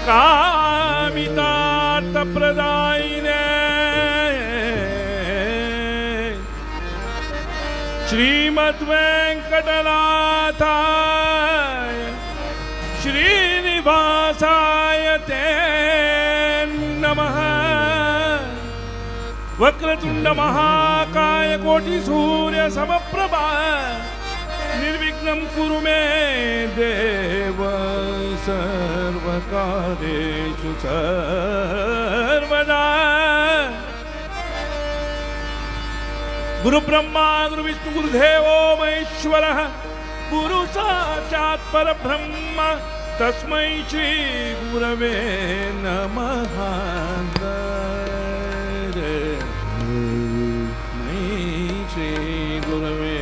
कामितार्थप्रदायिने श्रीमद्वेङ्कटनाथाय श्रीनिवासाय ते नमः। वक्रतुंड महाकाय कोटि सूर्य समप्रभा निर्विघ्नं कुरु मे देव सर्वकार्येषु सर्वदा। गुरु ब्रह्मा गुरु विष्णु गुरुदेवो महेश्वरः गुरु साक्षात् परब्रह्म तस्मै श्री गुरवे नमः। श्री गुरवे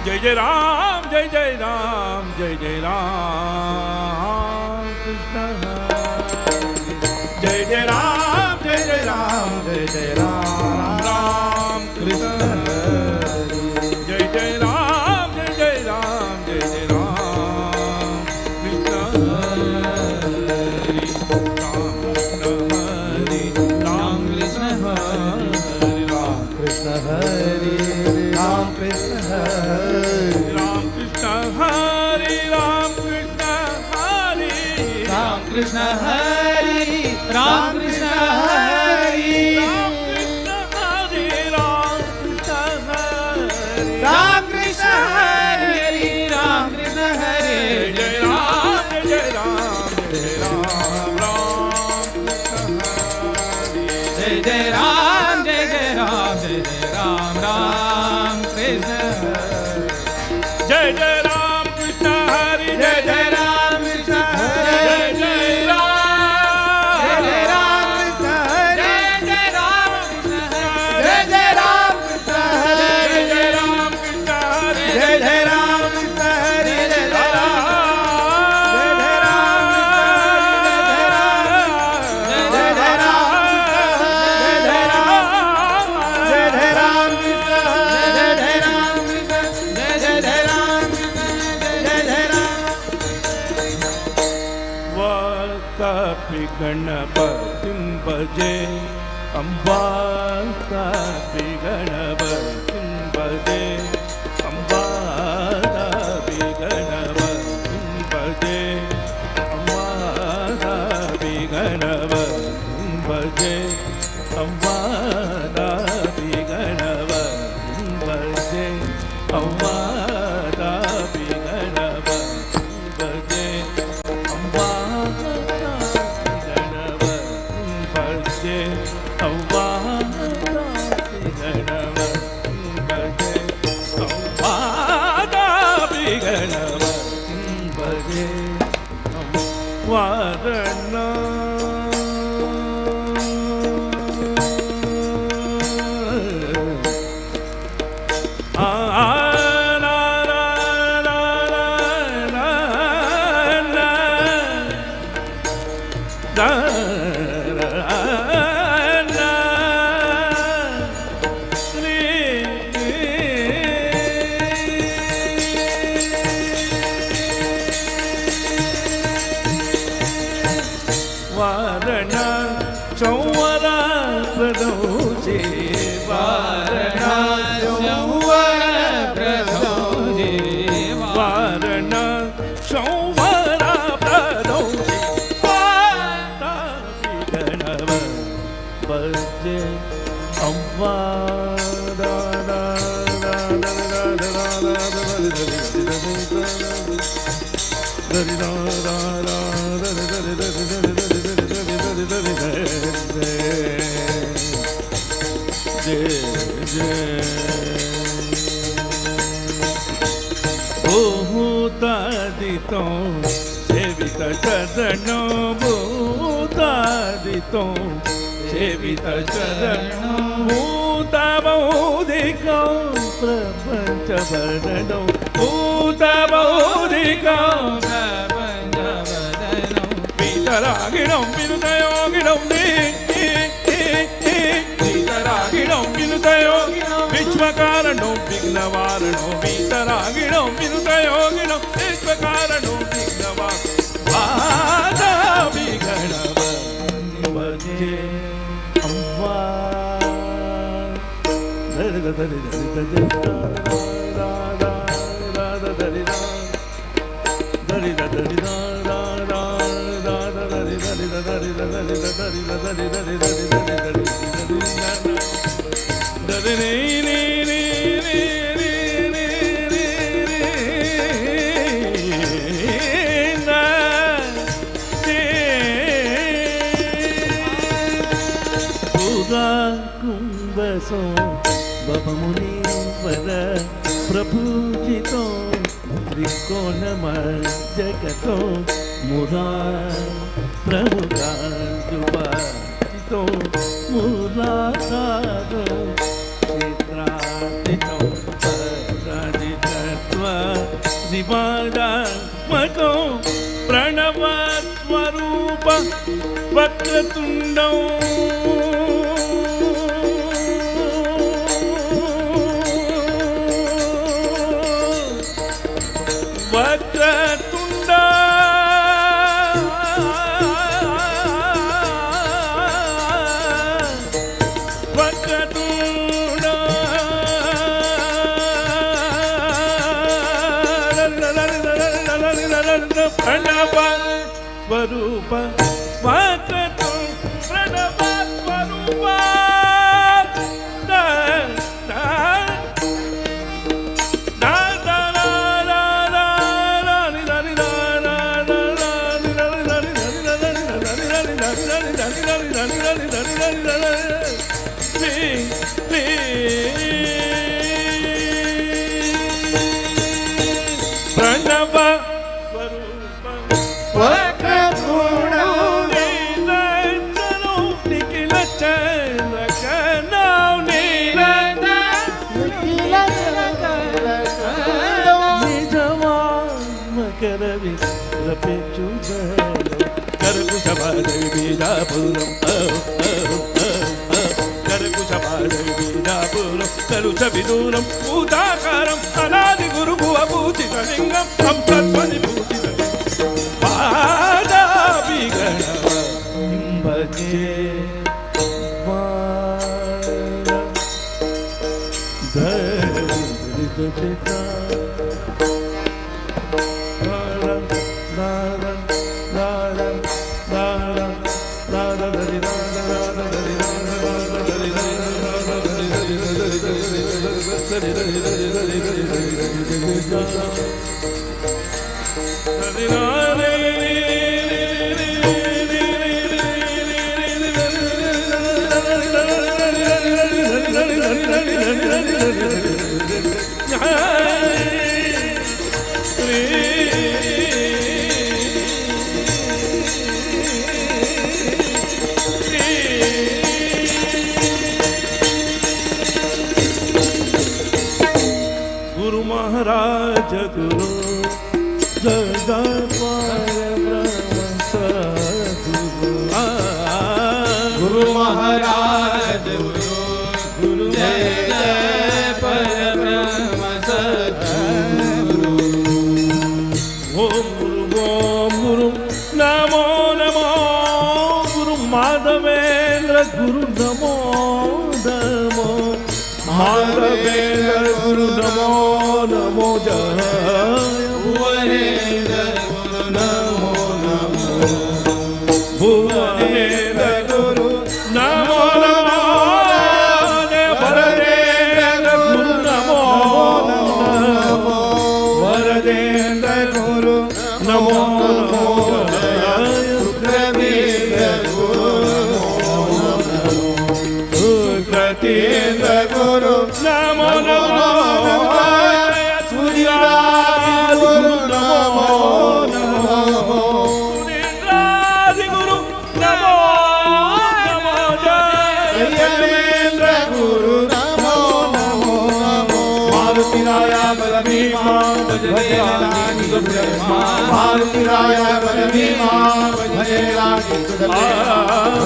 जय जय राम जय जय राम जय जय राम कृष्ण जय जय राम जय जय राम जय जय राम राम कृष्ण जय जय राम जय जय राम जय जय राम कृष्ण हरि राम कृष्ण हरि राम कृष्ण हरि राम कृष्ण हरि राम कृष्ण हरि राम कृष्ण हरि राम कृष्ण हरि राम कृष्ण हरि अम्बातापि गणपतिं भजे अम्बातापि गणपतिं भजे अम्बातापि गणपतिं भजे अम्बातापि गणपतिं भजे अम्बातापि गणपतिं भजे अम्बातापि गणपतिं भजे वारणा चौवरा प्रदोषे वारणा चौवरा प्रदोषे वारणा चौवरा प्रदोषे वातापि गणपते अम्बा भूतादितो सेवित चरणो भूतादितो सेवित चरणो भूतबौधिको प्रपञ्च वर्णनो भूतबौधिको प्रपञ्च वर्णनो वितरागिणं विनुतयोगिणं वितरागिणं विनुतयोगिणं विश्वकारणो विघ्नवारणो वितरागिणो विनुतयोगिणो विश्वकारणो विघ्नवादापि गणपतिं भजे अम्बा धरि धरि धरि धरि कुंभसो बपमुनीवर प्रभुजितो त्रिकोणमर्जगतो मुरा प्रमुखाजुपाजितो मूलाधारो क्षेत्रादितो पराजितत्व निवादात्मको प्रणवस्वरूप वक्रतुण्डो वक्रतुण्डा वक्रतुण्डा प्रणव स्वरूप वक्रतुण्ड प्रणव स्वरूप प्रणव स्वरूप वक्रतुण्ड नीलचलो निखिल चलकनो मकर विरपेचुदलो करकुशभादेवी बीजापुरम करकुशभादेवी बीजापुरम करुषविदूरम भूताकारम अनादि गुरुभुवपूजितलिङ्गं संसत्वनिभूषितलिङ्गं पादाभिगणपतिं गुरु महाराज गुरु गुरु महाराज गुरु गुरु जय जय परब्रह्म सद्गुरु ओम गुरु नमो नमो गुरु माधवेंद्र गुरु नमो नमो माधवेंद्र गुरु नमो नमो जय भुवनेन्द्र गुरु नमो नमो भुवनेन्द्र गुरु नमो नमो वरदेन्द्र गुरु नमो नमो वरदेन्द्र गुरु नमो नमो शुक्रवीर गुरु नमो नमो शुक्रतीन्द्र गुरु नमो नमो सूर्यराज गुरु नमो नमो सुरेंद्रादि गुरु नमो नमो जय देवेंद्र गुरु नमो नमो नमो मारुति राया बलभीमा भजे रानी सुब्रह्मा मारुति राया बलभीमा भजे रानी सुब्रह्मा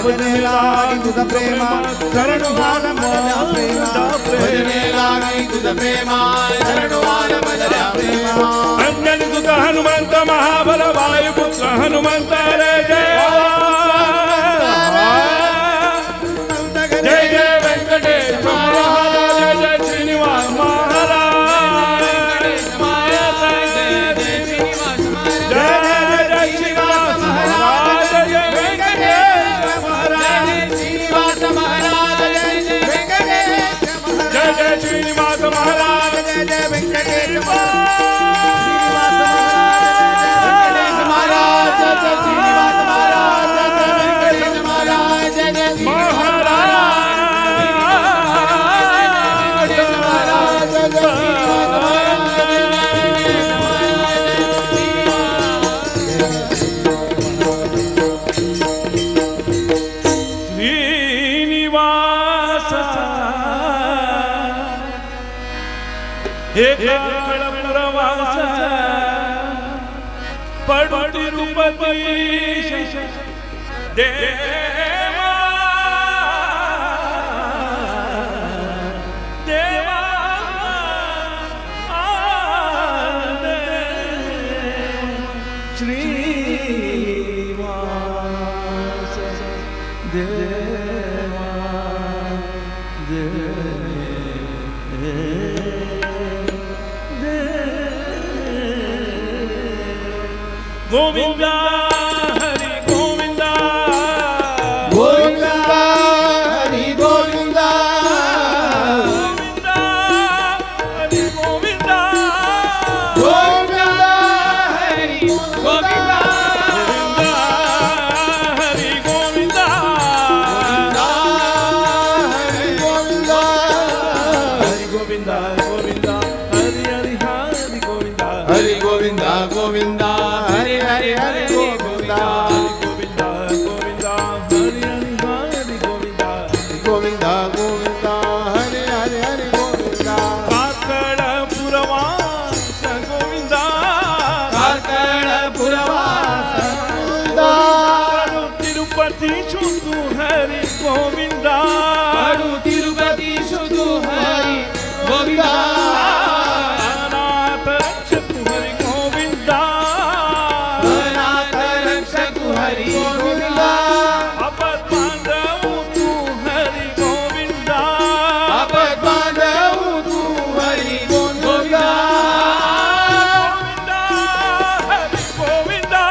भजने लागी तुझ प्रेमा शरणुवान मजल्या प्रेमा भजने लागी तुझ प्रेमा शरणुवान मजल्या प्रेमा अंजनी सुत हनुमंत महाबल वायुपुत्र हनुमंत रे जय जय जय वेंकटेश महाराज जय जय श्रीनिवास महाराज जय जय श्रीनिवास महाराज जय वेंकटेश महाराज श्रीनिवास महाराज जय जय वेंकटेश जय जय श्रीनिवास महाराज जय जय वेंकटेश पढ़ो तिरुपति देवा देवा श्रीनिवास देवा गोविंदा हरि गोविंदा गोविंदा हरि गोविंदा गोविंदा हरि गोविंदा गोविंदा हरि गोविंदा हरि गोविंदा हरि गोविंदा हरि गोविंदा गोविंदा हरि हरि हरि गोविंदा हरि गोविंदा गोविंदा हरि हरि हरि गोविंदा गोविंदा गोविंदा हरि हरि हरि गोविंदा गोविंदा गोविंदा हरि हरि हरि गोविंदा काकड़पुरवास गोविंदा काकड़पुरवास गोविंदा तिरुपति शुद्धु हरि गोविंदा पडु तिरुपति शुद्धु हरि गोविंदा अनाथ रक्षतु हरि गोविंदा अनाथ रक्षतु हरि गोविंदा अपद बांधवु तू हरि गोविंदा आपद बांधवु तू हरि गोविंदा गोविंदा हरि गोविंदा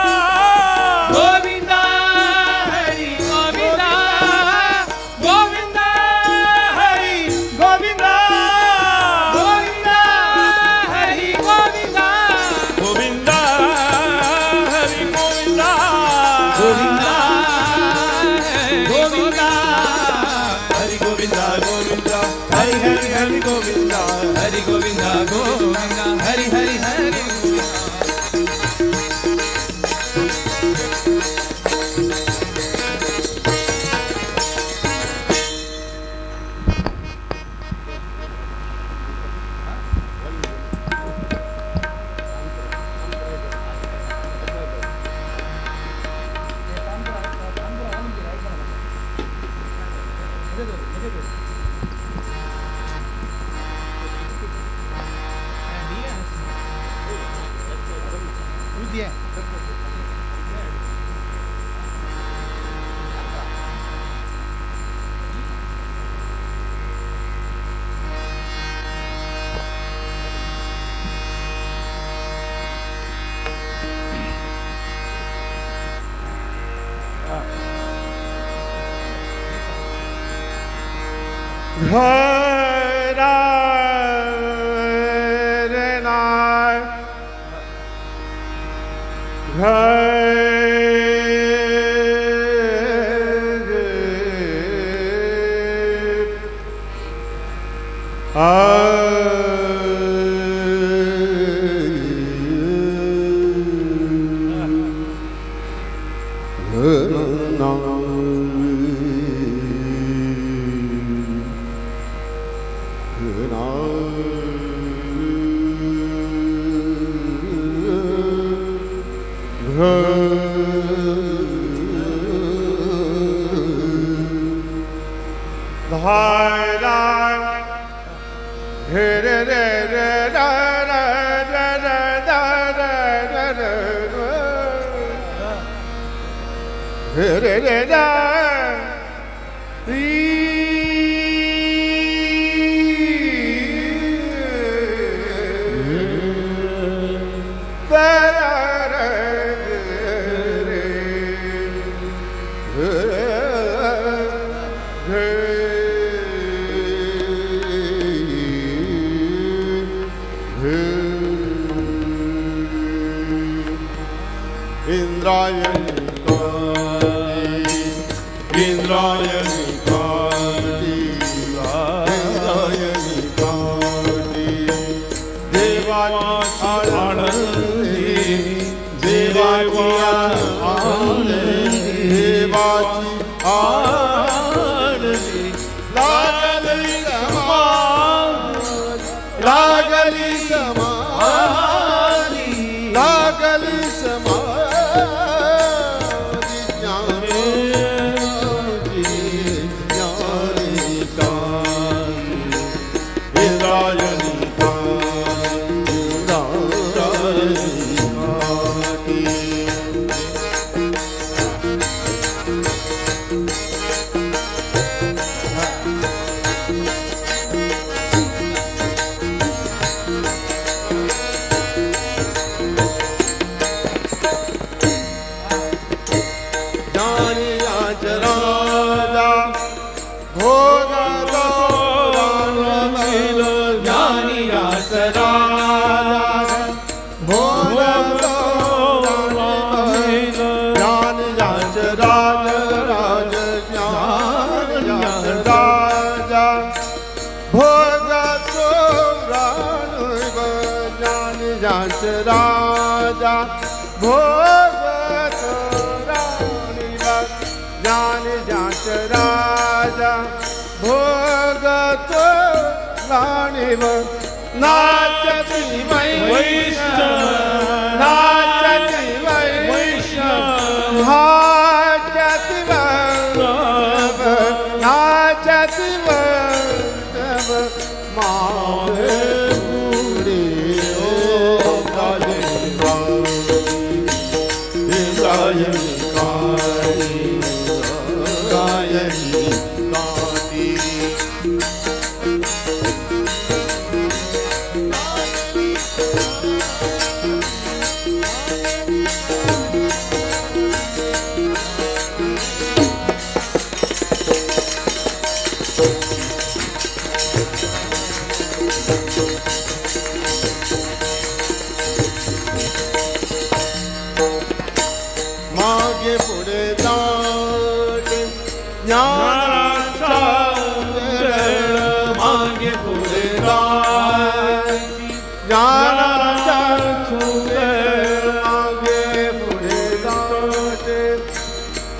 Jana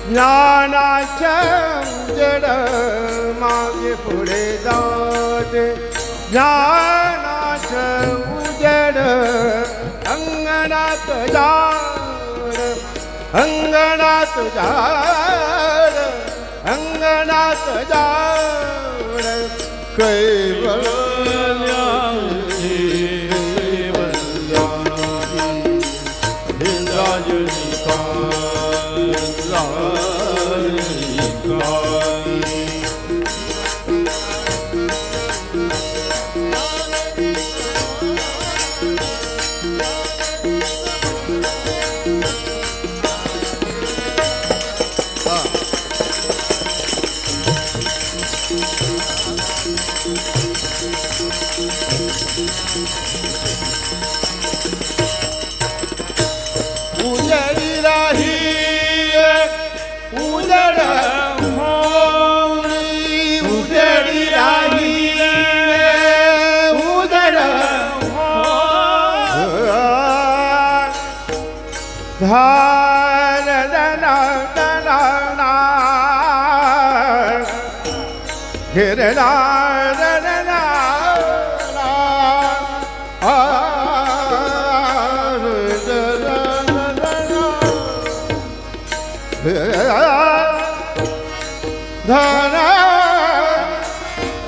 ज्ञानाच्या उजेड मागे पुढे जाते ज्ञानाचं उजेड अंगणात झाड अंगणात झाड अंगणात झाड कैवल्याची इंद्रायणी उजड़ी राही उजड़ होरी उजड़ी राही उजड़ धार दना दना ना घेरना दना धना धना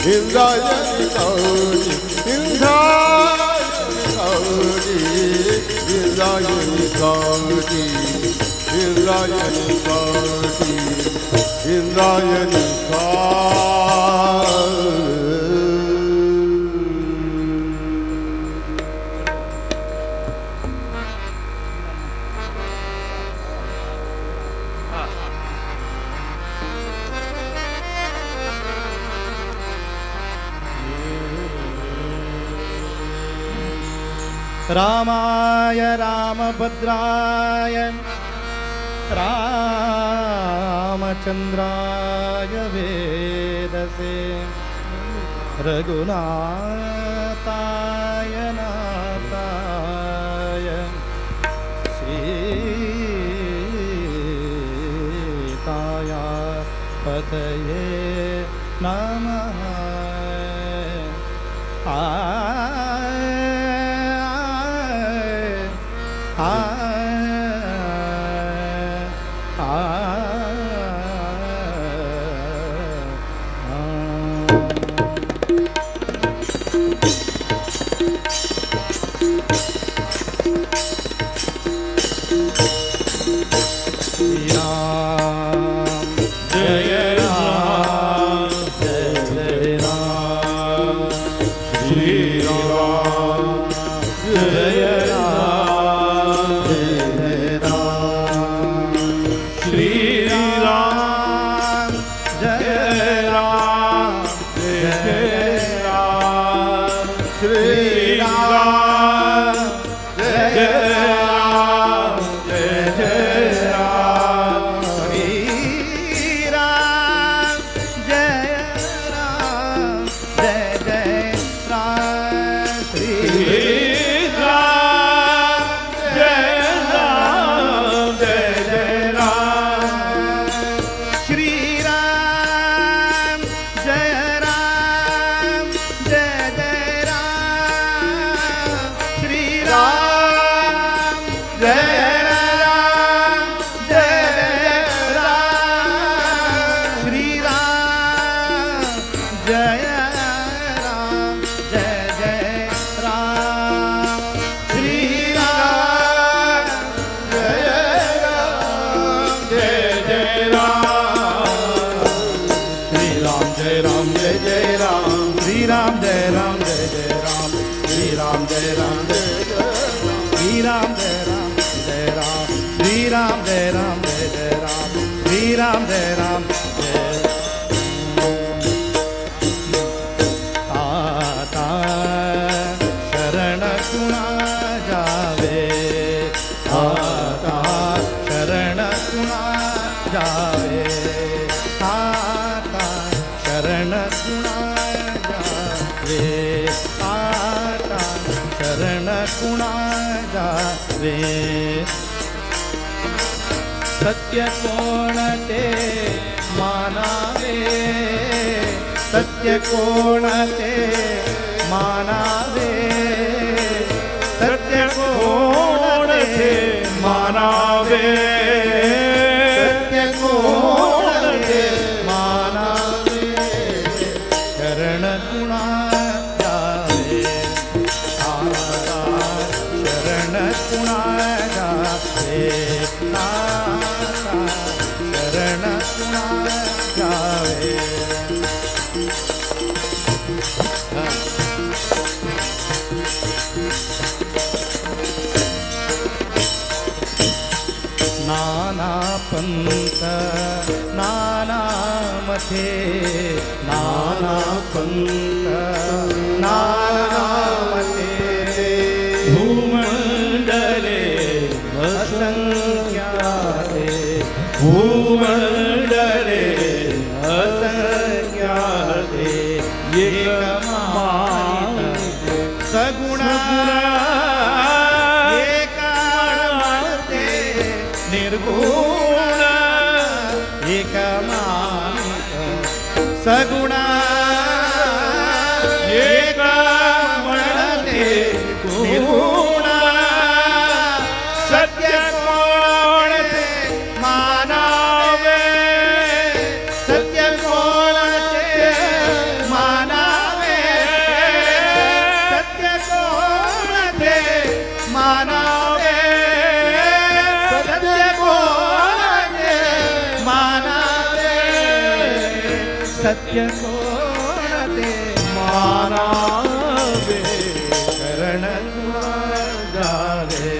इंद्रायणी कौरी इंद्रायणी कौरी इंद्रायणी कौरी इंद्रायणी कौरी इंद्रायणी रामाय रामभद्राय रामचन्द्राय वेदसे रघुनाथाय नाथाय सीताया पतये नमः सत्य कोण ते मानावे सत्य कोण ते मानावे सत्य कोण ते मानावे सत्य कोण ते मानावे शरण कुणा जावे शरण कुणा जावे शरण कुणा जावे नाना पंथ नाना मथे नाना पंथ नाना मथे भूमंडले असंख्याते भूमंडले असंख्याते एकमानित सगुणा निर्गुण एकमानित सगुणा एकमणते निर्गुण सत्य कोण ते मानावे सत्य कोण ते मानावे सत्य कोण ते मानावे सत्य कोण ते मानावे शरण जावे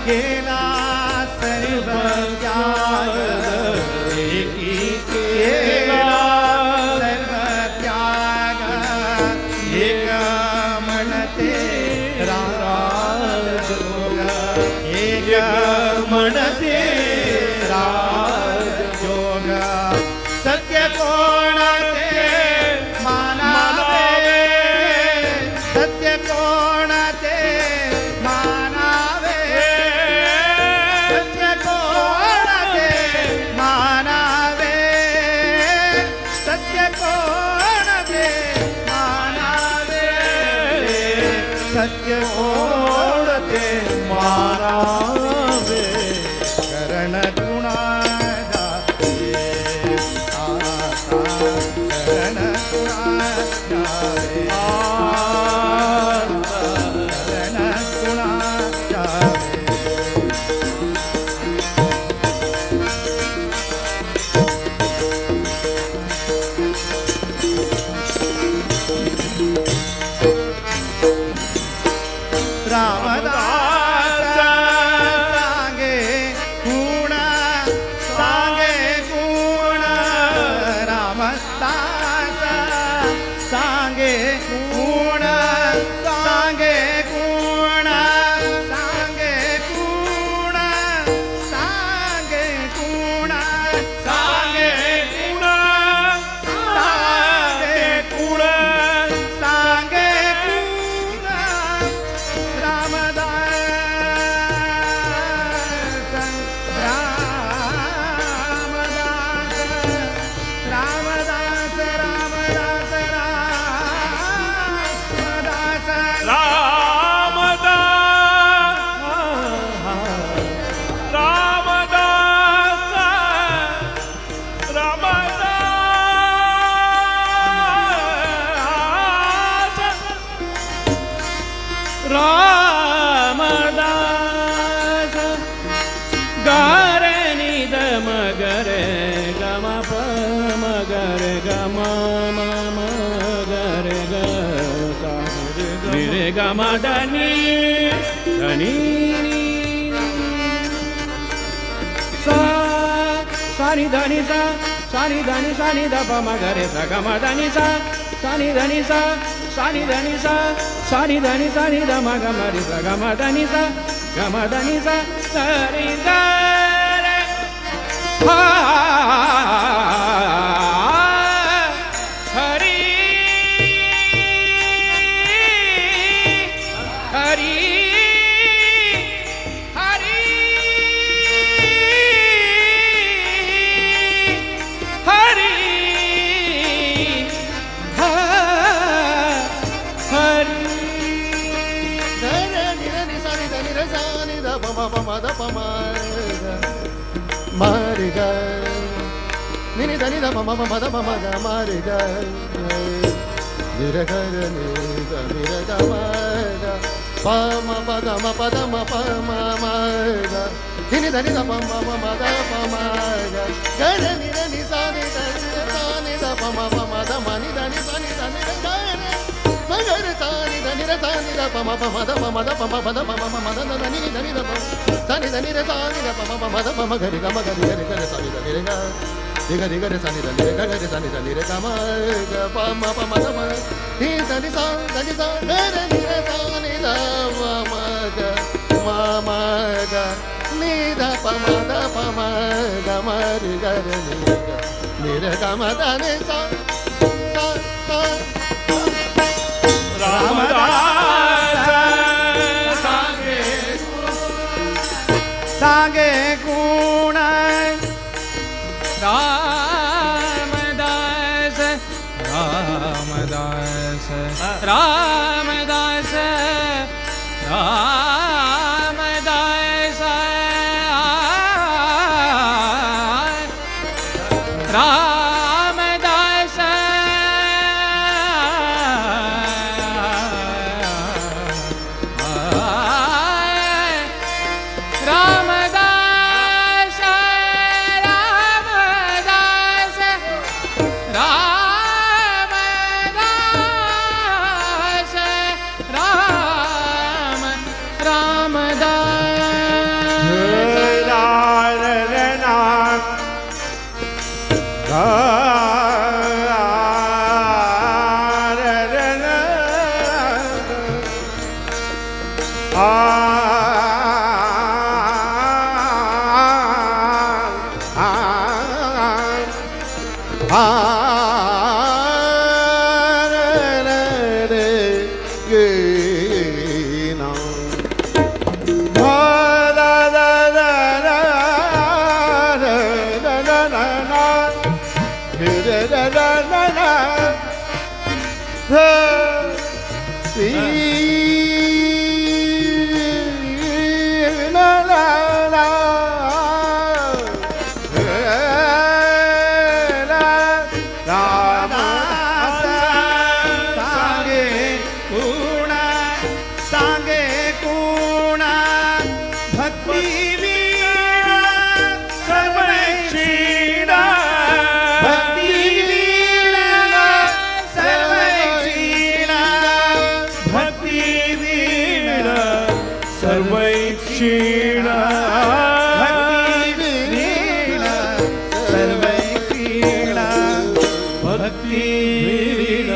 केला सर्व त्याग केला सर्व त्याग एक म्हणते राम म्हणते राजयोग सत्य कोणाचे मानावे सत्य कोणाचे मानावे सत्य कोणाचे मानावे सत्य कोणाचे मानावे सत्य कोणाचे मानावे करण गुणाचा करण गुणाचा करण गुणाचा रामदास सांगे गुण रामदास सांगे गुण सांगे गुण सांगे गुण सांगे गुण सांगे गुण सांगे गुण सांगे गुण रामदास रामदास रामदास रामदास रामदास गारे निद मगरे गम प मगरे गम मम गरे ग रे गम धनी धनी सा सानी धनी सा सानी धनी सानी द प मगरे सा गम धनी सा सानी धनी सा सानी धनी सा सानी धनी सानी द म ग म रि सा ग म धनी सा ग म धनी सा सा रि ग रे हा Hari Hari Hari Hari Mariga Nini dani da mama mama da mama ga mariga Nira ga nira nira ga mariga Pa ma pa da ma pa da ma pa ma mariga Nini dani da mama mama da pa mariga Ga nira ni sa ni da ni da pa ma pa ma da ma ni da ni sa ni da ni da ga ma ga re sa ni da ni da pa ma pa ma da pa ma da pa ma pa da ma ma da da ni da ni da pa sa ni da ni da sa ni da pa ma da pa ma ga ri ga re sa ni da ni re ga diga diga re sa ni da ni re ga re sa ni da ni re ga ma ga pa ma da ma ni da ni sa re ni re sa ni da ma ga ni da pa ma ga ma ri ga re ni re ga ma da ni sa Ramdas सांगे गुण रामदास रामदास रामदास रामदास रामदास रामदास रामदास रामदास राम सर्वैक्षीण भक्तिवीण सर्वैक्षीण भक्तिवीण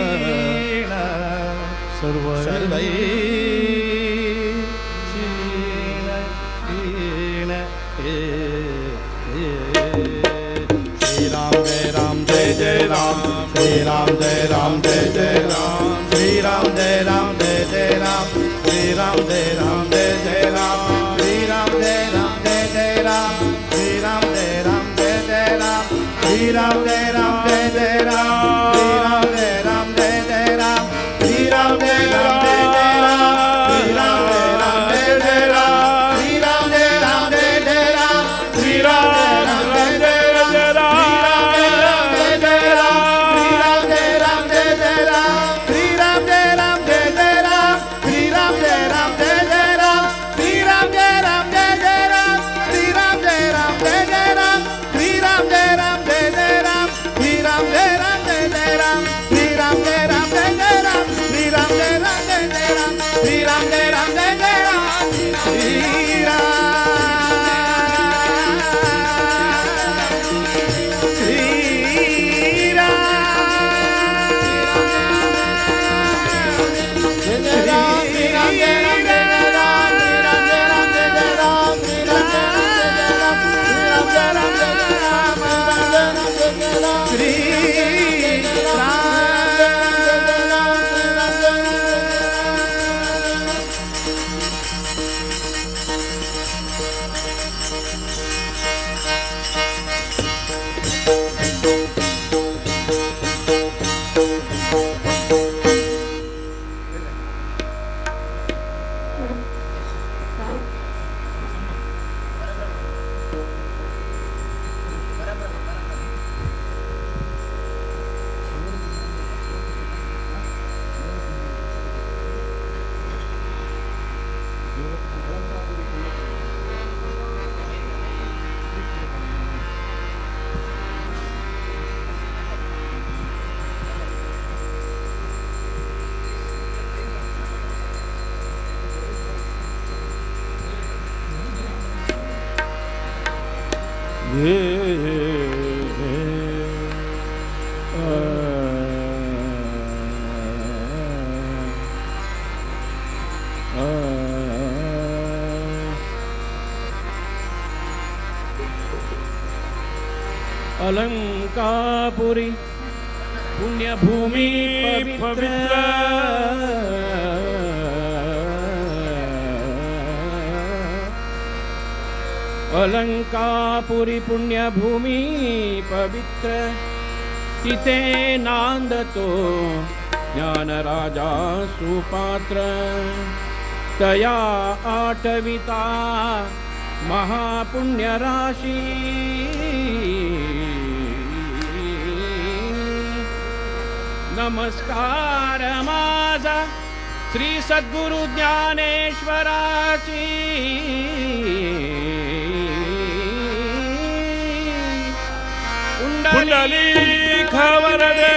श्री राम जय राम जय जय राम श्री राम जय राम जय जय राम श्री राम जय राम जय जय राम श्री राम जय राम जय जय राम श्री राम जय राम जय जय राम श्री राम जय राम जय जय राम श्री राम जय राम जय जय राम श्री राम जय राम जय जय राम श्री राम जय राम जय जय राम श्री राम जय राम जय जय राम श्री राम जय राम जय जय राम श्री राम जय राम जय जय अलंकापुरी पुण्यभूमि पवित्र अलंकापुरी पुण्यभूमि पवित्र तिथे नांदतो ज्ञानराजा सुपात्र तया आठविता महापुण्य राशी नमस्कार माझा श्री सद्गुरु ज्ञानेश्वराची पुंडलिक वरदे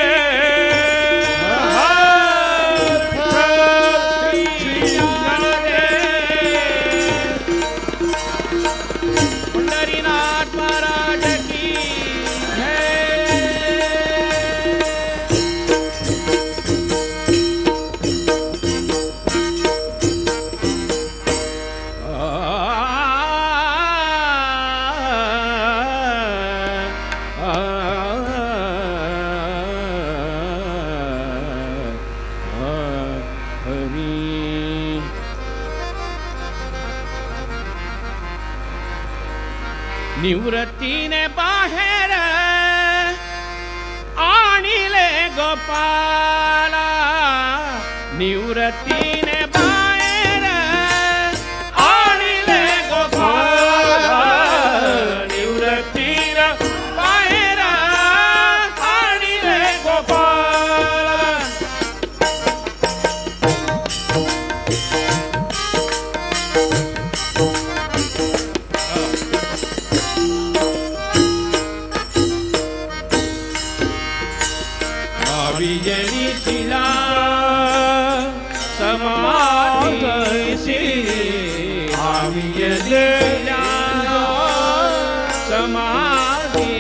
पंढरीनाथ महाराज की निवृत्तीने बाहेर आणिले गोपाला निवृत्तीने बाहेर आणिले गोपाला निवृत्तीने बाहेर आणिले गोपाला विजयी शिला समाधीशी लावियलेल्या समाधीसी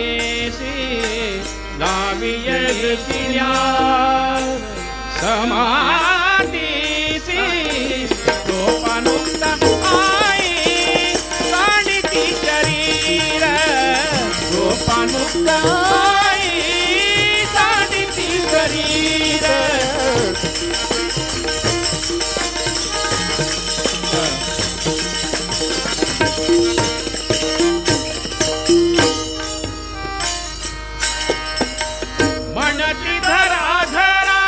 लावियलेल्या समाधीसी गोपानुक्ता आई साडिती शरीर गोपानुक्ता आई साडिती शरीर म्हणती धरा धरा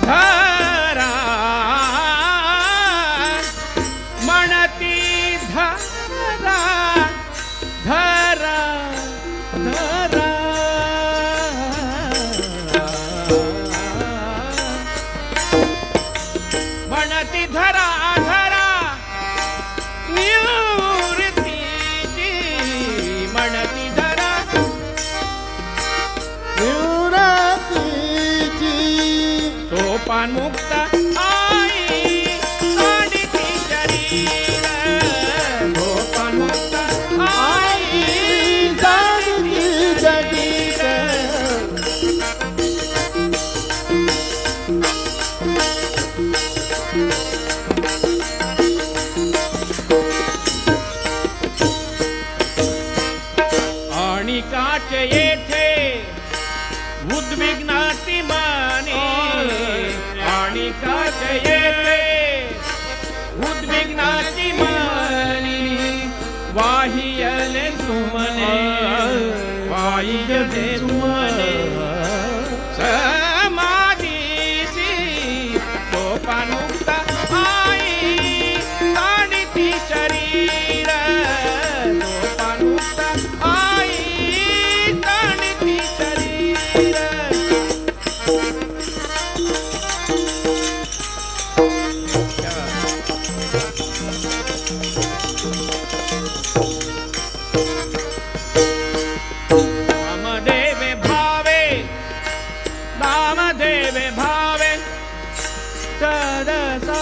धरा म्हणती धरा धरा धरा म्हणती धरा धरा निवृत्तीची म्हणती धरा सोपान मुक्त आई साडिती शरीर सोपान मुक्त आई साडिती शरीर आणि काच येथे उद्विग्नाती माने आणि काच येते उद्विग्नाती माने वाहियले सुमने वाहियले सुमने समाधीसी सोपानुक्ता आई साडिती शरीर सोपानुक्ता आई साडिती शरीर नामदेवे भावे नामदेवे भावे तद सा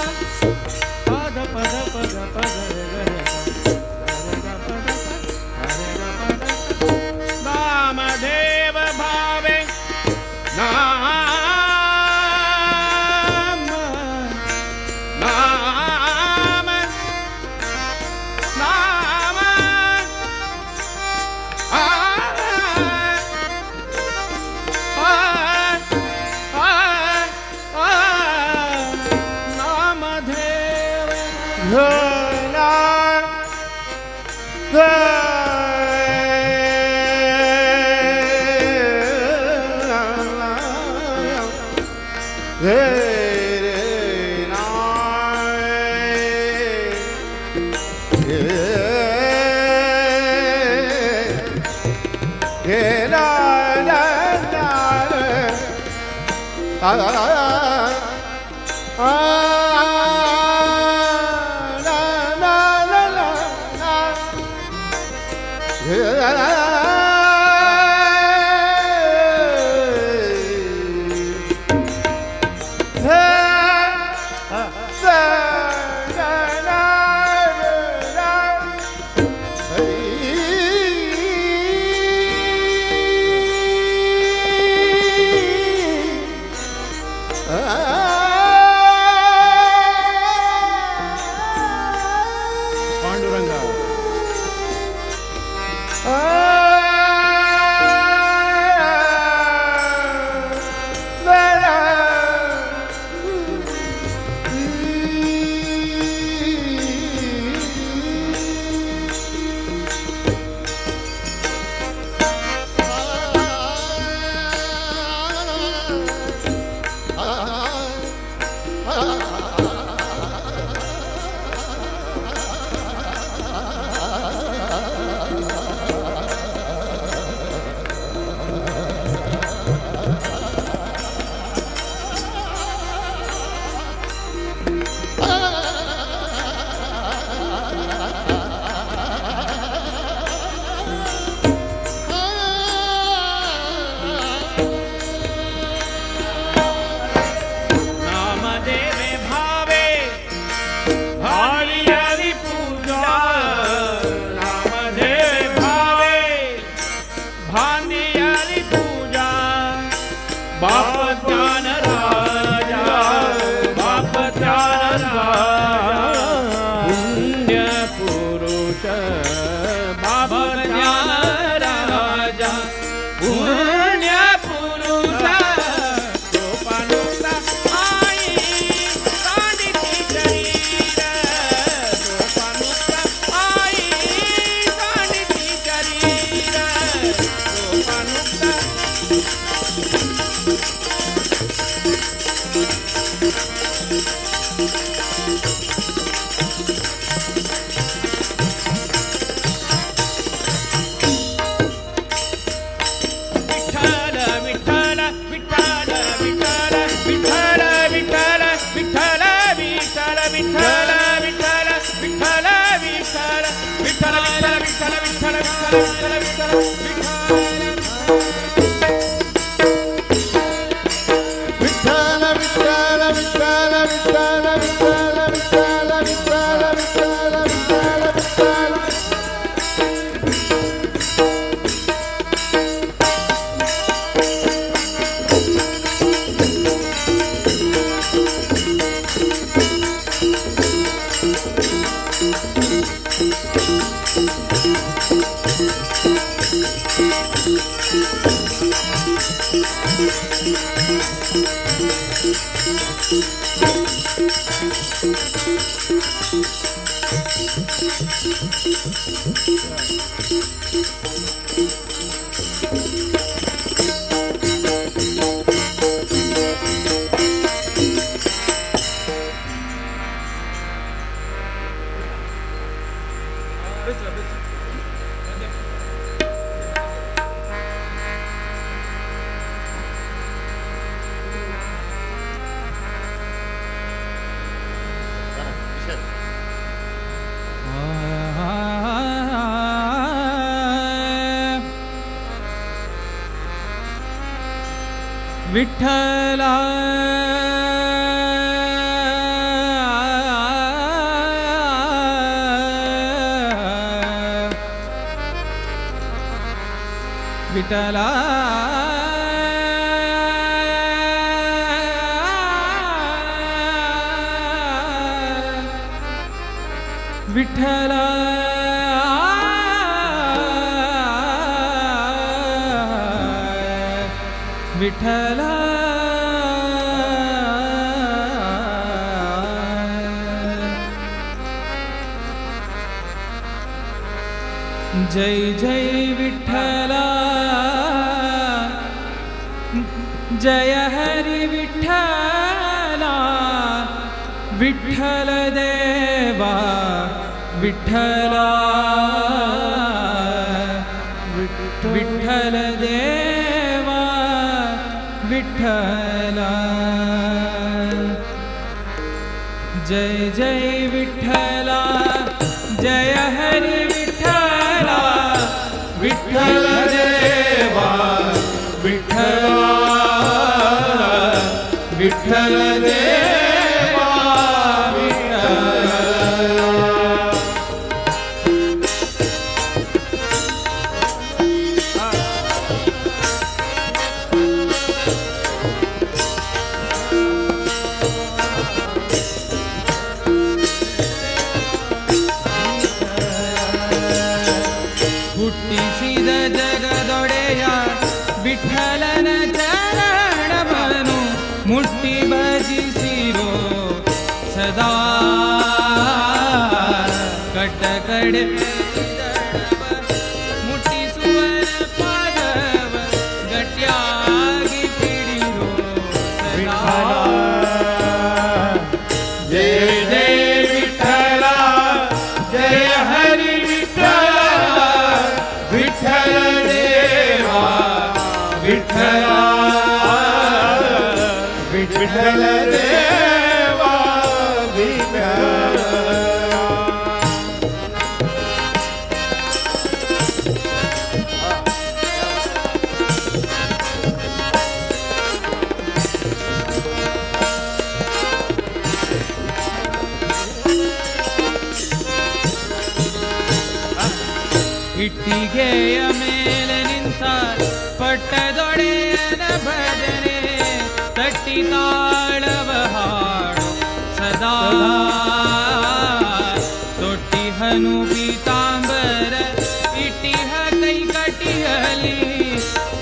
पद पद पद पद नामदेव भावे नाम नाम नाम विठ्ठल विठ्ठल विठ्ठल विठ्ठल विठ्ठल विठ्ठल विठ्ठल विठ्ठल विठ्ठल विठ्ठला विठ्ठला विठ्ठला विठ्ठला जय जय विठ्ठला जय हरि विठ्ठला विठ्ठल देवा विठ्ठला विठ्ठल देवा विठ्ठला जय जय विठ्ठला जय हरि विठ्ठला विठ्ठल देवा विठ्ठला विठ्ठल देवा विठ्ठला ಹುಟ್ಟಿಸಿದ ಜಗದೊಡೆಯ ವಿಠಲನ ಚರಣವನು ಮುಟ್ಟಿ ಭಜಿಸಿರೋ ಸದಾ ಕಟ್ಟ ಕಡೆ ಮುಟ್ಟಿಸುವನ ಪಾದವ ಗಟ್ಟಿಯಾಗಿ ಪಿಡಿರೋ ಸದಾ जय जय विठ्ठल जय हरि विठ्ठल विठ्ठल देवा विठ्ठला विठ्ठल देवा विठ्ठला ಇಟ್ಟಿಗೆಯ ಮೇಲೆ ನಿಂತ ಪಟ್ಟದೊಡೆಯನ ಭಜನೆ ತಟ್ಟಿ ತಾಳವ ಹಾಡು ಸದಾ ತೊಟ್ಟಿಹನು ಪೀತಾಂಬರ ಇಟ್ಟಿಹ ಕೈ ಕಟಿಯಲಿ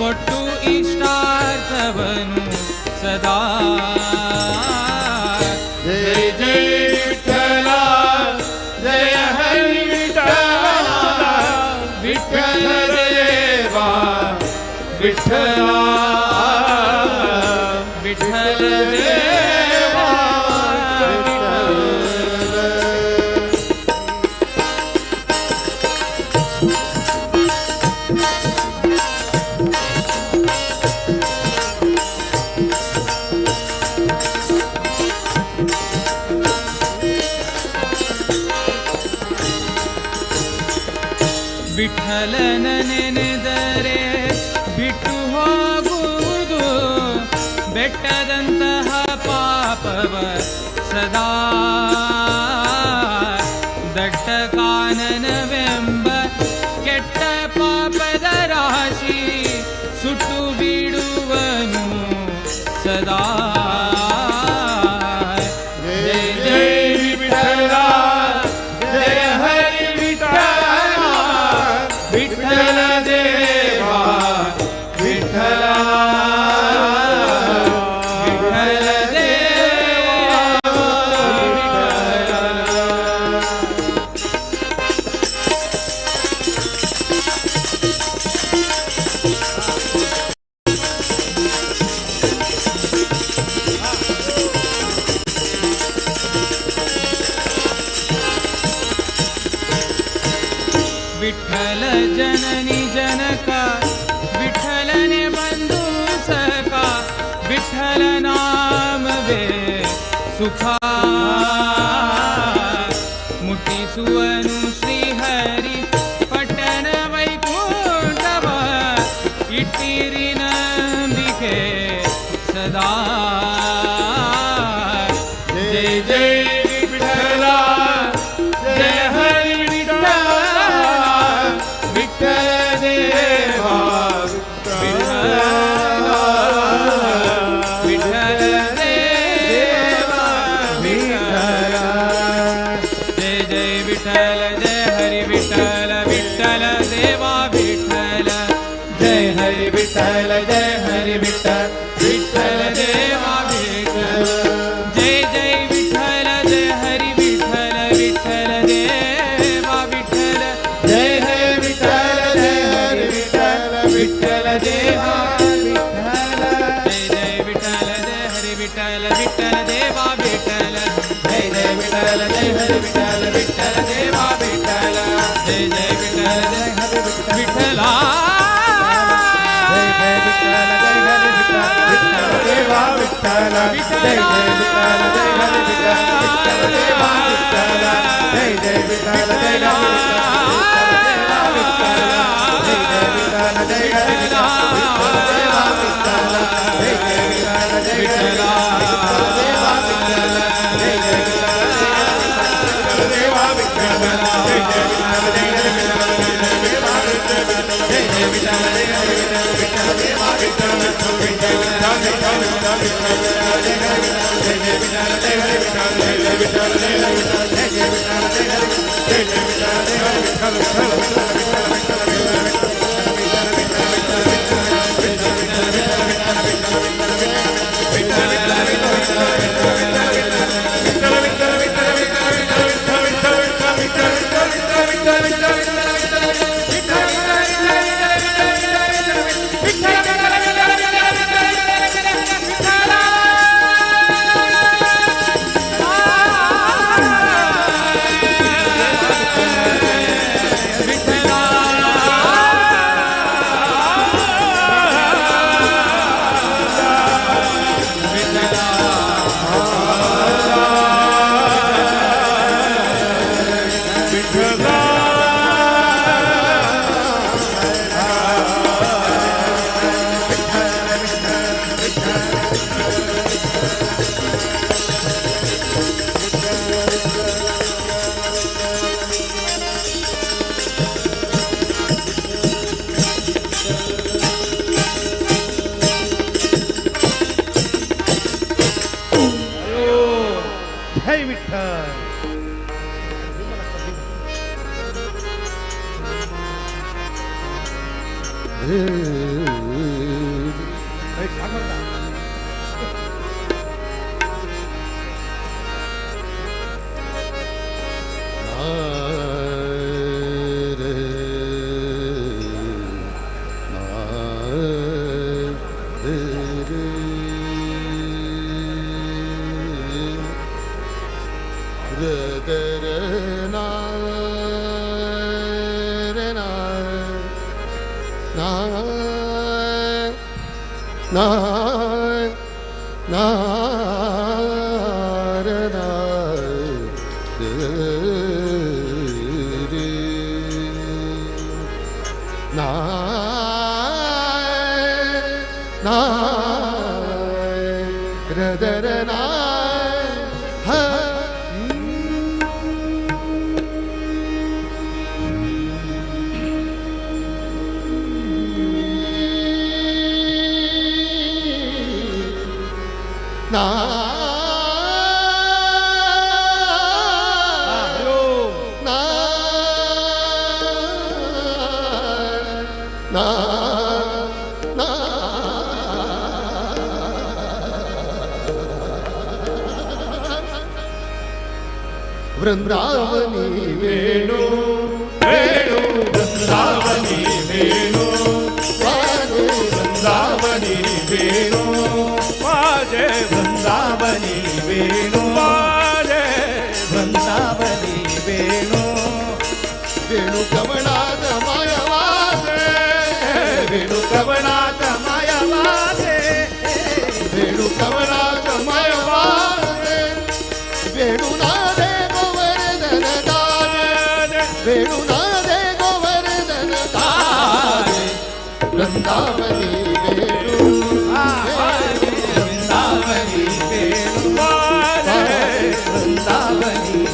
ಕೊಟ್ಟು ಇಷ್ಟಾರ್ಥವನು ಸದಾ जय जय विठ्ठल जय हरि विठ्ठल विठ्ठल देवा विठ्ठला विठ्ठल देवा ವಿಠಲನ ನೆನೆದರೆ ಬಿಟ್ಟು ಹೋಗುವುದು ಬೆಟ್ಟದಂತಹ ಪಾಪವ ಸದಾ ದಟ್ಟ ಕಾನನವೆಂಬ ಕೆಟ್ಟ ಪಾಪದ ರಾಶಿ ಸುಟ್ಟು ಬಿಡುವನು ಸದಾ ಜಯ ಜಯ ವಿಠಲ ಜಯ ಹರಿ ವಿಠಲ ವಿಠಲ ದೇವಾ ವಿಠಲ ವಿಠಲ ದೇವಾ ವಿಠಲ ಜನನಿ ಜನಕ ವಿಠಲನೆ ಬಂಧು ಸಖ ವಿಠಲ ನಾಮವೇ ಸುಖ ಮುಟ್ಟಿಸುವನು ಶ್ರೀಹರಿ ಪಟ್ಟಣ ವೈಕುಂಠವ ಇಟ್ಟಿರಿ ನಂಬಿಕೆ ಸದಾ ಜಯ ಜಯ ವಿಠಲ ಜಯ ಹರಿ ವಿಠಲ ವಿಠಲ ದೇವಾ ವಿಠಲ ವಿಠಲ ದೇವಾ ವಿಠಲ ಜಯ ಜಯ ವಿಠಲ ಜಯ ಹರಿ ವಿಠಲ ವಿಠಲ ದೇವಾ ವಿಠಲ ಜಯ ಹರಿ ವಿಠಲ ಜಯ ಹರಿ ವಿಠಲ ವಿಠಲ ದೇವಾ ವಿಠಲ ಜಯ ಜಯ ವಿಠಲ ಜಯ ಹರಿ ವಿಠಲ ವಿಠಲ ದೇವಾ ವಿಠಲ ಜಯ ಹರಿ ವಿಠಲ ಜಯ ಹರಿ ವಿಠಲ ವಿಠಲ ದೇವಾ ವಿಠಲ ಜಯ ಜಯ ವಿಠಲ ಜಯ ಹರಿ ವಿಠಲ ವಿಠಲ ದೇವಾ ವಿಠಲ ಜಯ ಜಯ ವಿಠಲ ಜಯ ಹರಿ ವಿಠಲ ವಿಠಲ ದೇವಾ ವಿಠಲ ಜಯ ಜಯ ವಿಠಲ ಜಯ ಹರಿ ವಿಠಲ ದೇವಾ ವಿಠಲ ಜಯ ಜಯ ವಿಠಲ ಜಯ ಹರಿ ವಿಠಲ ದೇವಾ ವಿಠಲ ಜಯ ಜಯ ವಿಠಲ ಜಯ जय विठ्ठल वृंदावनी वेणु वेणु वृंदावनी वेणु वाजे वृंदावनी वेणु वाजे वृंदावनी वेणु वाजे वृंदावनी वेणु वेणु कमळात माया वाजे वेणु कमळात माया वाजे वेणु कमळात माया वाजे वेणु वेणुनादे गोवर्धन तारे वृंदावनी वेणु वृंदावनी वेणु वृंदावनी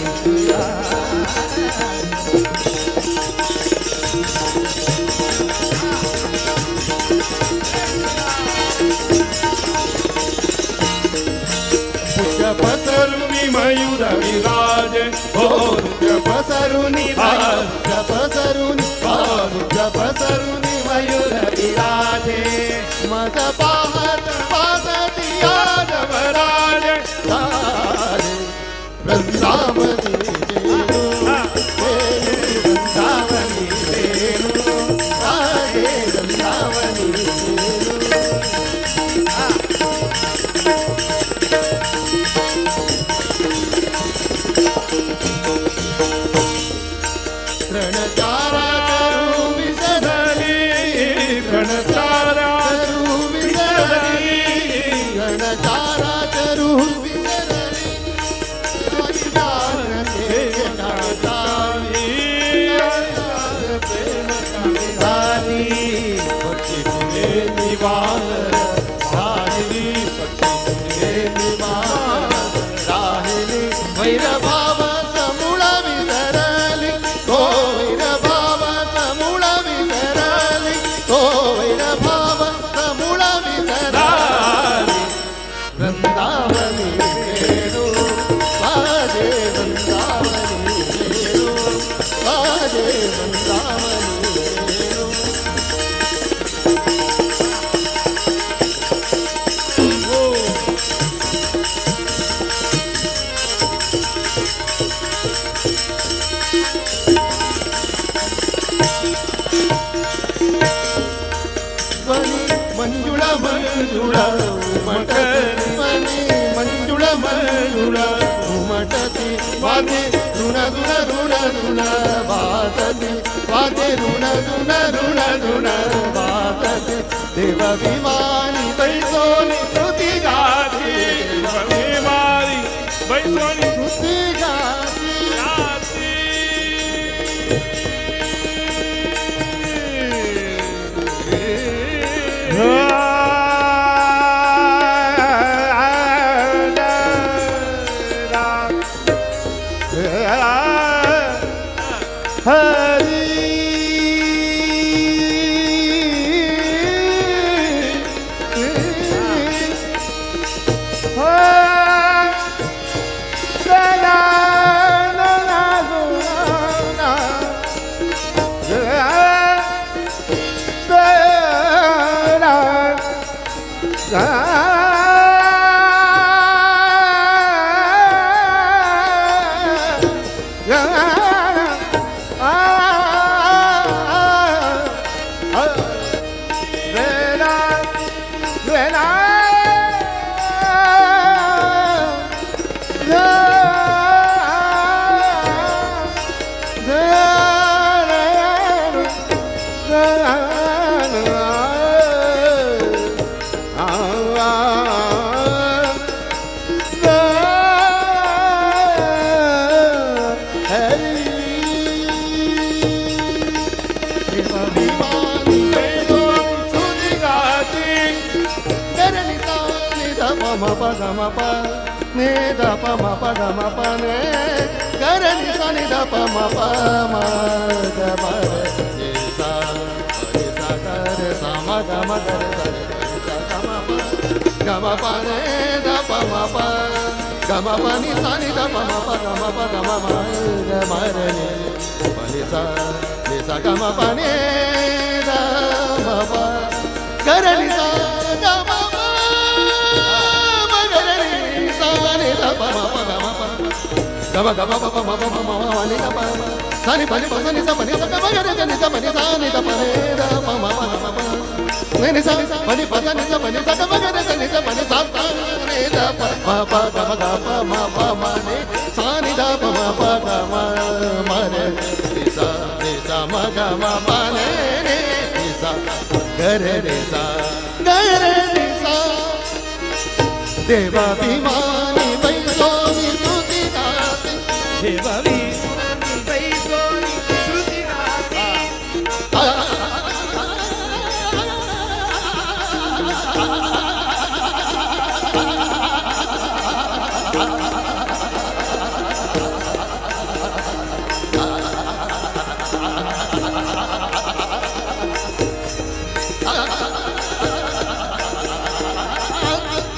पसरुनी मयूर विराजे हो पसरुनी पसरुनी मयूर विराजे मद पाहत पाहती याद वराजे तारे वृंदावनी वेणु वृंदावनी वेणु तारे वृंदावनी रणचारा करू विसरली रणचारा करू विसरली रणचारा करू विसरली प्रेम काळी पक्षी तुझे निवार राहिली पक्षी तुझे निवार राहिली वैरभाव समूळ विसरली तो वैरभाव समूळ विसरली तो वैरभाव समूळ विसरली वृंदावनी वेणु वाजे वृंदावनी वेणु वाजे वृंदावनी वेणु मंजुळ मंजुळ उमटती मंजुळ मंजुळ उमटती वाजे ऋण ऋण ऋण ऋण वाजती वाजे ऋण ऋण ऋण ऋण वाजती देव विमानी बैसोनी स्तुती गाती देव विमानी बैसोनी स्तुती गाती Hari Hey ma pa ga ma pa ni da pa ma pa ga ma pa ni ga re ni sa ni da pa ma pa ma ga ma re ni sa ga re sa ma ga re sa re sa ga ma pa ni da pa ma pa ga ma pa ni sa ni da pa ma pa ga ma ga ma re ni pa ni sa ga ma pa ni da ma pa ga re ni sa ga ma pa ma ga re ni sa ni da pa ma pa ga ma pa ga ma pa ma pa ma ni da pa sa ni pa ni sa pa ni sa ga ma ga re ni sa pa ni sa ni da pa ni da pa ma pa ni ni sa pa ni sa pa ni sa ga ma ga re ni sa pa ni sa ni da pa ma pa ga ma pa ni sa ni da pa ma pa ga ma re ni sa ma ga ma pa ni ni sa ga re ni sa देवा भिमानी बैसोनी स्तुति गाते देवा भिमानी बैसोनी स्तुति गाते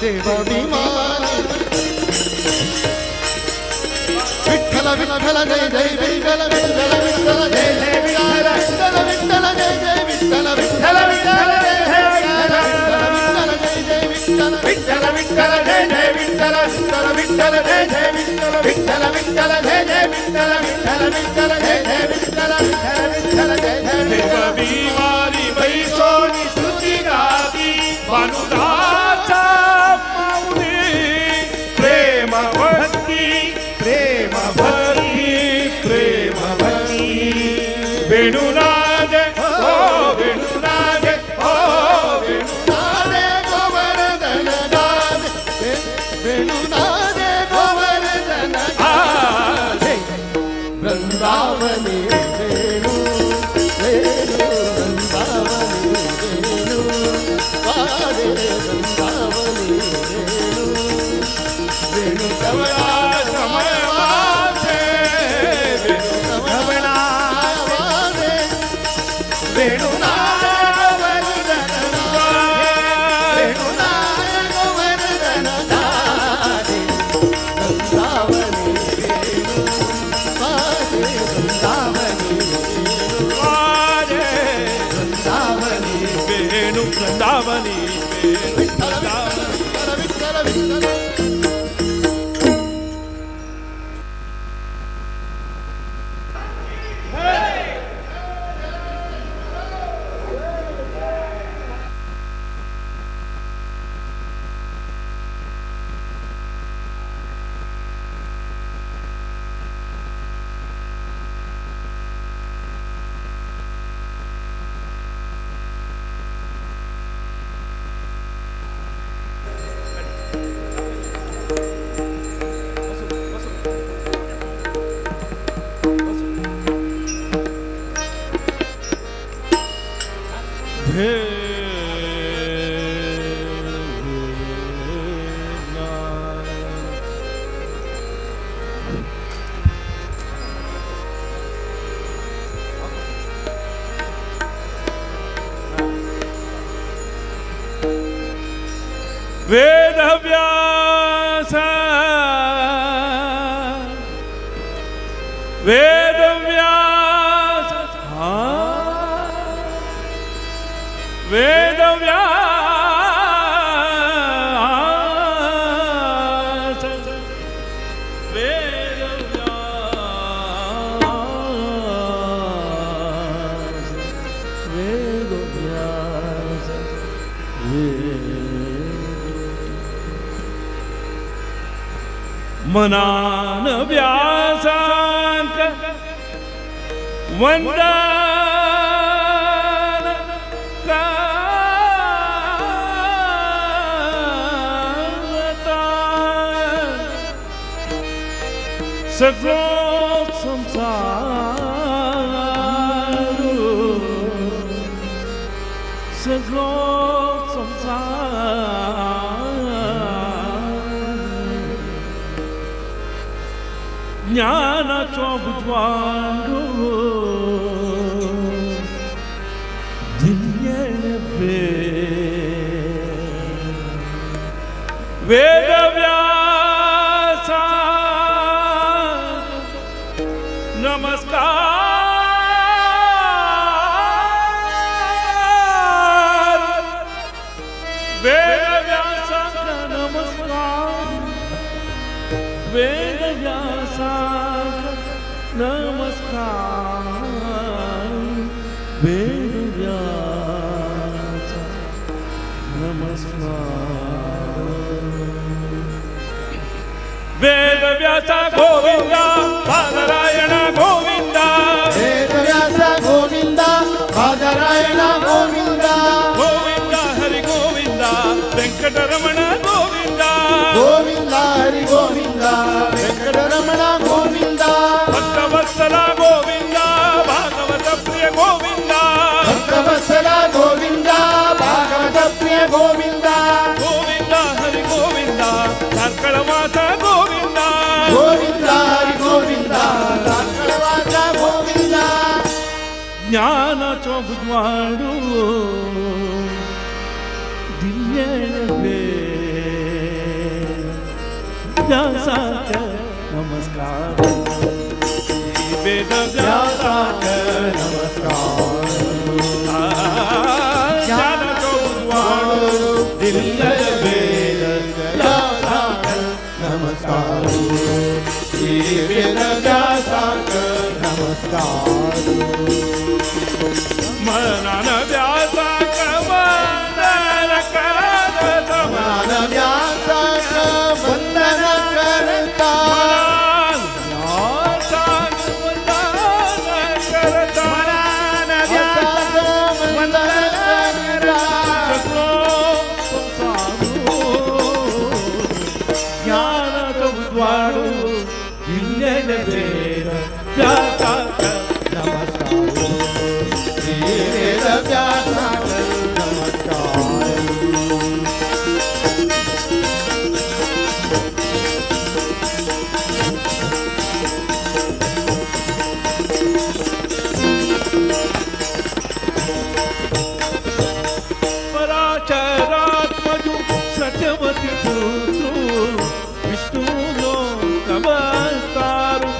देवा भिमानी विठ्ठल विठ्ठल जय जय विठ्ठल विठ्ठल विठ्ठल जय जय विठ्ठल विठ्ठल जय जय विठ्ठल विठ्ठल विठ्ठल जय जय विठ्ठल विठ्ठल विठ्ठल जय जय विठ्ठल विठ्ठल जय जय विठ्ठल विठ्ठल विठ्ठल जय जय विठ्ठल विठ्ठल विठ्ठल जय जय विठ्ठल विठ्ठल जय जय देवा भिमानी बैसोनी स्तुति गाती भानुदाचा माऊली प्रेम भक्ती वेणुनाद हो वेणुनाद हो वेणुनादे गोवर्धन गान वेणुनादे गोवर्धन गान वृंदावनी वेणु वेणु वृंदावनी वेणु वादे वृंदावनी वेणु वेणु कमला समय वासे कमला वादे वेणुनाद गोवर्धन वेणुनाद गोवर्धन गान वृंदावनी वेणु वादे वृंदावनी वाजे वृंदावनी वेणु वृंदावनी विठ्ठल विठ्ठल विठ्ठल विठ्ठल वेदव्यास वेदव्यास वेदव्यास मनान व्यासांक वंदन करता सगळो संसार सगळो संसार उजवाडू दिल्यनवे वेदव्यासा नमस्कार वेदव्यासा नमस्कार वेदव्यासा नमस्कार वेदव्यासा नमस्कार वेदव्यासा गोविंदा बादरायण गोविंदा वेदव्यास गोविंदा बादरायण गोविंदा गोविंदा हरि गोविंदा वेंकटरमण गोविंदा गोविंदा हरि गोविंदा वेंकटरमण गोविंदा भक्तवत्सला गोविंदा भागवत प्रिय गोविंदा भक्तवत्सला गोविंदा भागवत प्रिय गोविंदा गोविंदा हरि गोविंदा कार्कळवास गोविंदा गोविंदा हरि गोविंदा कार्कळवास गोविंदा ज्ञानाचो उजवाडू दिल्यनवे व्यासाक नमस्कार वेदव्यासाक नमस्कार ज्ञानाचो उजवाडू दिल्यनवे व्यासाक नमस्कार वेदव्यासाक नमस्कार मनान व्यासाक वंदन करत मान व्यासाक वंदन करता व्यासाक वंदन करत मान व्यासाक वंदन करता सगळो संसारू ज्ञानाचो उजवाडू दिल्यनवे व्यासाक नमस्कार वेदव्यासाक नमस्कार पराशरात्मजु सत्यवती पुत्रु विष्णुनो कवतारु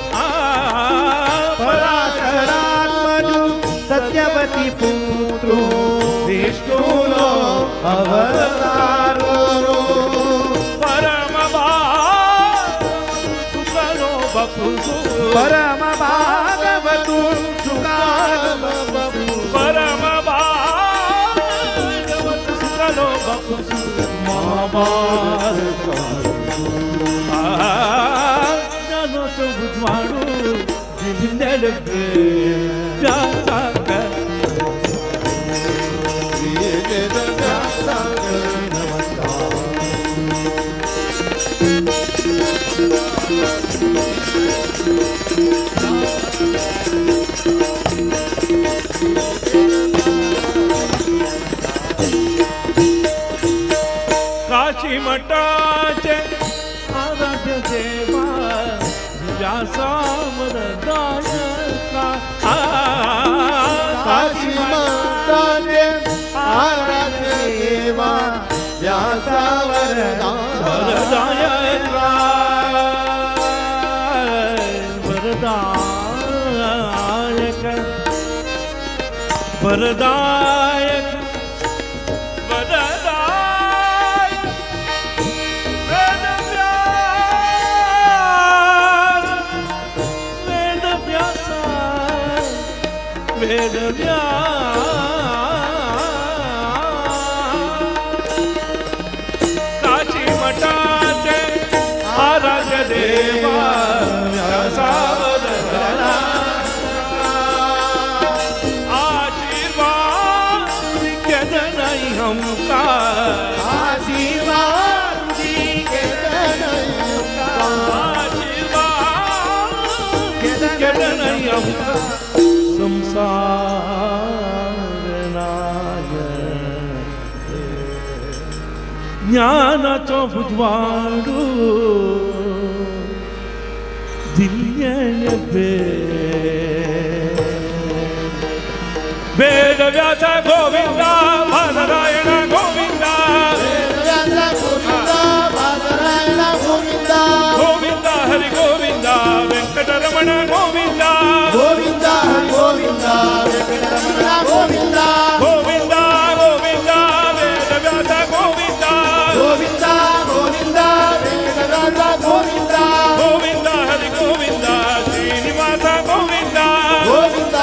पराशरात्मजु सत्यवती पुत्रु विष्णुनो अवतारो परम सुखनो बपुसु परम भागवतु सुखाम परम सुखनो बपुसु ज्ञानो चो उजवाडू दिल्यनवे व्यासाक वेदव्यासाक नमस्कार काशी मठाचे आराध्य देवा व्यासावरदायका काशी माताचे आराध्य देवा व्यासावरदायका वरदायका वरदायक वरदायक वरदायक वेदव्यास काशी मठाचे आराध्य देवा व्यासावरदायका आशीर्वाद नहीं हमका आशीर्वाद के हमका आशीर्वाद नहीं हमका संसार ज्ञानाचो उजवाडू दिल्यनवे वेद व्यास गोविंद नारायण गोविंद गोविंद हरि गोविंद वेंकटरमण गोविंद गोविंद गोविंद गोविंद गोविंद वेद व्यास गोविंद गोविंद गोविंद गोविंद गोविंद हरि गोविंद श्रीनिवास गोविंद गोविंद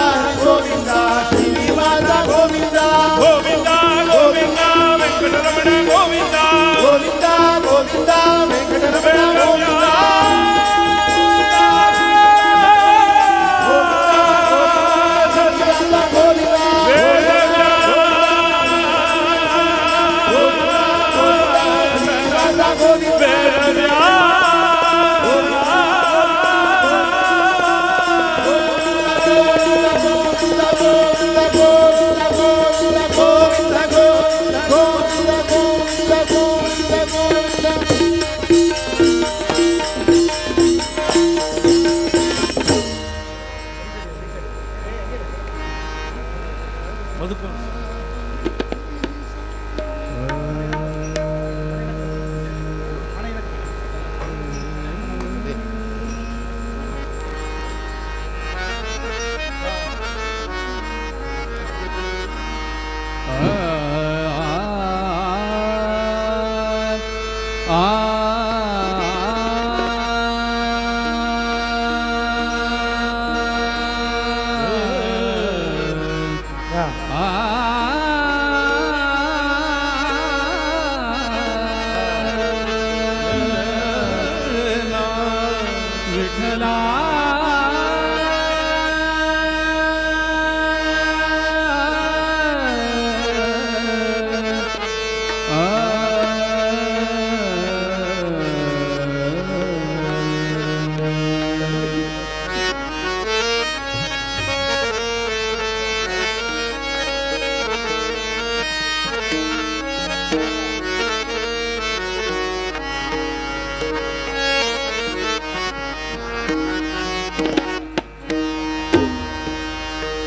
गोविंद श्रीनिवास गोविंद गोविंद गोविंद वेंकटरमण गोविंद गोविंद गोविंद वेंकटरमण गोविंद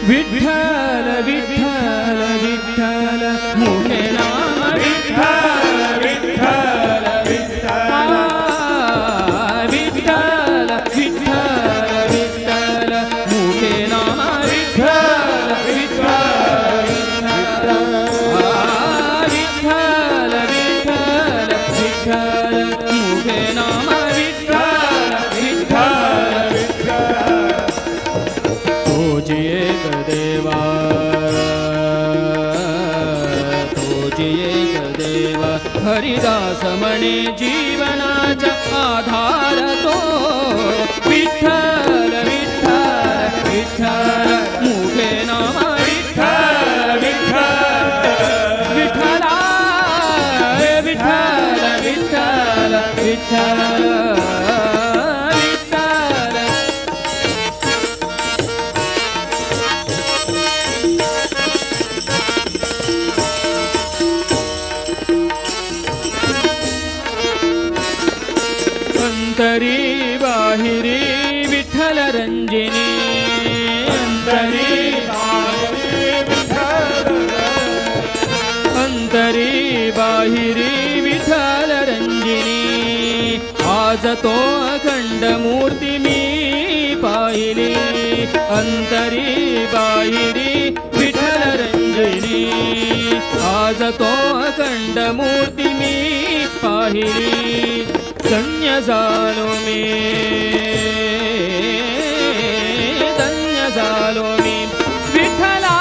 विठ्ठल विठ्ठल विठ्ठल मुखे नाम विठ्ठल विठ्ठल विठ्ठल विठ्ठल विठ्ठल विठ्ठल मुखे नाम विठ्ठल विठ्ठल विठ्ठल विठ्ठल विठ्ठल मुखे नाम विठ्ठल विठ्ठल तुझी एक देवा तुझी एक देवा हरिदास म्हणे जीवनाचा आधार तो विठ्ठल विठ्ठल विठ्ठल मुखे नाम विठ्ठल विठ्ठल विठ्ठला विठ्ठल विठ्ठल विठ्ठल अंतरी बाहिरी विठ्ठल रंजिनी अंतरी अंतरी बाहिरी विठ्ठल रंजिनी आज तो अखंड मूर्ती मी पाहिली अंतरी बाहिरी विठ्ठल रंजिनी आज तो अखंड मूर्ती मी पाहिली धन्य झालो मी विठ्ठला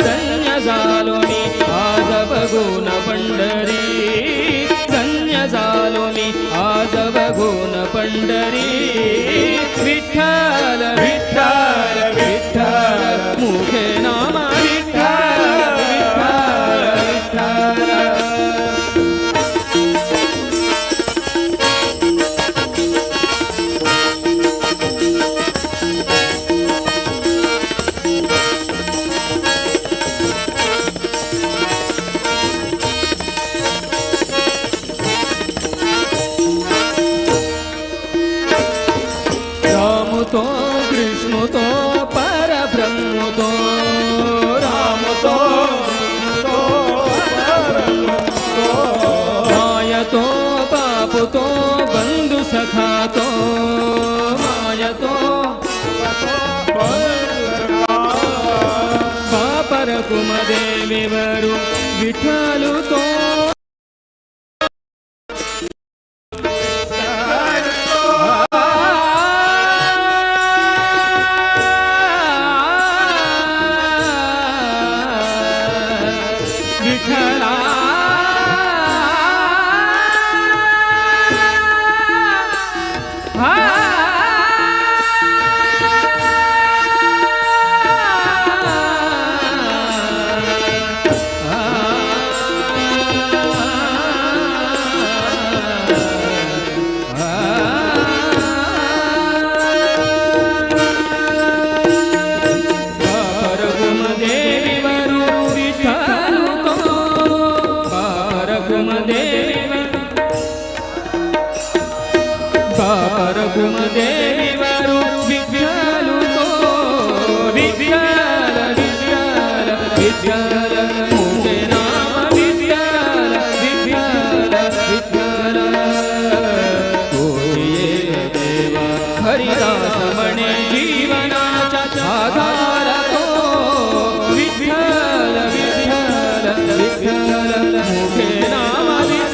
धन्य झालो मी आज बघून पंढरी धन्य झालो मी आज बघून पंढरी विठ्ठल विठ्ठल विठ्ठल मुखे नाम विठ्ठल विठ्ठल विठ्ठल तो कृष्ण तो परब्रह्म तो राम तो माय तो बाप तो बंधु सखा तो माय तो बापर कुमदेवी वरु विठ्ठलु तो विठ्ठला कुमदेवी वरु विठ्ठलु तो विठ्ठल विठ्ठल विठ्ठल मुझे नाम विठ्ठल विठ्ठल विठ्ठल तोये देवा हरिदास म्हणे जीवनाचा आधार तो विठ्ठल विठ्ठल विठ्ठल मुझे नाम विठ्ठल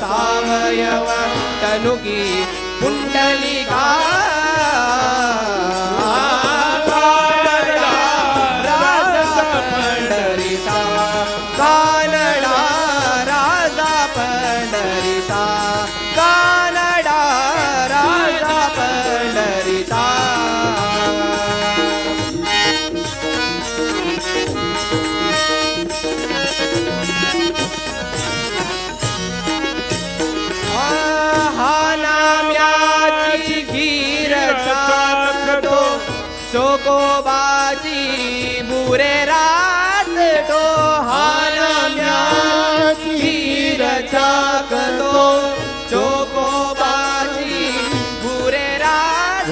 सावयव तनु की पुंडलिका राजा पंढरीचा कानडा राजा पंढरीचा कानडा राजा पंढरीचा चोकोबाची बुरे रात तो हानाम्याची खीर चाकतो चोकोबाची बुरे रात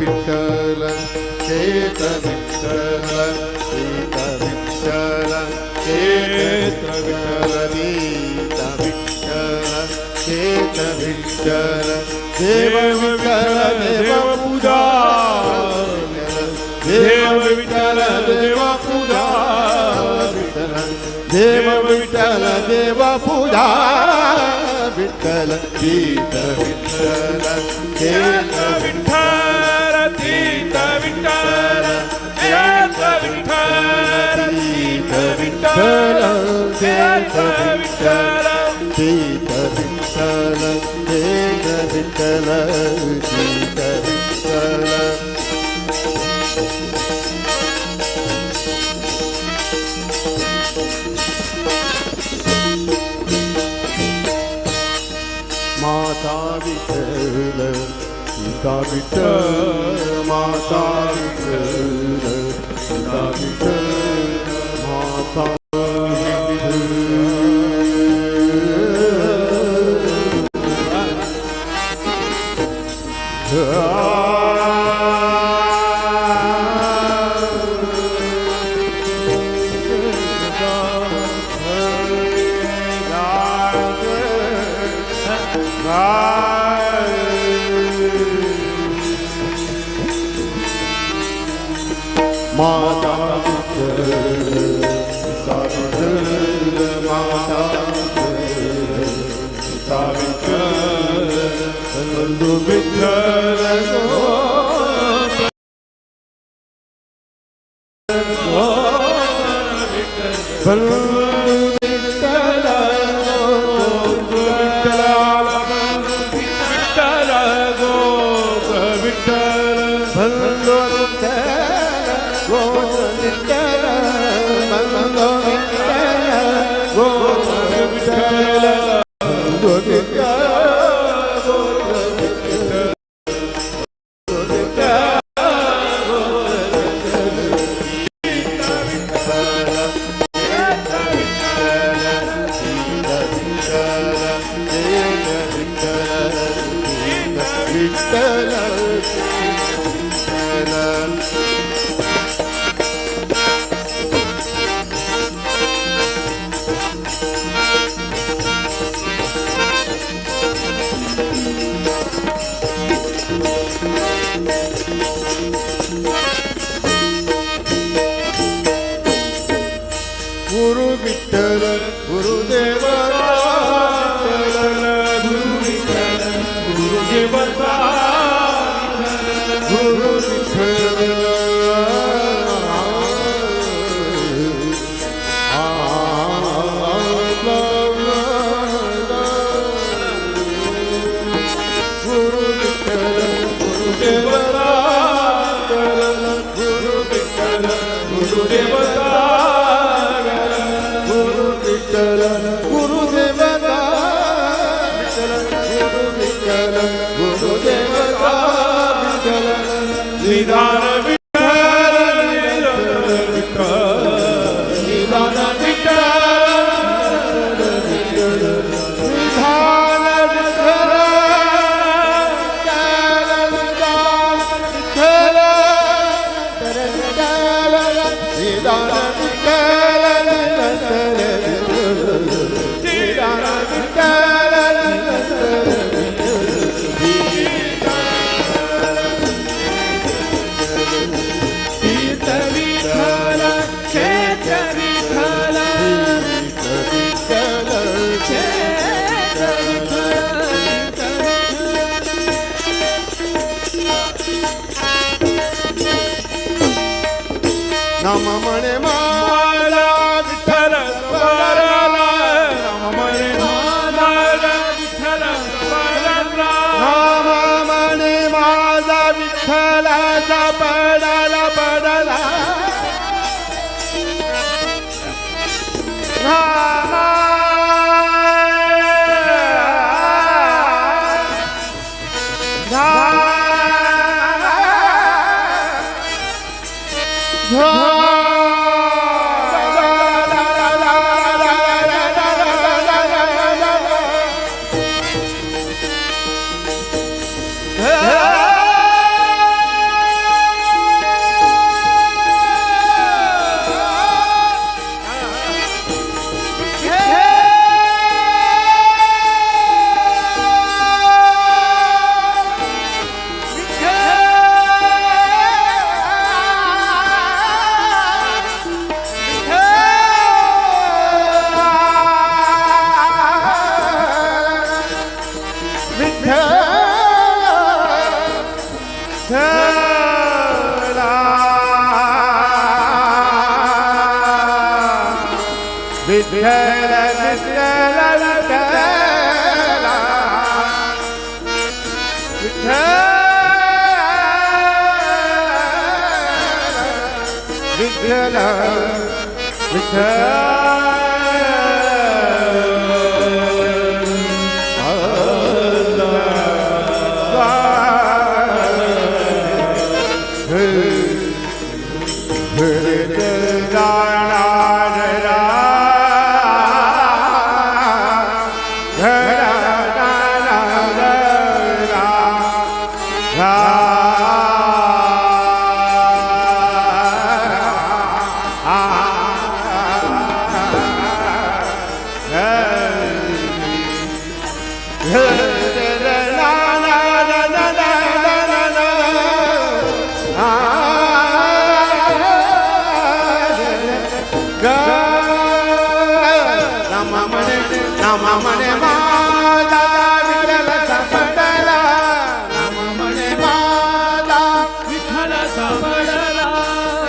विठ्ठल चेत विठ्ठल चेत विठ्ठल चेत क्षेत्र विठ्ठल दीता विठ्ठल शेत विठ्ठल देव विठ्ठल देव पूजा देव विठ्ठल देव पूजा देव विठ्ठल देव पूजा विठ्ठल गीत विठ्ठल क्षेत्र विठ्ठल तीर्थ विठ्ठल क्षेत्र विठ्ठल तीर्थ विठ्ठल क्षेत्र विठ्ठल गीत विठ्ठल गीत विठ्ठल गीत विठ्ठल माता विठ्ठल सीता विठ्ठल माता विठ्ठल सीता विठ्ठल माता माता विठ्ठल सीता विठ्ठल माता सीता विठ्ठल बंधू विठ्ठल बंधू विठ्ठल गुरु विठ्ठल गुरुदेव गुरु विठ्ठल गुरुदेव गुरु विठ्ठल गुरु विठ्ठल गुरुदेव गुरु विठ्ठल गुरुदेव गुरुदेवता गुरु विठ्ठल गुरुदेवता निदान विठ्ठल निदान विठ्ठल निधान विठ्ठल निदान विठ्ठल विठ्ठल विठ्ठल विठ्ठल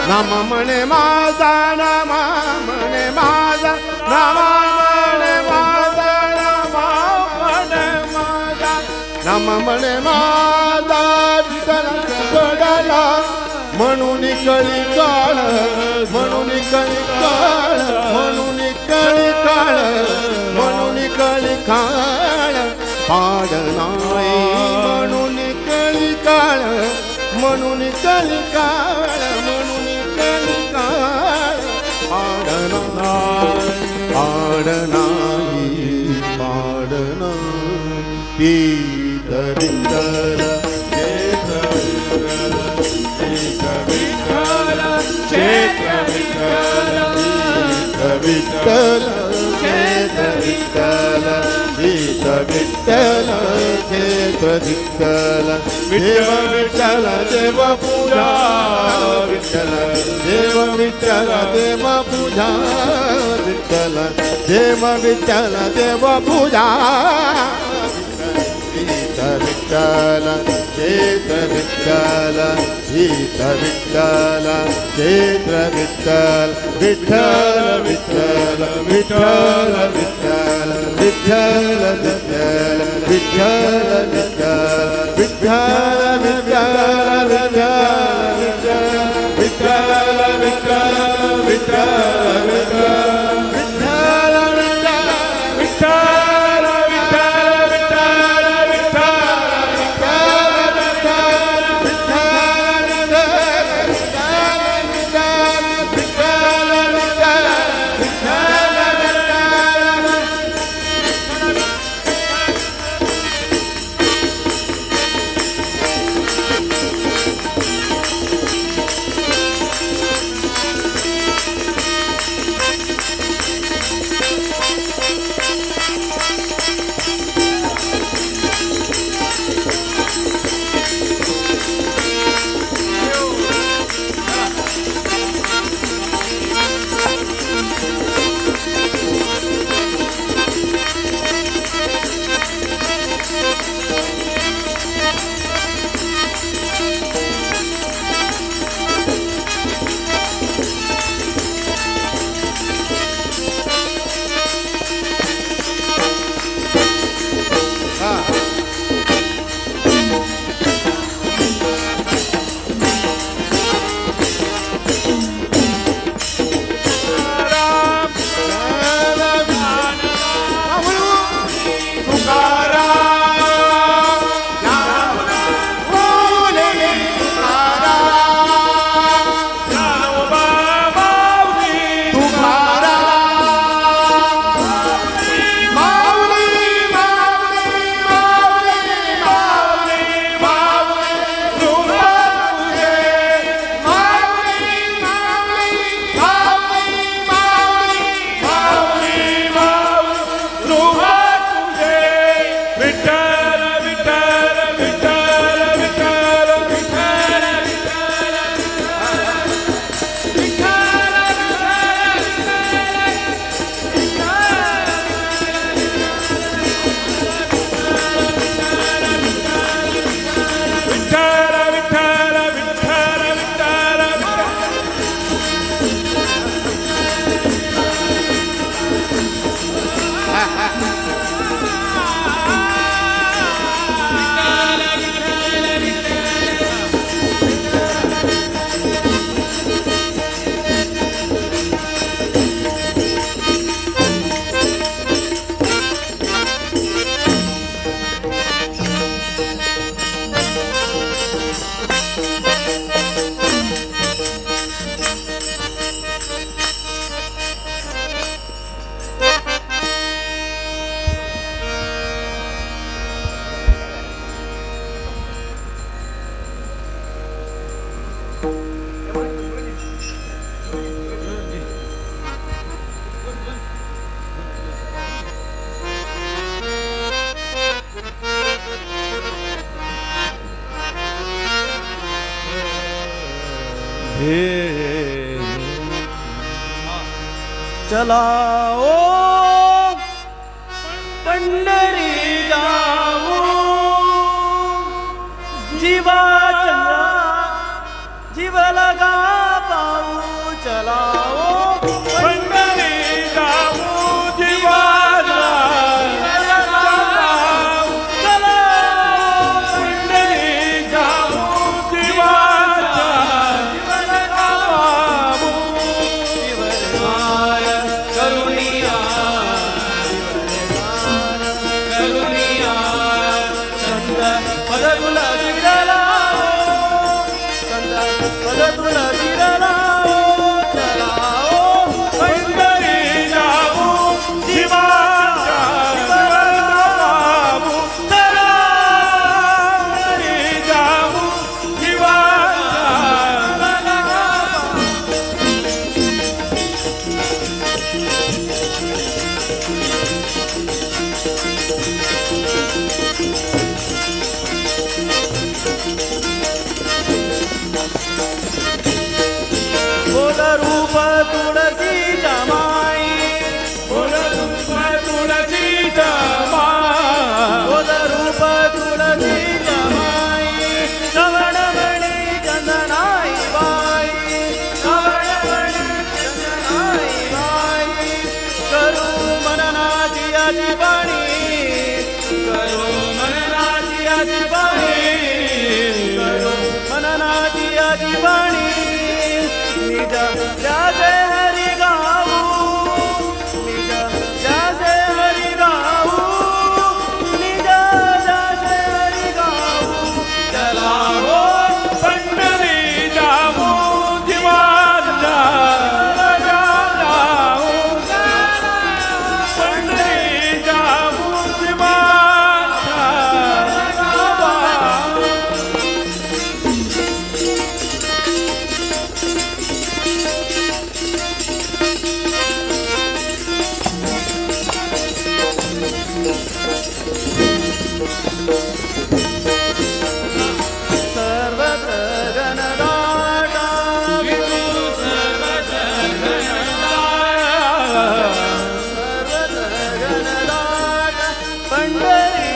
नाम म्हणे माझा नाम म्हणे माझा नाम म्हणे माझा नाम म्हणे माझा विठ्ठलाचा पडला म्हणून कळी काळ म्हणून कळी काळ म्हणून कळी काळ म्हणून कळी काळ पाड नाही म्हणून कळी काळ म्हणून कळी काळ म्हणून कळी काळ पाड नाही पाड नाही पीत विठ्ठल विठ्ठल क्षेत्र विठ्ठल गीत विठ्ठल क्षेत्र विठ्ठल देव विठ्ठल देव पूजा विठ्ठल देव विठ्ठल देव पूजा विठ्ठल देव विठ्ठल देव पूजा विठ्ठल क्षेत्र विठ्ठल गीत विठ्ठल क्षेत्र विठ्ठल विठ्ठल विठ्ठल विठ्ठल विठ्ठल विठ्ठल विठ्ठल विठ्ठल विठ्ठल विठ्ठल विठ्ठल विठ्ठल विठ्ठल चलाओ पंढरी जाऊ जीवाचा जीव लगा पाऊ चलाओ पंढरी जाऊ जीवाचा पंढरी जाऊ जीवाचा करुणिया करुणिया संत पद तुला जिरला संत पद तुला जिरला चलाओ पंढरी जाऊ जीवाचा पंढरी जाऊ जीवाचा बोल रूप तुळसीच्या माई बोल रूप तुळसीच्या माई बोल रूप तुळसीच्या माई श्रवणमणी चंदनाई बाई श्रवणमणी चंदनाई बाई करू मननाची आजी बाणी करू मननाची आजी बाणी करू मननाची आजी बाणी निज त्याचे हरी गाऊ निज त्याचे हरी गाऊ निज त्याचे हरी गाऊ चलाओ पंढरी जाऊ जीवाचा जाऊ पंढरी जाऊ जीवाचा सर्वत्र गणदाटा सर्वत्र गणदाटा पंढरी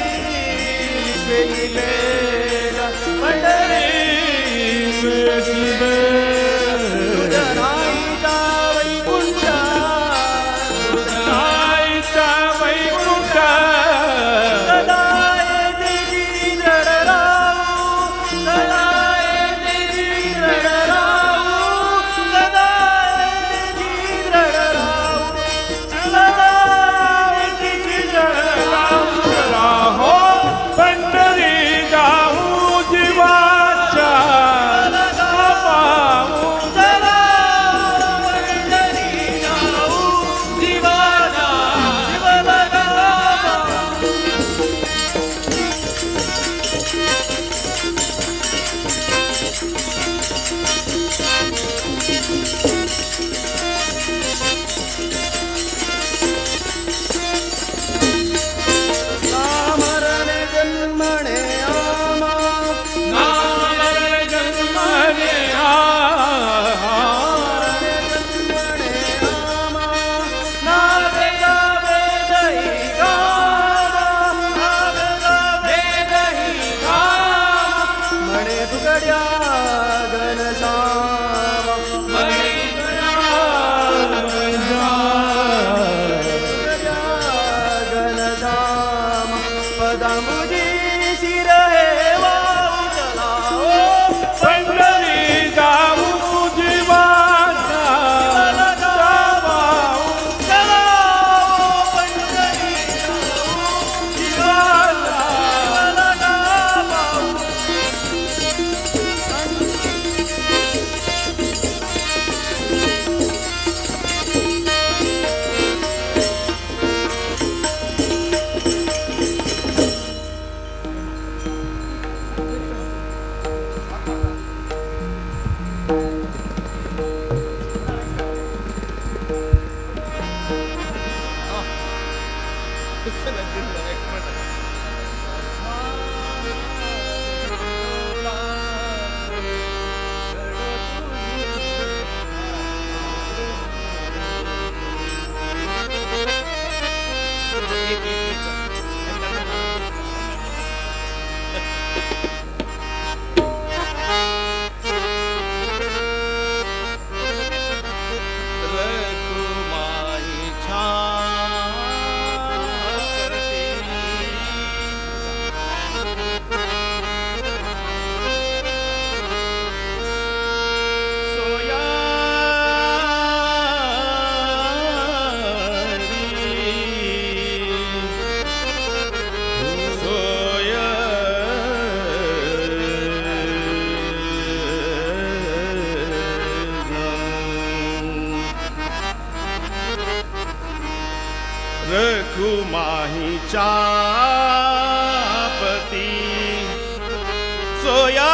विश्वेले पंढरी तुझनाईचा वैकुंठा आईचा वैकुंठ सदा येते रडराऊ सदा येते रडराऊ सदा येते रडराऊ सदा येते राहो पंढरी जाऊ जीवाचा पाहू चला पंढरी जाऊ जीवाला जीवाला नामरणे जन्मणे आमा नामरे जन्मने नामरणे जन्मणे आमा नावे गावे दही गावा नावे गावे दही गावा म्हणे तुकड्या घनश्यामा म्हणे घनश्याम पदामुजी शिर हे वाऊ चलाओ पंढरी जाऊ जीवाचा पाहू चलाओ पंढरी जाऊ जीवाला पाऊ रखुमाई छापती सोया रखुमाही चापती सोया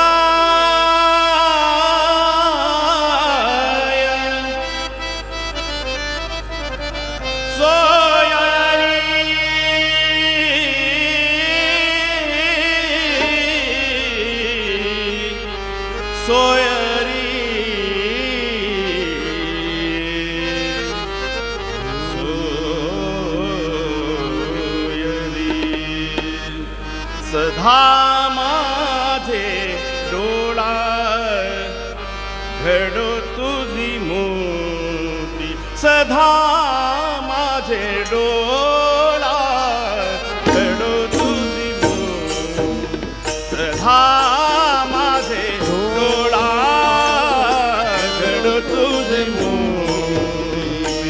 सधा माझे डोळा घडो तुझी मूर्ती सधा माझे डोळा घडो तुझी मूर्ती सधा माझे डोळा घडो तुझी मूर्ती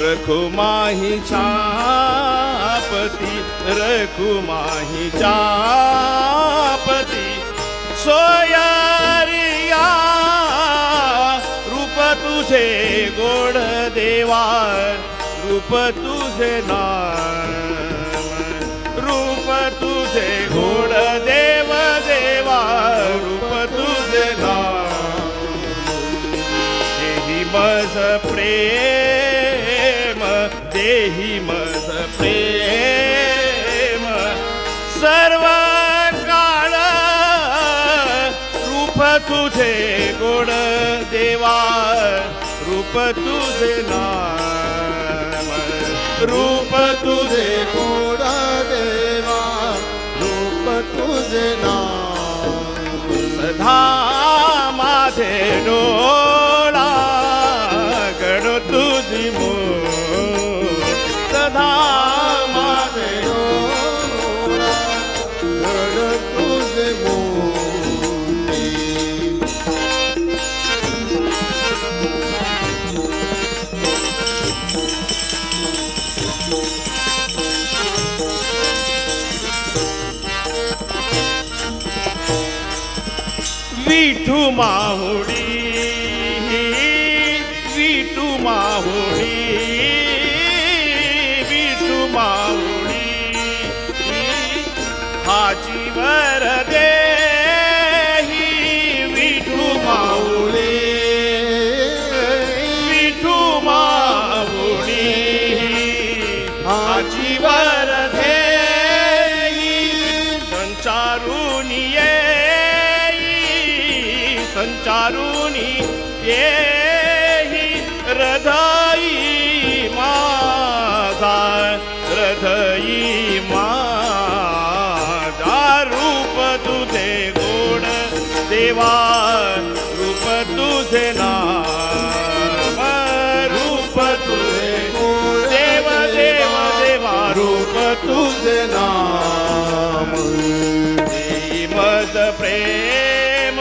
रखुमाही छापती रखुमाही चापती सोयरिया रूप तुझे गोड देवा रूप तुझे नाम रूप तुझे गोड देव देवा रूप तुझे नाम देही मज प्रेम देही मज प्रेम सर्व काळ रूप तुझे गोड देवा रूप तुझे नाम रूप तुझे गोड देवा रूप तुझे नाम सधा माझे डोळा घडो तुझी मूर्ती सधा माझे डोळा घड तुझे मूर्ती विठू माहुडी विठू माहुडी विठू माहुडी हाची वर देही विठू माहुडी विठू माहुडी हाची वर देही संचारून संचारुनी येही हृदयी माझा हृदयी माझा रूप तुझे गोड देवा रूप तुझे नाम रूप तुझे देव देव देवा रूप तुझे नाम देही मज प्रेम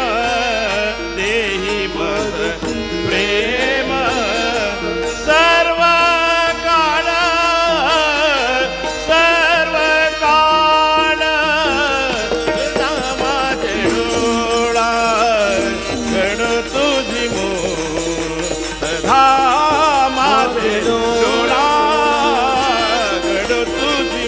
देही मज प्रेम सर्व काळ माझे डोळा घड तुझी सधा माझे डोळा घड तुझी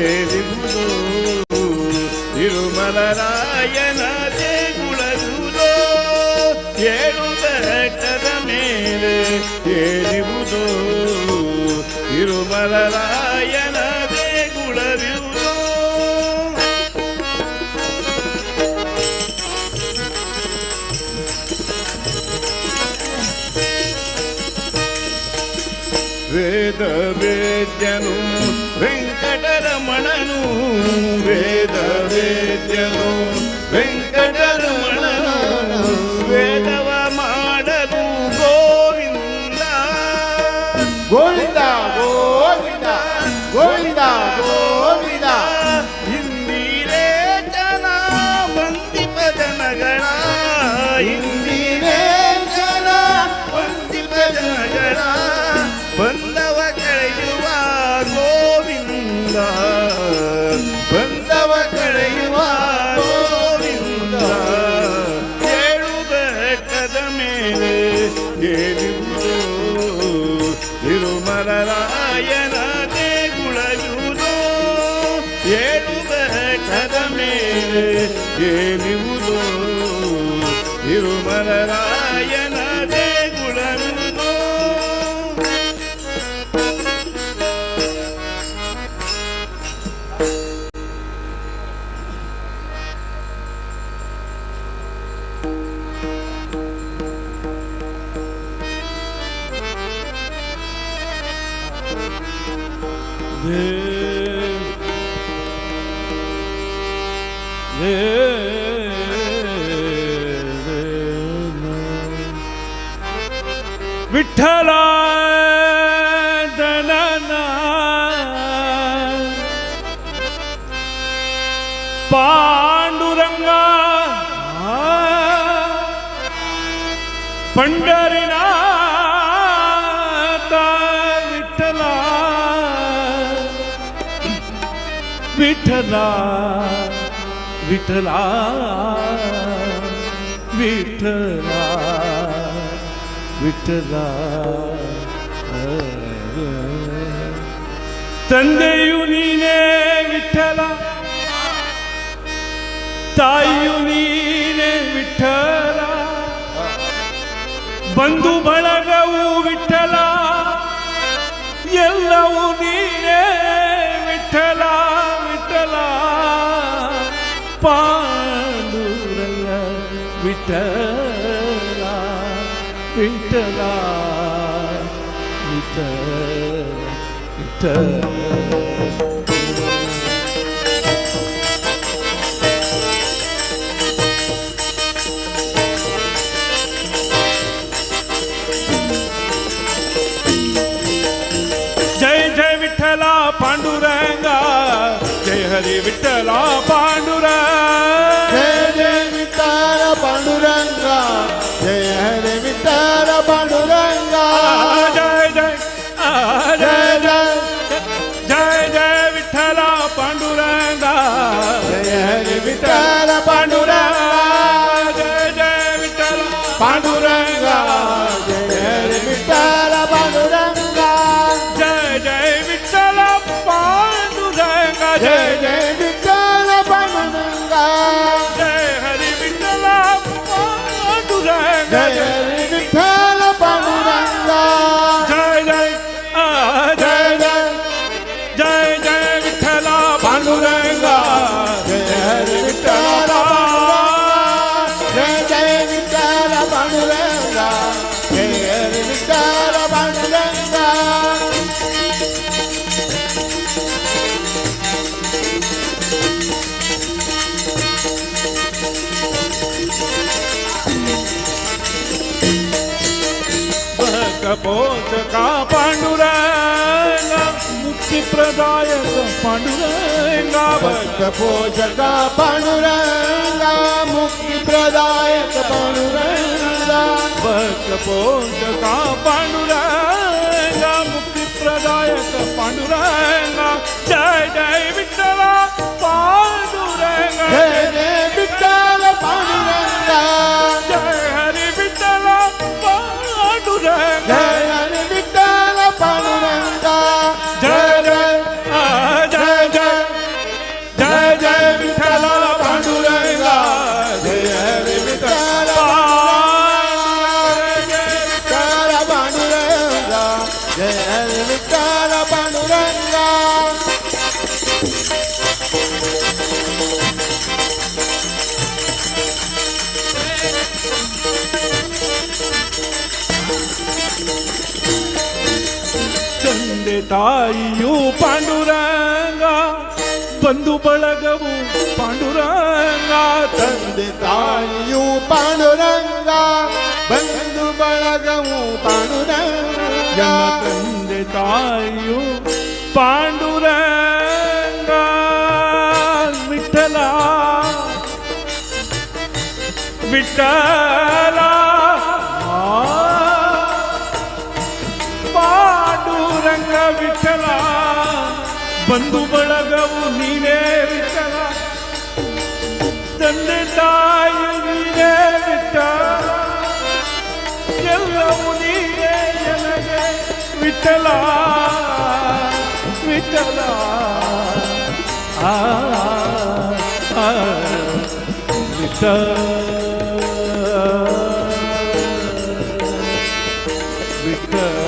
ಏರಿರುವುದೋ ತಿರುಮಲರಾಯನ ದೇಗುಲವಿರುವುದೋ ಏಳು ಬೆಟ್ಟದ ಮೇಲೆ ಏರಿರುವುದೋ ತಿರುಮಲರಾಯನ ದೇಗುಲವಿರುವುದೋ ವೇದ ವೇದ್ಯನು ವೆಂಕಟರಮಣನು ವೇದ ವೇದ್ಯನು ವೆಂಕಟರಮಣನು ವೇದವ ಮಾಡಲು ಗೋವಿಂದ ಗೋವಿಂದ ಗೋವಿಂದ ಗೋವಿಂದ ಗೋವಿಂದ ಇಂದಿರೇ ಜನ ವಂದಿಪ ಜನಗಳ ಇಂದಿರೇ ಜನ ವಂದಿಪ ಜನಗಳ ಬಂದವ ಕಳೆಯುವ ಗೋವಿಂದ ಬಂದವ ಕಳೆಯುವ ಗೋವಿಂದ ಏಳು ಬೆಟ್ಟದ ಮೇಲೆ ಏರಿರುವುದೋ ತಿರುಮಲರಾಯನ ದೇಗುಲವಿರುವುದೋ ಏಳು ಬೆಟ್ಟದ ಮೇಲೆ ಏರಿರುವುದೋ ತಿರುಮಲರಾಯನ ದೇಗುಲವಿರುವುದೋ ವಿಠಲ ಜನನ ಪಾಂಡುರಂಗ ಪಂಡರಿನಾಥ ವಿಠಲ ವಿಠಲ ವಿಠಲ ವಿಠಲ ವಿಠಲ ತಂದೆಯು ನೀನೇ ವಿಠಲ ತಾಯಿಯು ನೀನೇ ವಿಠಲ ಬಂಧು ಬಳಗವು ವಿಠಲ ಎಲ್ಲವೂ ನೀನೇ ವಿಠಲ ವಿಠಲ ಪಾಂಡುರಂಗ ವಿಠಲ ವಿಠಲ ವಿಠಲ ವಿಠಲ जय जय विठ्ठला पांडुरंगा जय हरी विठ्ठला पांडुरंग जय जय विठ्ठल पांडुरंगा जय हरे विठ्ठल पांडुरंगा जय जय जय जय जय जय विठ्ठला पांडुरंगा जय हरे विठ्ठल पांडुरंगा जय जय विठ्ठला पांडुरंगा जय हरे विठ्ठल पांडुरंगा जय जय विठ्ठला पांडुरंगा जय जय विठ्ठल पांडुरंगा जय हरी विठ्ठला पांडुरंगा जय हरे विठ्ठल पांडुरंगा जय जय जय जय जय जय विठ्ठला पांडुरंगा जय हरे विठ्ठल जय जय विठ्ठल पांडुरंगा जय हरे विठ्ठल पांडुरंगा पोषका पांडुरंगा मुक्ती प्रदायक पांडुरंगा भक्त पोषका पांडुरंगा मुक्ती प्रदायक पांडुरंगा भक्त पोषका पांडुरंगा मुक्ती प्रदायक पांडुरंगा जय जय विठ्ठला पांडुरंगा जय जय विठ्ठल पांडुरंगा जय हरी विठ्ठला पांडुरंगा जय हरे विठ्ठल पांडुरंगा जय जय जय जय ತಾಯಿಯು ಪಾಂಡುರಂಗ ಬಂಧು ಬಳಗವು ಪಾಂಡುರಂಗ ತಂದೆ ತಾಯಿಯು ಪಾಂಡುರಂಗ ಬಂಧು ಬಳಗವು ಪಾಂಡುರಂಗ ತಂದೆ ತಾಯಿಯು ಪಾಂಡುರಂಗ ವಿಠಲ ವಿಠಲ ಪಾಂಡುರಂಗ ವಿಠಲ ಬಂಧು ಬಳಗವು ನೀನೇ ವಿಠಲ ತಂದೆ ತಾಯಿ ನೀನೇ ವಿಠಲ ಎಲ್ಲವೂ ನೀನೇ ನನಗೆ ವಿಠಲ ವಿಠಲ विठ्ठल विठ्ठल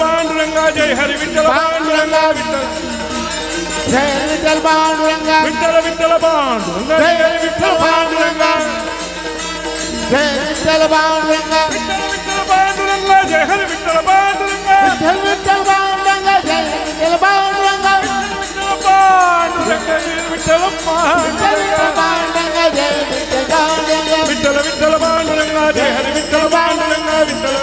पांडुरंगा जय हरि विठ्ठल पांडुरंगा विठ्ठल जय विठ्ठल पांडुरंगा विठ्ठल विठ्ठल पांडुरंगा जय हरि विठ्ठल पांडुरंगा जय विठ्ठल पांडुरंगा विठ्ठल विठ्ठल पांडुरंगा जय हरि विठ्ठल पांडुरंगा विठ्ठल विठ्ठल पांडुरंगा जय विठ्ठल पांडुरंगा विठ्ठल पांडुरंगा जय विठ्ठल पांडुरंगा जय विठ्ठल पांडुरंगा विठ्ठल विठ्ठल पांडुरंगा जय हरि विठ्ठल पांडुरंगा विठ्ठल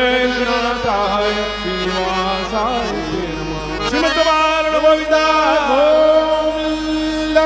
श्रीमद्वेंकटनाथाय श्रीनिवासाय नमः। श्रीमद्वारण गोविंदा गोविंदा।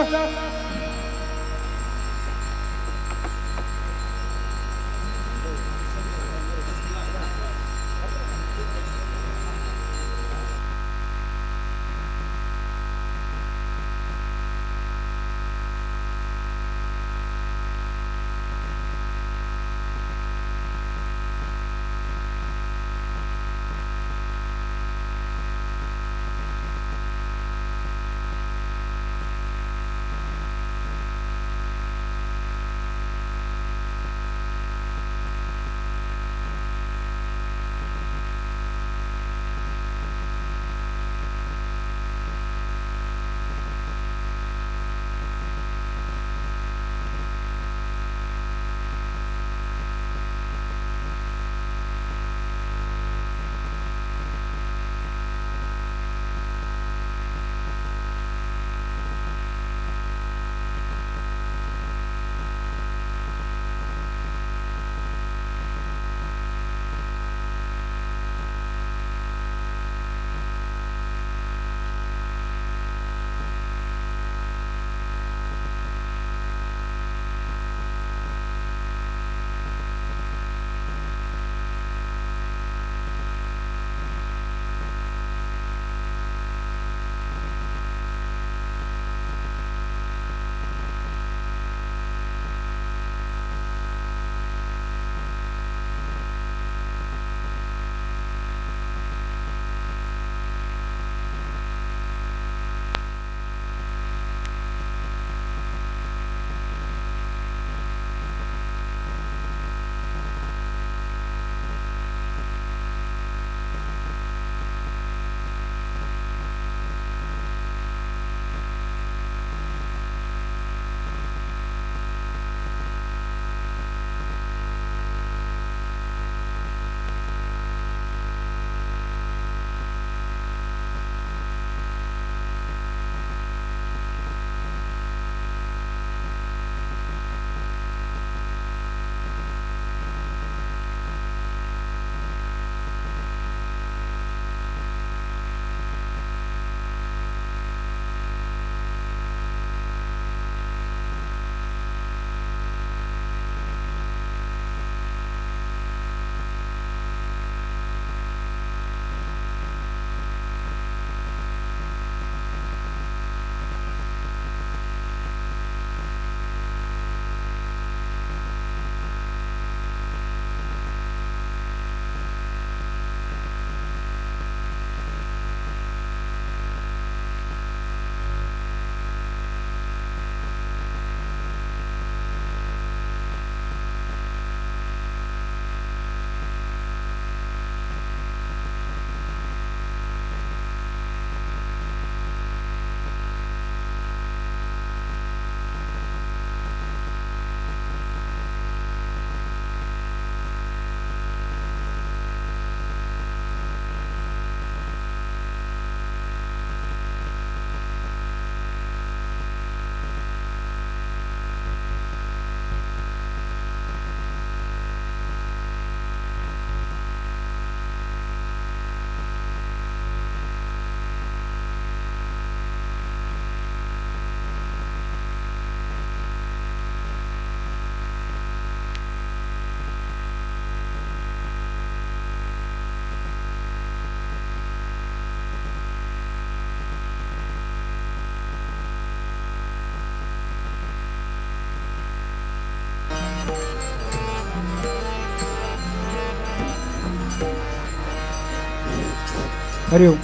हरिओम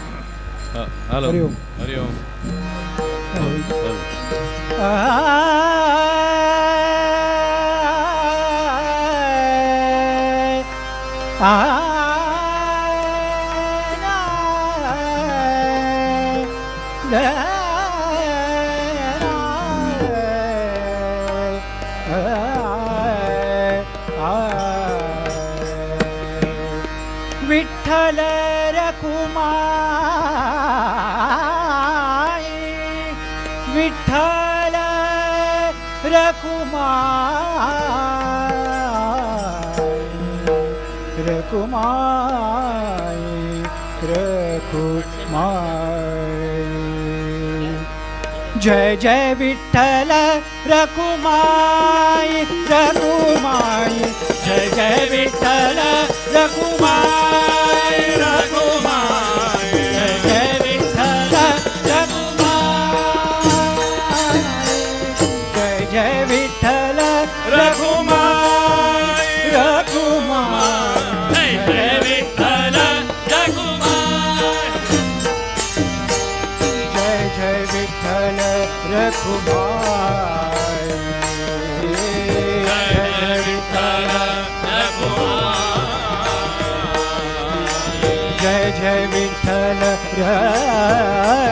हॅलो हरिओम. हरिओम विठ्ठल रखुमाई विठ्ठल रखुमाई रखुमाई रखुमाई जय जय विठ्ठल रखुमाई रखुमाई जय जय विठ्ठल रखुमाई रखुमाई जय जय विठ्ठल रखुमाई जय जय विठ्ठल रखुमाई रखुमाई जय विठ्ठल रखुमाई जय जय विठ्ठल रखुमाई जय जय विठ्ठल जय जय विठ्ठल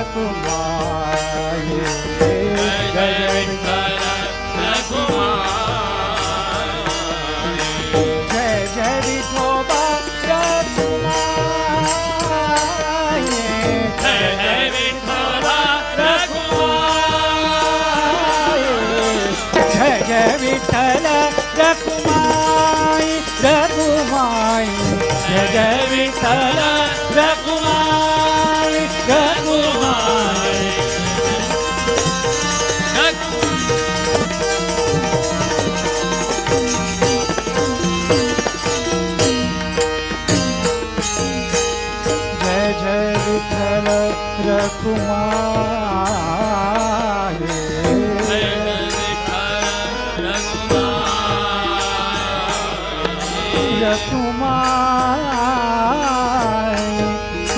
रखुमाई जय जय विठ्ठल जय जय विठोबा रखुमाई जय जय विठोबा रखुमाई जय जय विठ्ठल रखुमाई रखुमाई जय जय विठ्ठल रखुमाई रखुमाई जय जय विठ्ठल रखुमाई रखुमाई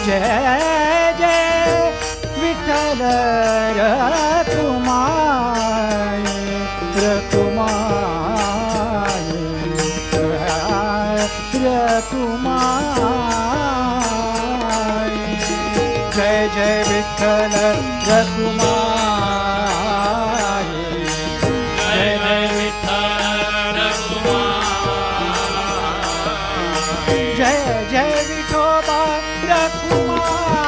जय जय विठ्ठल रखुमाई रखुमाई रखुमाई जय जय विठ्ठल रखुमाई जय जय विठ्ठल रखुमाई जय जय विठोबा रखुमाई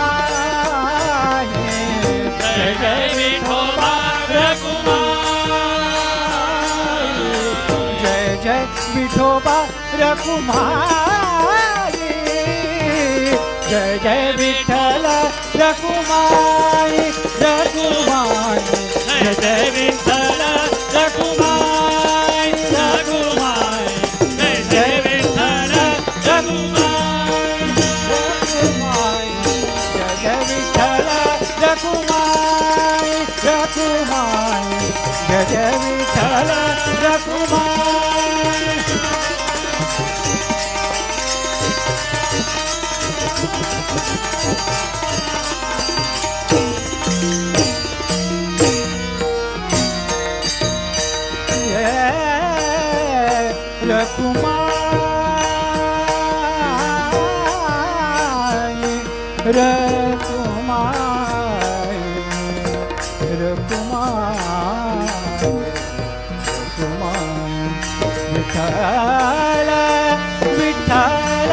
जय जय विठोबा रखुमाई जय जय विठोबा रखुमाई जय जय विठ्ठल रखुमाई रखुमाई जय जय विठ्ठल रखुमाई रखुमाई जय जय विठ्ठल रखुमाई रखुमाई जय जय विठ्ठल रखुमाई रखुमाई जय जय विठ्ठल रखुमाई रखुमाई रखुमाई रखुमाई रखुमाई विठ्ठल विठ्ठल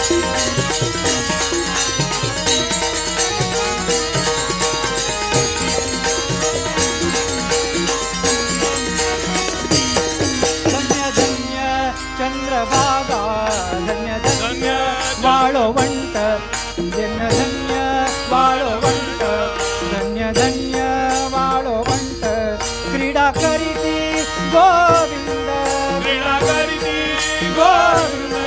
ಚಂದ್ರಭಾಗ ಧನ್ಯ ಧನ್ಯ ಬಾಳೋ ವಂಟ ಧನ್ಯ ಧನ್ಯ ಬಾಳೋ ವಂಟ ಧನ್ಯ ಧನ್ಯ ಬಾಳೋ ವಂಟ ಕ್ರೀಡಾ ಕರಿತಿ ಗೋವಿಂದ ಕ್ರೀಡಾ ಕರಿತಿ ಗೋವಿಂದ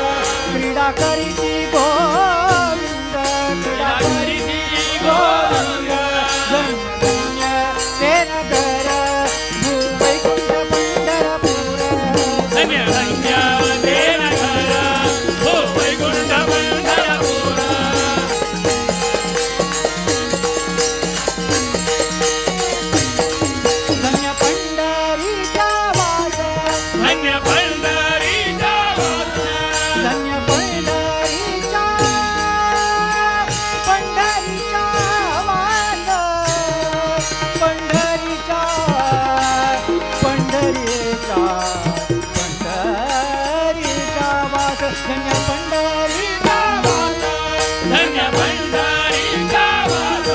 ಕ್ರೀಡಾ ಕರಿತಿ ಗೋವಿಂದ ಕ್ರೀಡಾ ಕರಿತಿ ಗೋವಿಂದ ಧನ್ಯ ಧನ್ಯ ಸೇನಗರ ಭೂವೈಕುಂಠ ಪಂಡರಪುರ ಧನ್ಯ ಧನ್ಯ ದೇನಗರ ಭೂವೈಕುಂಠ ಪಂಡರಪುರ ಧನ್ಯ ಪಂಡರಿ ಜಾವಾಸ ಧನ್ಯ ಪಂಡರಿ ಜಾವಾಸ ಧನ್ಯ ಪಂಡರಿ ಜಾ ಪಂಡರಿ ಜಾವಾಸ ಪಂಡರಿ ಜಾ ಪಂಡರಿ ಜಾ ಪಂಡರಿ ಜಾವಾಸ ಧನ್ಯ ಪಂಡರಿ ಜಾವಾಸ ಧನ್ಯ ಪಂಡರಿ ಜಾವಾಸ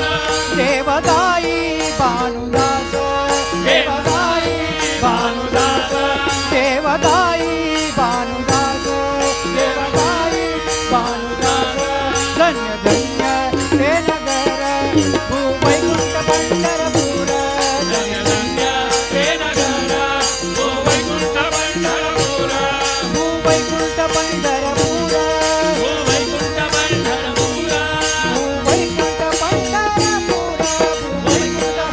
ದೇವದಾಯಿ ಭಾನುದಾಸ ದೇವದಾಯಿ ಭಾನುದಾಸ ದೇವದಾಯಿ ಭಾನುದಾಸ ದೇವದಾಯಿ ಭಾನುದಾಸ ಧನ್ಯ ಧನ್ಯ ಶ್ರೀನಗರ ಭೂವೈಕುಂಠ ಪಂಡರಪುರ ಧನ್ಯ ಧನ್ಯ ದೇನಗರ ಭೂವೈಕುಂಠ ಪಂಡರಪುರ ಭೂವೈಕುಂಠ ಪಂಡರಪುರ ಭೂವೈಕುಂಠ ಪಂಡರಪುರ ಭೂವೈಕುಂಠ ಪಂಡರಪುರ ಭೂವೈಕುಂಠ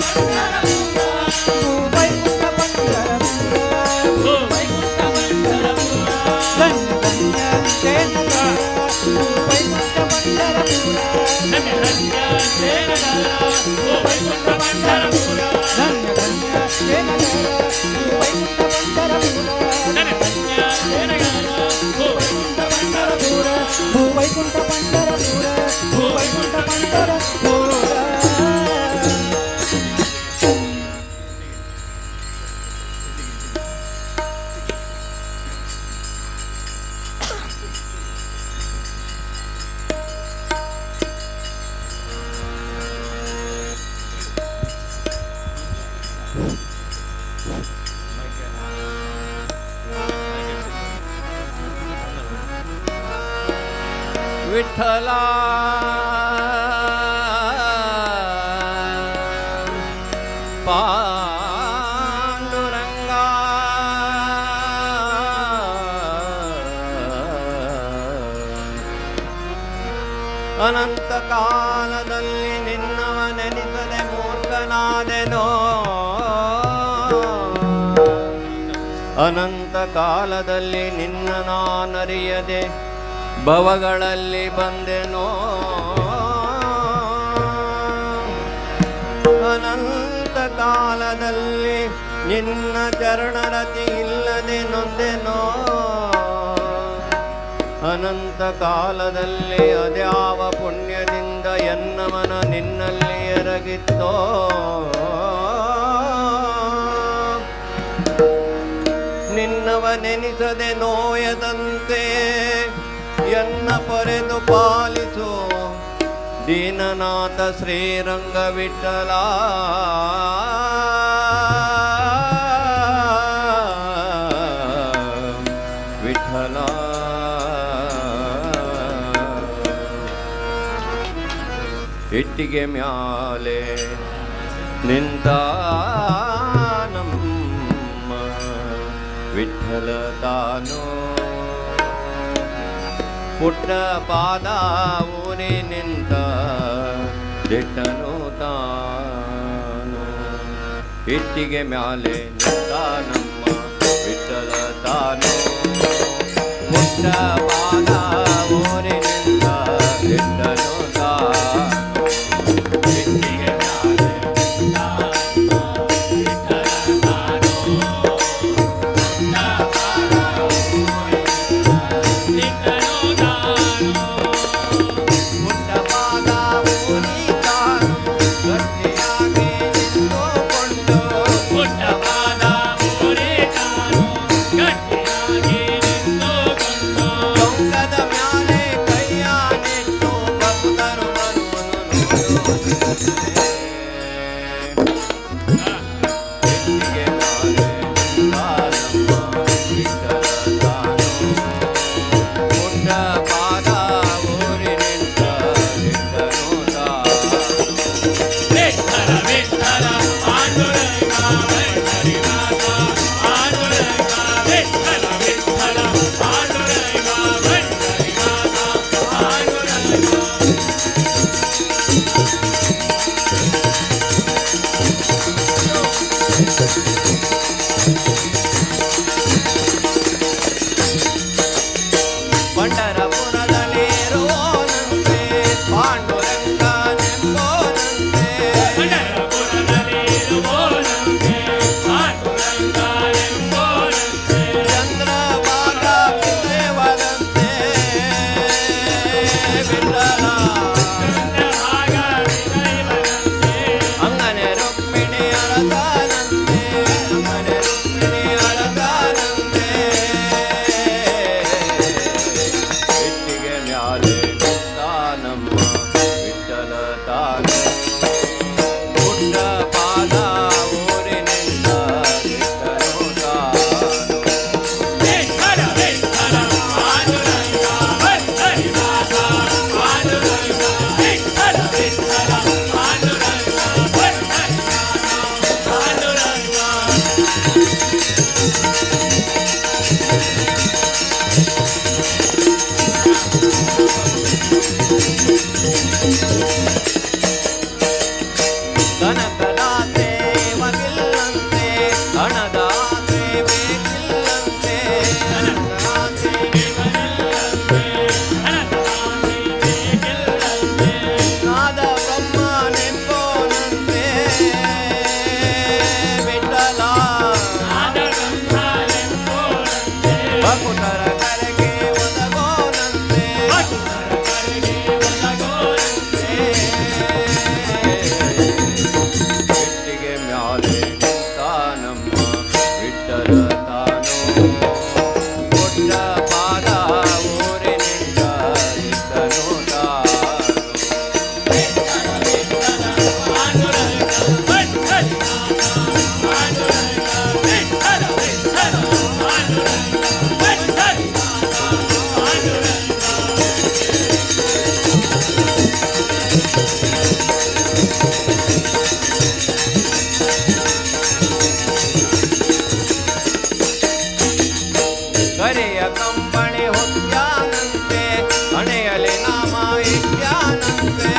ಭೂವೈಕುಂಠ ಪಂಡರಪುರ ಭೂವೈಕುಂಠ ಪಂಡರಪುರ ಧನ್ಯ ಧನ್ಯ ಶ್ರೀನಗರ ಭೂವೈಕುಂಠ ಪಂಡರಪುರ ಧನ್ಯ ಧನ್ಯ ದೇನಗರ ಭೂವೈಕುಂಠ ಪಂಡರಪುರ ಧನ್ಯ ಧನ್ಯ ಶ್ರೀನಗರ ಭೂವೈಕುಂಠ ಪಂಡರಪುರ ಧನ್ಯ ಧನ್ಯ ದೇನಗರ ಭೂವೈಕುಂಠ ಪಂಡರಪುರ ಭೂವೈಕುಂಠ ಪಂಡರಪುರ ಭೂವೈಕುಂಠ ಪಂಡರಪುರ ವಿಠಲ ಪಾಂಡುರಂಗ ಅನಂತ ಕಾಲದಲ್ಲಿ ನಿನ್ನವ ನೆನೆಸದೆ ಮೂರ್ಖನಾದೆನೋ ಅನಂತ ಕಾಲದಲ್ಲಿ ನಿನ್ನ ನಾನರಿಯದೆ ಭವಗಳಲ್ಲಿ ಬಂದೆನೋ ಅನಂತ ಕಾಲದಲ್ಲಿ ನಿನ್ನ ಚರಣರತಿ ಇಲ್ಲದೆ ನೊಂದೆನೋ ಅನಂತ ಕಾಲದಲ್ಲಿ ಅದ್ಯಾವ ಪುಣ್ಯದಿಂದ ಎನ್ನ ಮನ ನಿನ್ನಲ್ಲಿ ಎರಗಿತ್ತೋ ನಿನ್ನವ ನೆನೆಸದೆ ನೋಯದಂತೆ ಎನ್ನ ಪೊರೆದು ಪಾಲಿಸು ದೀನನಾಥ ಶ್ರೀರಂಗ ವಿಠಲ ವಿಠಲ ಇಟ್ಟಿಗೆ ಮ್ಯಾಲೆ ನಿಂತ ನಮ್ಮ ವಿಠಲ ತಾನು ಪುಟ್ಟ ಪಾದ ಊರಿ ನಿಂತ ದಿಟ್ಟನು ತಾನು ಇಟ್ಟಿಗೆ ಮ್ಯಾಲೆ ನಿಂತ ನಮ್ಮ ವಿಠಲ ತಾನು ಪುಟ್ಟ ಪಾದ ಊರಿ ನಿಂತ ದಿಟ್ಟನು ತಾನು ಇಟ್ಟಿಗೆ ಮ್ಯಾಲೆ ನಿಂತ ವಿಠಲ ತಾನು ಪುಟ್ಟ ಪಾದ ಊರಿ ದಿಟ್ಟನು ಪುಟ್ಟಪಾದ ಊರಿ ತಾನು ಗಟ್ಟಿಯಾಗಿ ನಿಂತುಕೊಂಡು ಪುಟ್ಟಪಾದ ಊರಿ ತಾನು ಗಟ್ಟಿಯಾಗಿ ನಿಂತುಕೊಂಡು ಭಕುತರ ಕರೆಗೆ ಒದಗೋನಂತೆ ಬಿಟ್ಟಿಗೆ ಮ್ಯಾಲೆ ನಿಂತಾನಮ್ಮ ವಿಠಲ ತಾನು ಕೊಟ್ಟ ಪಾದ ಊರಿನಿಂದ ಇದ್ದನು ತಾನು ಕರೆಯ ಕಂಬಳಿ ಹೊತ್ಯಾನಂತೆ ಹಣೆಯಲ್ಲಿ ನಾಮ ಇಟ್ಯಾನಂತೆ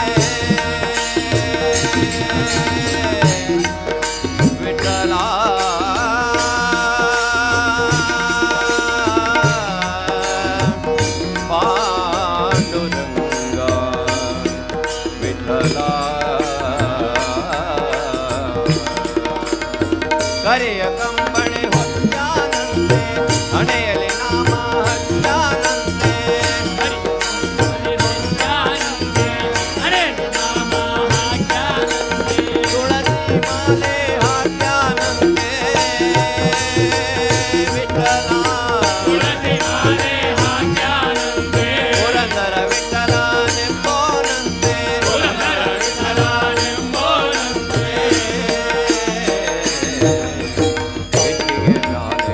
ವಿಠಲ ಪಾಂಡುರಂಗ ವಿಠಲ ಕರೆಯ ಕಂಬಳಿ ಹೊತ್ಯಾನಂತೆ ಹಣೆಯಲ್ಲಿ ನಾಮ ಹಚ್ಚಾನಂತೆ ತುಳಸಿ ಮಾಲೆ ಹಾಕ್ಯಾನಂತೆ ವಿಠಲ ಪುರಂದರ ವಿಠಲ ನೆಂಬೋನಂತೆ ಬಿಟ್ಟಿಗೆ ಮ್ಯಾಲೆ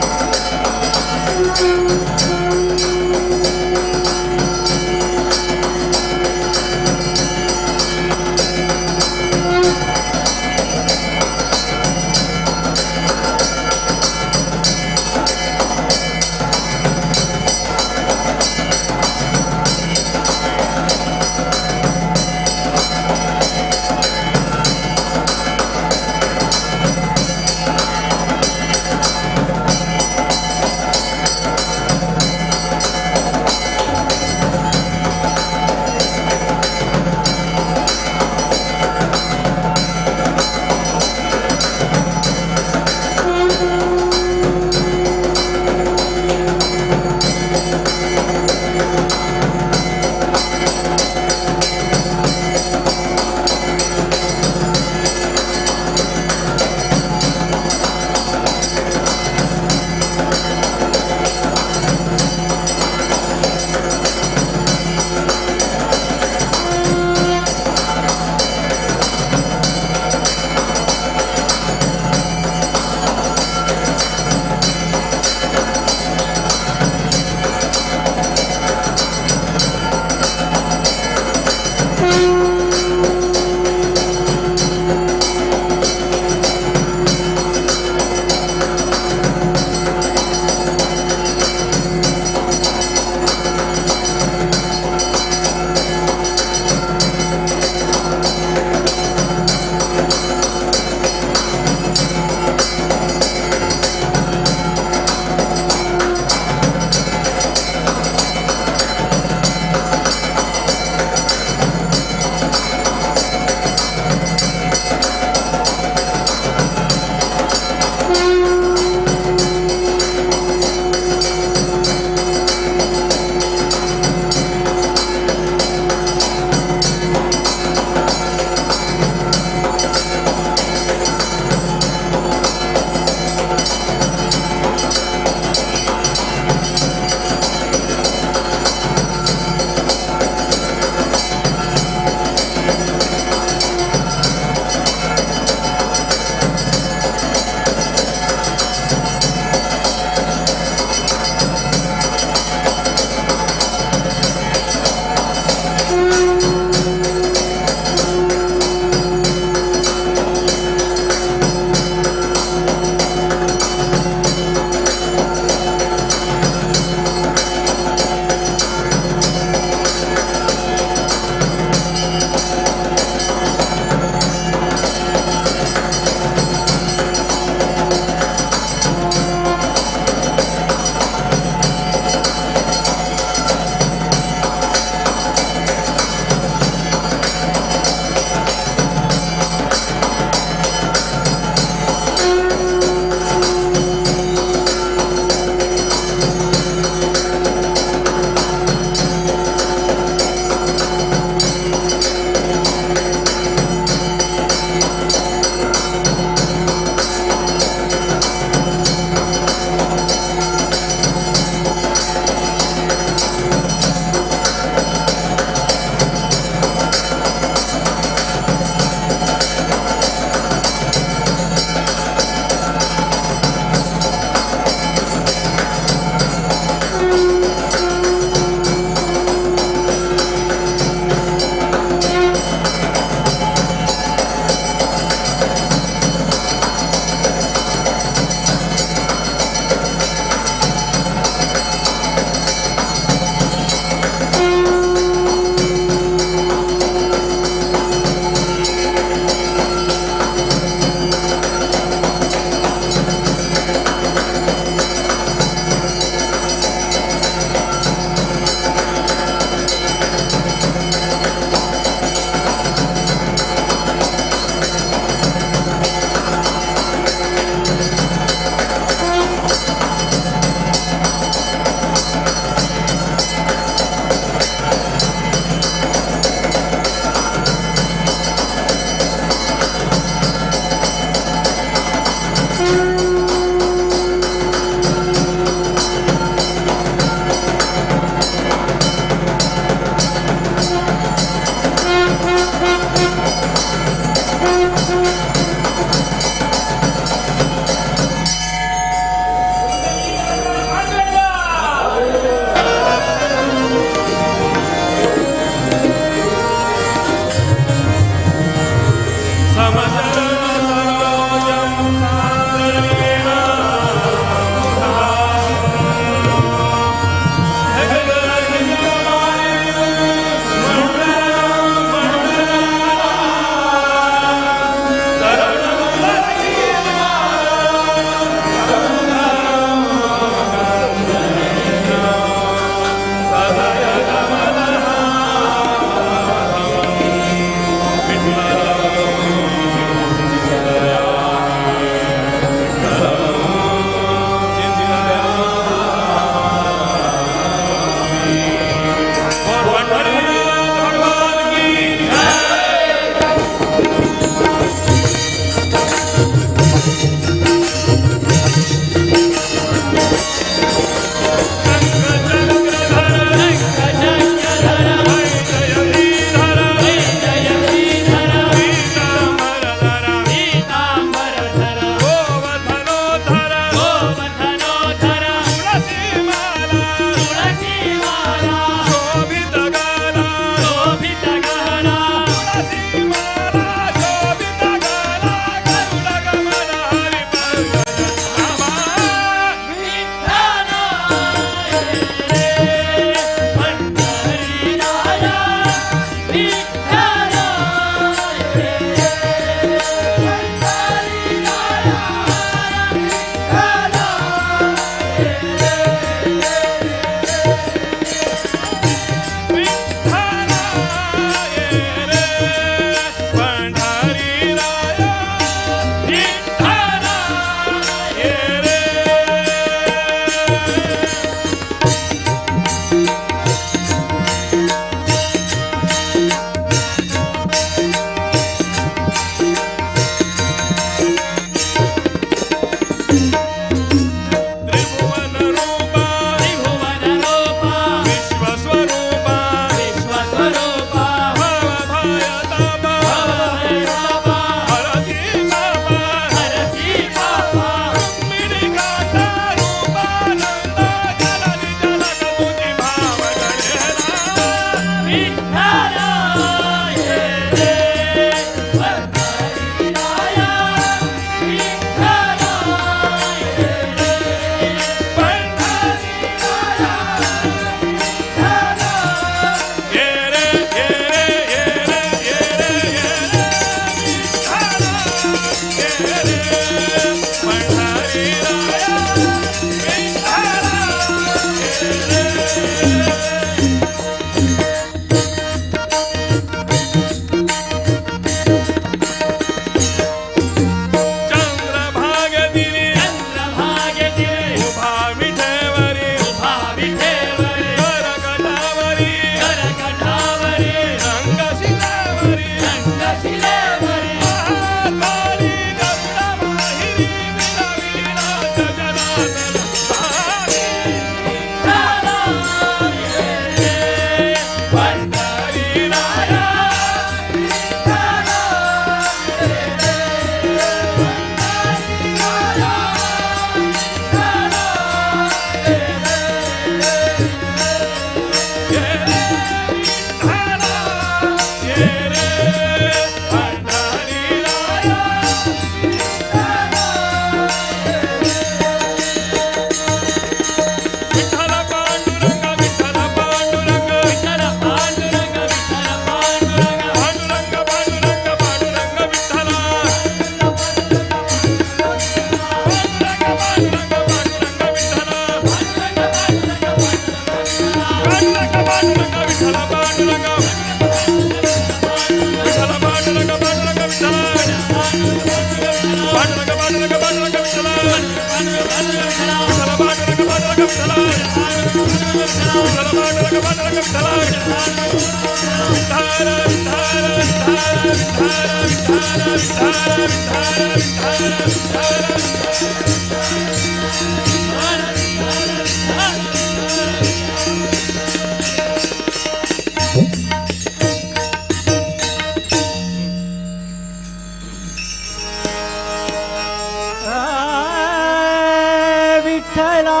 विठ्ठला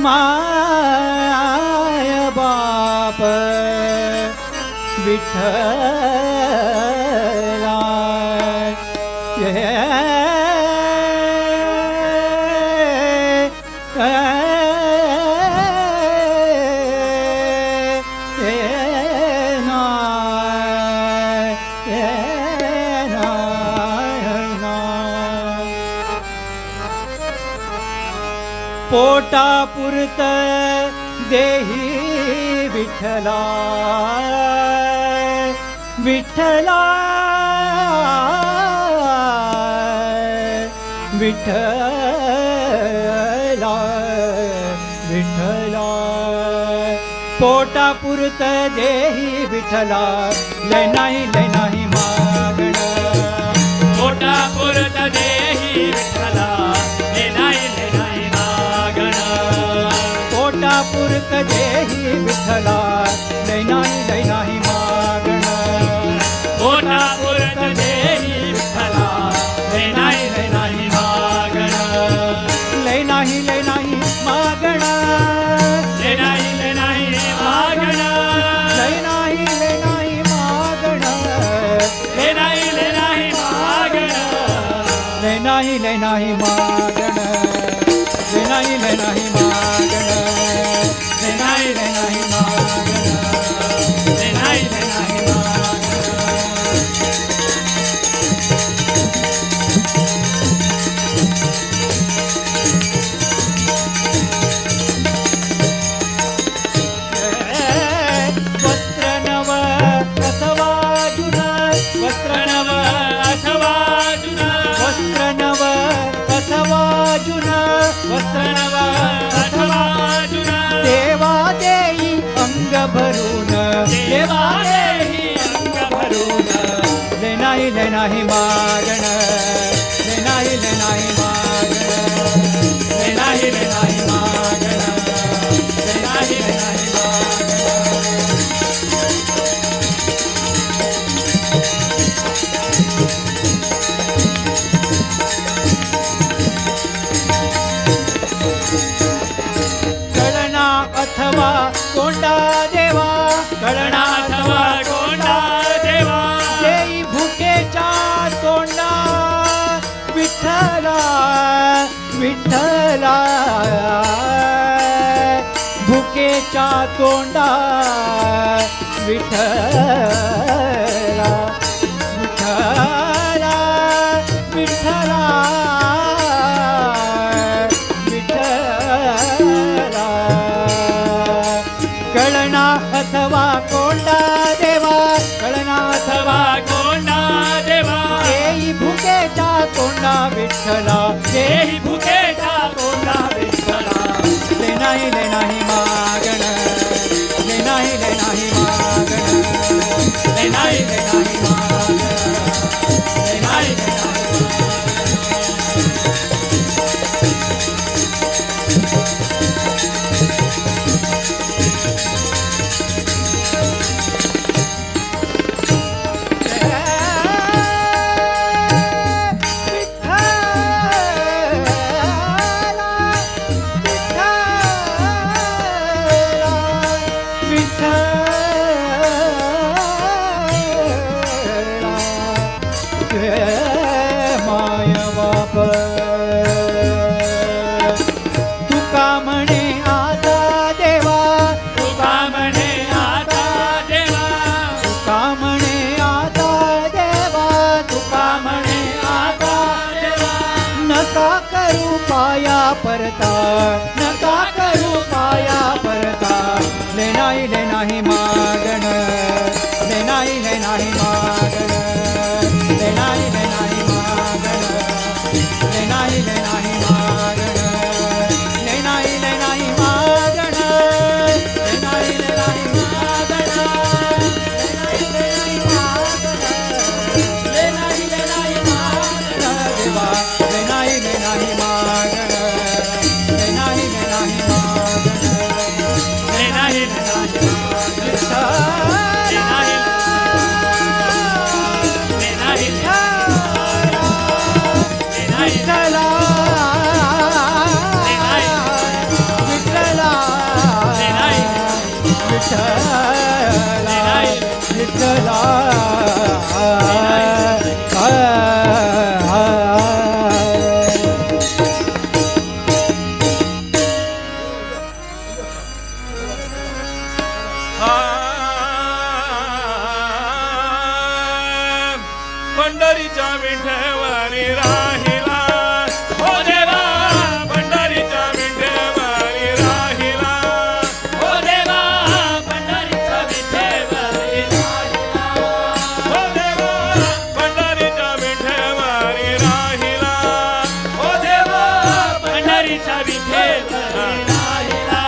माय बाप विठ्ठला पोटा पुरत देही विठ्ठला विठ्ठला विठ्ठला विठ्ठला पोटा पुरत देही विठ्ठला लय नाही मागण पोटा पुरत देही विठ्ठला लय नाही मागण पोटा पुरत देही विठ्ठला लय नाही मागण पोटा पुरत देही विठ्ठला लय नाही मागण लय नाही मागण लय नाही मागण लय नाही मागण लय नाही मागण लय नाही मागण लय नाही मागण लय नाही मागण लय नाही वस्त्र नव अथवा जुना वस्त्र नव अथवा जुना वस्त्र नव अथवा जुना वस्त्र नव अथवा जुना देवा देई अंग भरून देवा देई अंग भरून ले नाही मागण ले नाही मागण ले नाही मागण ले नाही मागण कळना अथवा कोंडा देवा कळना अथवा कोंडा देवा देई भुकेच्या तोंडा विठ्ठला विठ्ठला भुकेच्या तोंडा विठ्ठला विठ्ठला विठ्ठला विठ्ठला कळना अथवा कोंडा देवा कळना अथवा कोंडा देवा देई भुकेच्या तोंडा विठ्ठला देई भुकेच्या तोंडा विठ्ठला ले नाही मागण ले नाही मागण ले नाही मागण ले नाही माय बाप तुका म्हणे आता देवा तुका म्हणे आता देवा तुका म्हणे आता देवा तुका म्हणे आता देवा नका करू पाया परता नका करू पाया परता ले नाही मागण ले नाही मागण ले नाही मागण ले नाही मागण ले नाही मागण पंढरीच्या विठेवरी राहिला हो देवा पंढरीच्या विठेवरी राहिला हो देवा पंढरीच्या विठेवरी राहिला हो देवा पंढरीच्या विठेवरी राहिला हो देवा पंढरीच्या विठेवरी राहिला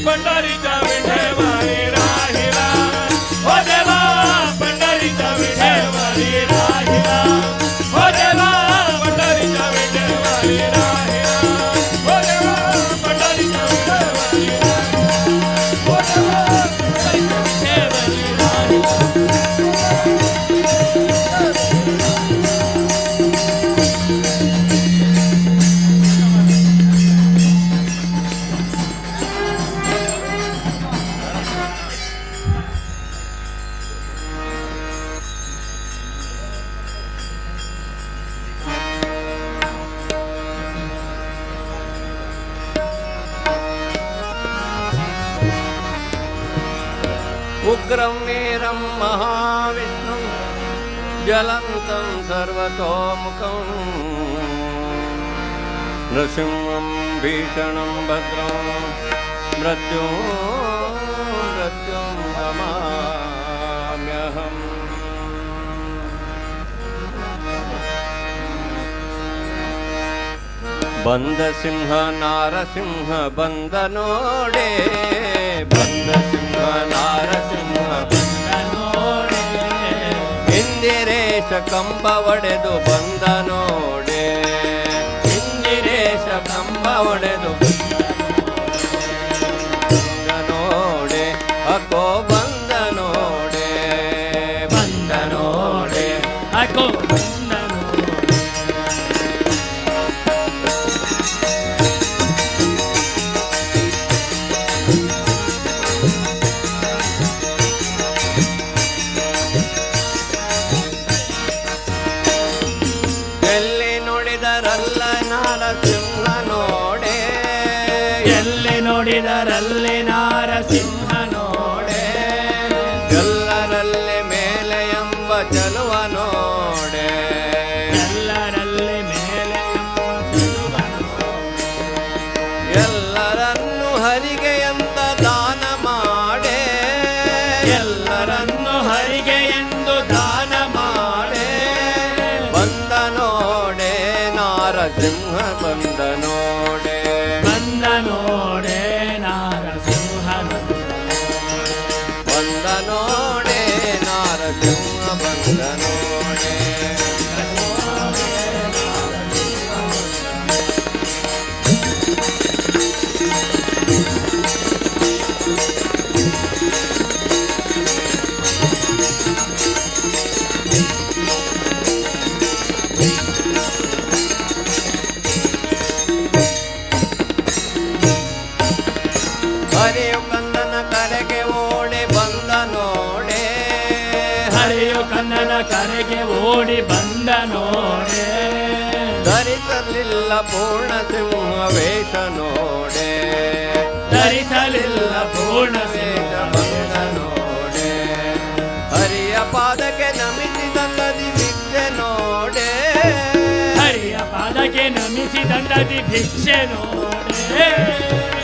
पंढरीच्या विठेवरी राहिला हो देवा पंढरीच्या विठेवरी राहिला हो देवा पंढरीच्या विठेवरी राहिला हो देवा पंढरीच्या विठेवरी राहिला हो देवा पंढरीच्या उग्रं वीरं महाविष्णुं ज्वलन्तं सर्वतोमुखं नृसिंहं भीषणं भद्रं मृत्युं नमाम्यहम् बंदसिंह नारसिंह बंदनोडे बंदसिंह नारसिंह बंदनोडे इंदिरेश कंब ಒಡೆದು ಬಂದನೋಡೆ ಇಂದಿರೇಶ ಕಂಬ ಒಡೆದು ಬಂದನೋಡೆ ಅಕೋ ಬಂದನೋಡೆ ಬಂದನೋಡೆ ಅಕೋ ಬಂದನೋಡೆ ನೋಡಿದರಲ್ಲ ನರಸಿಂಹ ನೋಡೆ ಎಲ್ಲಿ ನೋಡಿದರಲ್ಲಿ ನಾರಸಿಂಹ ನೋಡೆ ಎಲ್ಲರಲ್ಲಿ ಮೇಲೆ ಎಂಬ ಚಲುವ ನೋಡೆ ಎಲ್ಲರಲ್ಲಿ ಮೇಲೆ ಎಲ್ಲರನ್ನು ಹರಿಗೆ ಎಂದ ದಾನ ಮಾಡೆ ಎಲ್ಲರನ್ನು ಹರಿಗೆ ಎಂದು ದಾನ ಮಾಡೆ ಬಂದ ನೋಡೆ ನಾರಸಿಂಹ ಬಂದ ನೋಡೆ ಬಂದ ನೋಡೆ ನಾರಸಿಂಹ ಬಂದ ನೋಡೆ ನಾರಸಿಂಹ ಬಂದ ನೋಡೆ ಹರಿಯು ಕಂದನ ಕರೆಗೆ ಓಡಿ ಬಂದ ನೋಡೆ ಹರಿಯು ಕನ್ನನ ಕರೆಗೆ ಓಡಿ ಬಂದ ನೋಡೆ ಧರಿಸಲಿಲ್ಲ ಪೂರ್ಣ ಸಿಂಹ ವೇಷ ನೋಡೆ ಧರಿಸಲಿಲ್ಲ ಪೂರ್ಣ ವೇಷ ಬಂದ ನೋಡೆ ಹರಿಯ ಪಾದಕ್ಕೆ ನಮಿಸಿದಂದದಿ ಭಿಕ್ಷೆ ನೋಡೆ ಹರಿಯ ಪಾದಕ್ಕೆ ನಮಿಸಿದಂದದಿ ಭಿಕ್ಷೆ ನೋಡೆ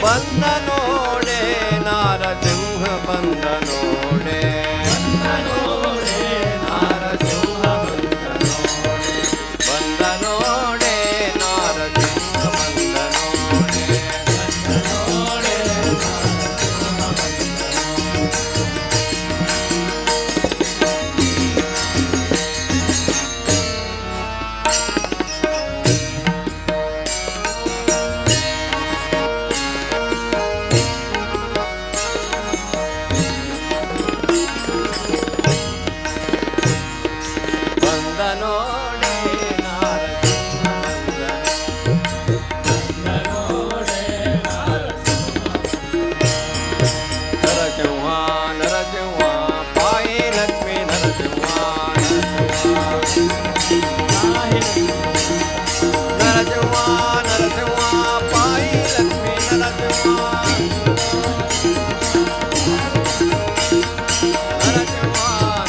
ಬಂದ ನೋಡೆ ನಾರಸಿಂಹ ಬಂದ ನೋಡೆ ನಾರಸಿಂಹ ಬಂದ ನೋಡೆ ನಾರಸಿಂಹ ಬಂದ ನೋಡೆ ಬಂದ ನೋಡೆ ನಾರಸಿಂಹ ಬಂದ ನರಸಿಂಹ ನರಸಿಂಹ ಪಾಯಿ ಲಕ್ಷ್ಮೀ ನರಸಿಂಹ ನರಸಿಂಹ ನರಸಿಂಹ ಪಾಯಿ ಲಕ್ಷ್ಮೀ ನರಸಿಂಹ ನರಸಿಂಹ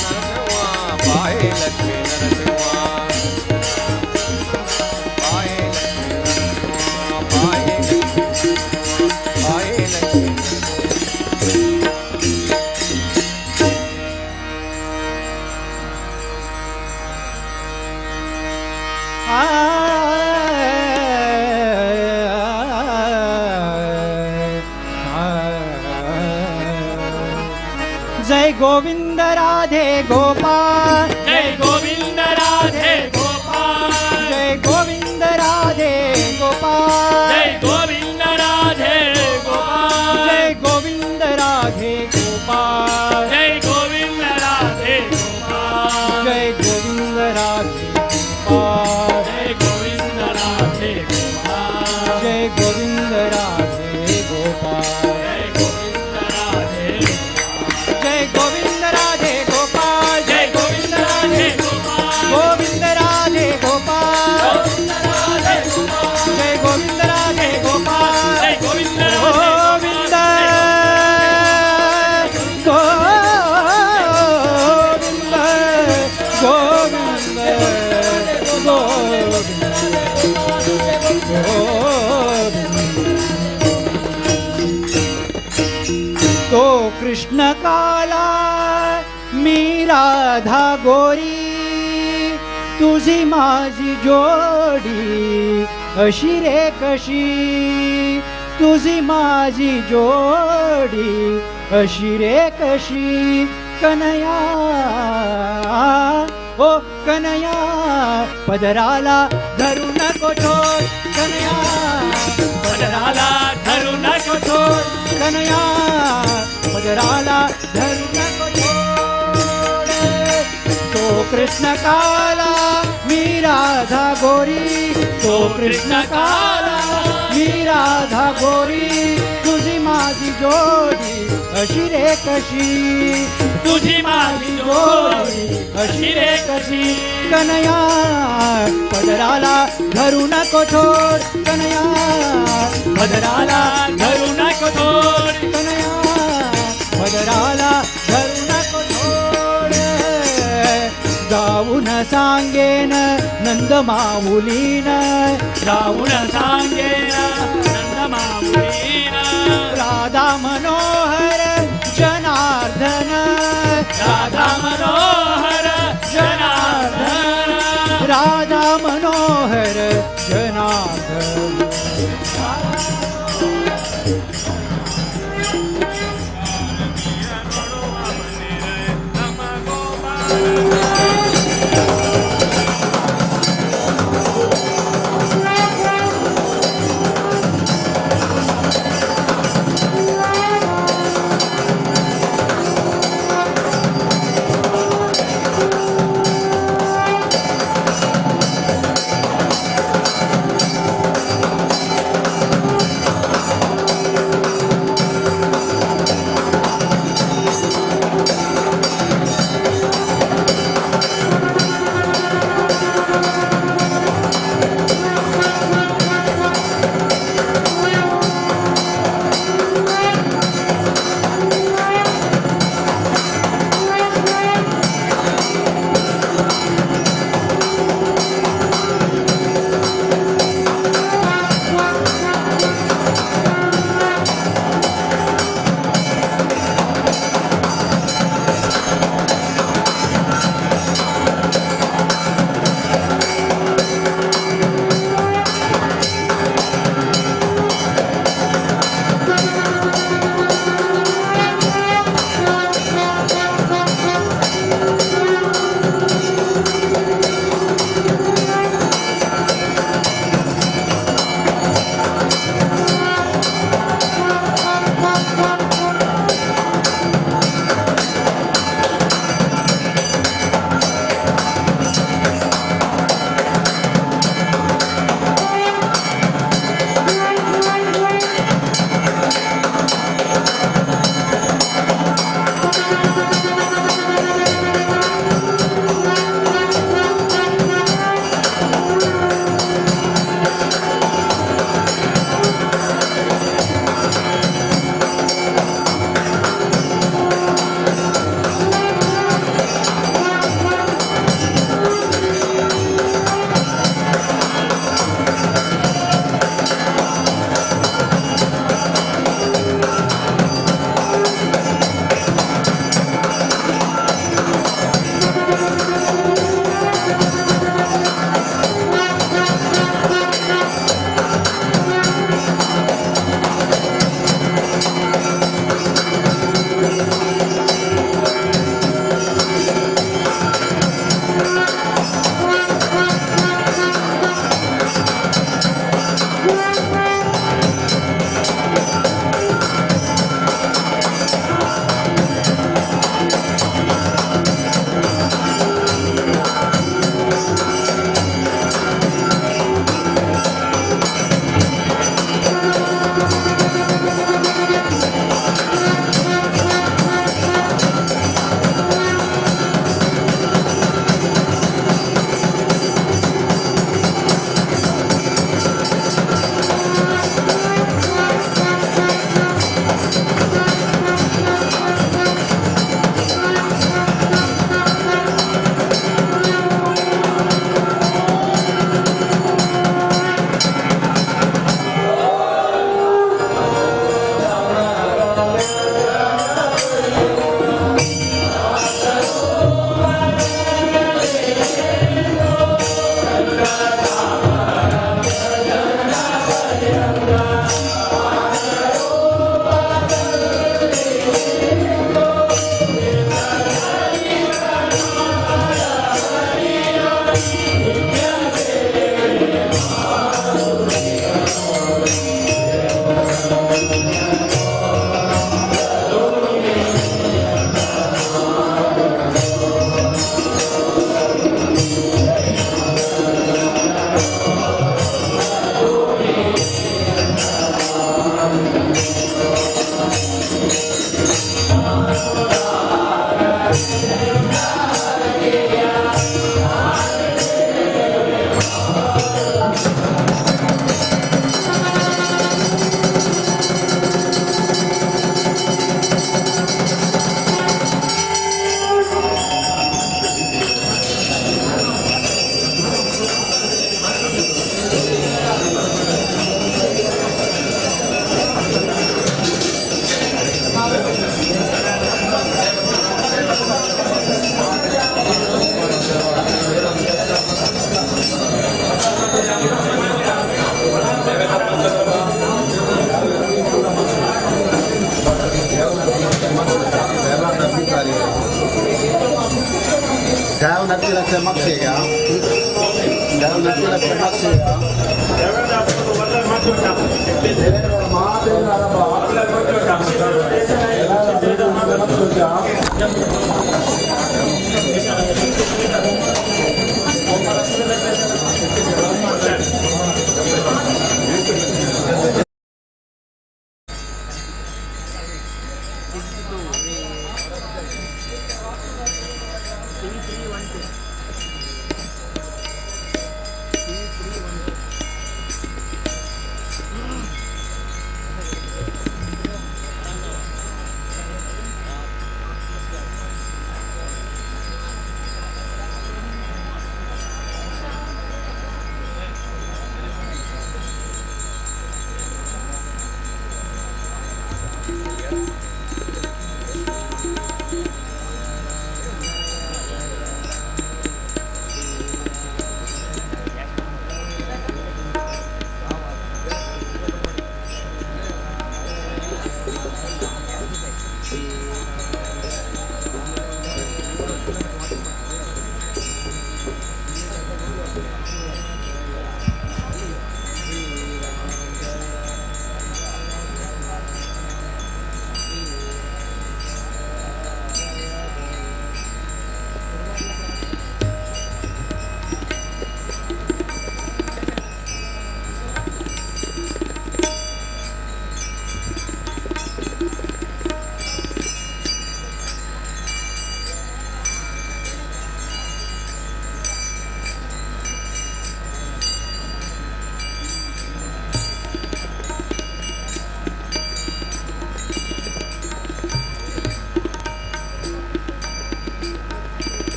ನರಸಿಂಹ ಪಾಯಿ ಲಕ್ಷ್ಮೀ ನರಸಿಂಹ ಪಾಯಿ ಲಕ್ಷ್ಮೀ ಪಾಯಿ ಲಕ್ಷ್ಮೀ जय गोविंद राधे गोपाल जय गोविंद राधे गोपाल जय गोविंद राधे गोपाल जय गोविंद राधे गोपाल जय गोविंद राधे गोपाल जय गोविंद राधे गोपाल जय गोविंद राधे गोपाल जय गोविंद राधे गोपाल जय गोविंद राधे गोपाल जय गोविंद राधे गोपाल जय गोविंद राधे गोपाल गोविंद राधे गोपाल जय गोविंद राधे गोपाल जय गोविंद राधे गोविंद तो कृष्ण काला मी राधा गोरी तुझी माझी जोडी अशी रे कशी तुझी माझी जोडी अशी रे कशी कनया ओ कनया पदराला धरू नको ठोर कनया पदराला धरू नको ठोर कनया पदराला धरू नको ठोर तो कृष्ण काला मी राधा गोरी तो कृष्ण काला मी राधा गोरी तुझी माझी जोडी कशी रे कशी तुझी माझी जोडी कशी रे कशी कनया पदराला धरू नको थोड कनया पदराला धरू नको थोड कनया पदराला धरू नको थोड जाऊन सांगेन नंद माऊलीन जाऊन सांगेन नंद माऊलीन राधा मनोहर जनार्दन राधा मनोहर जनार्दन राधा मनोहर जनार्दन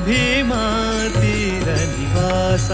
ಭೀಮಾ ತೀರ ನಿವಾಸ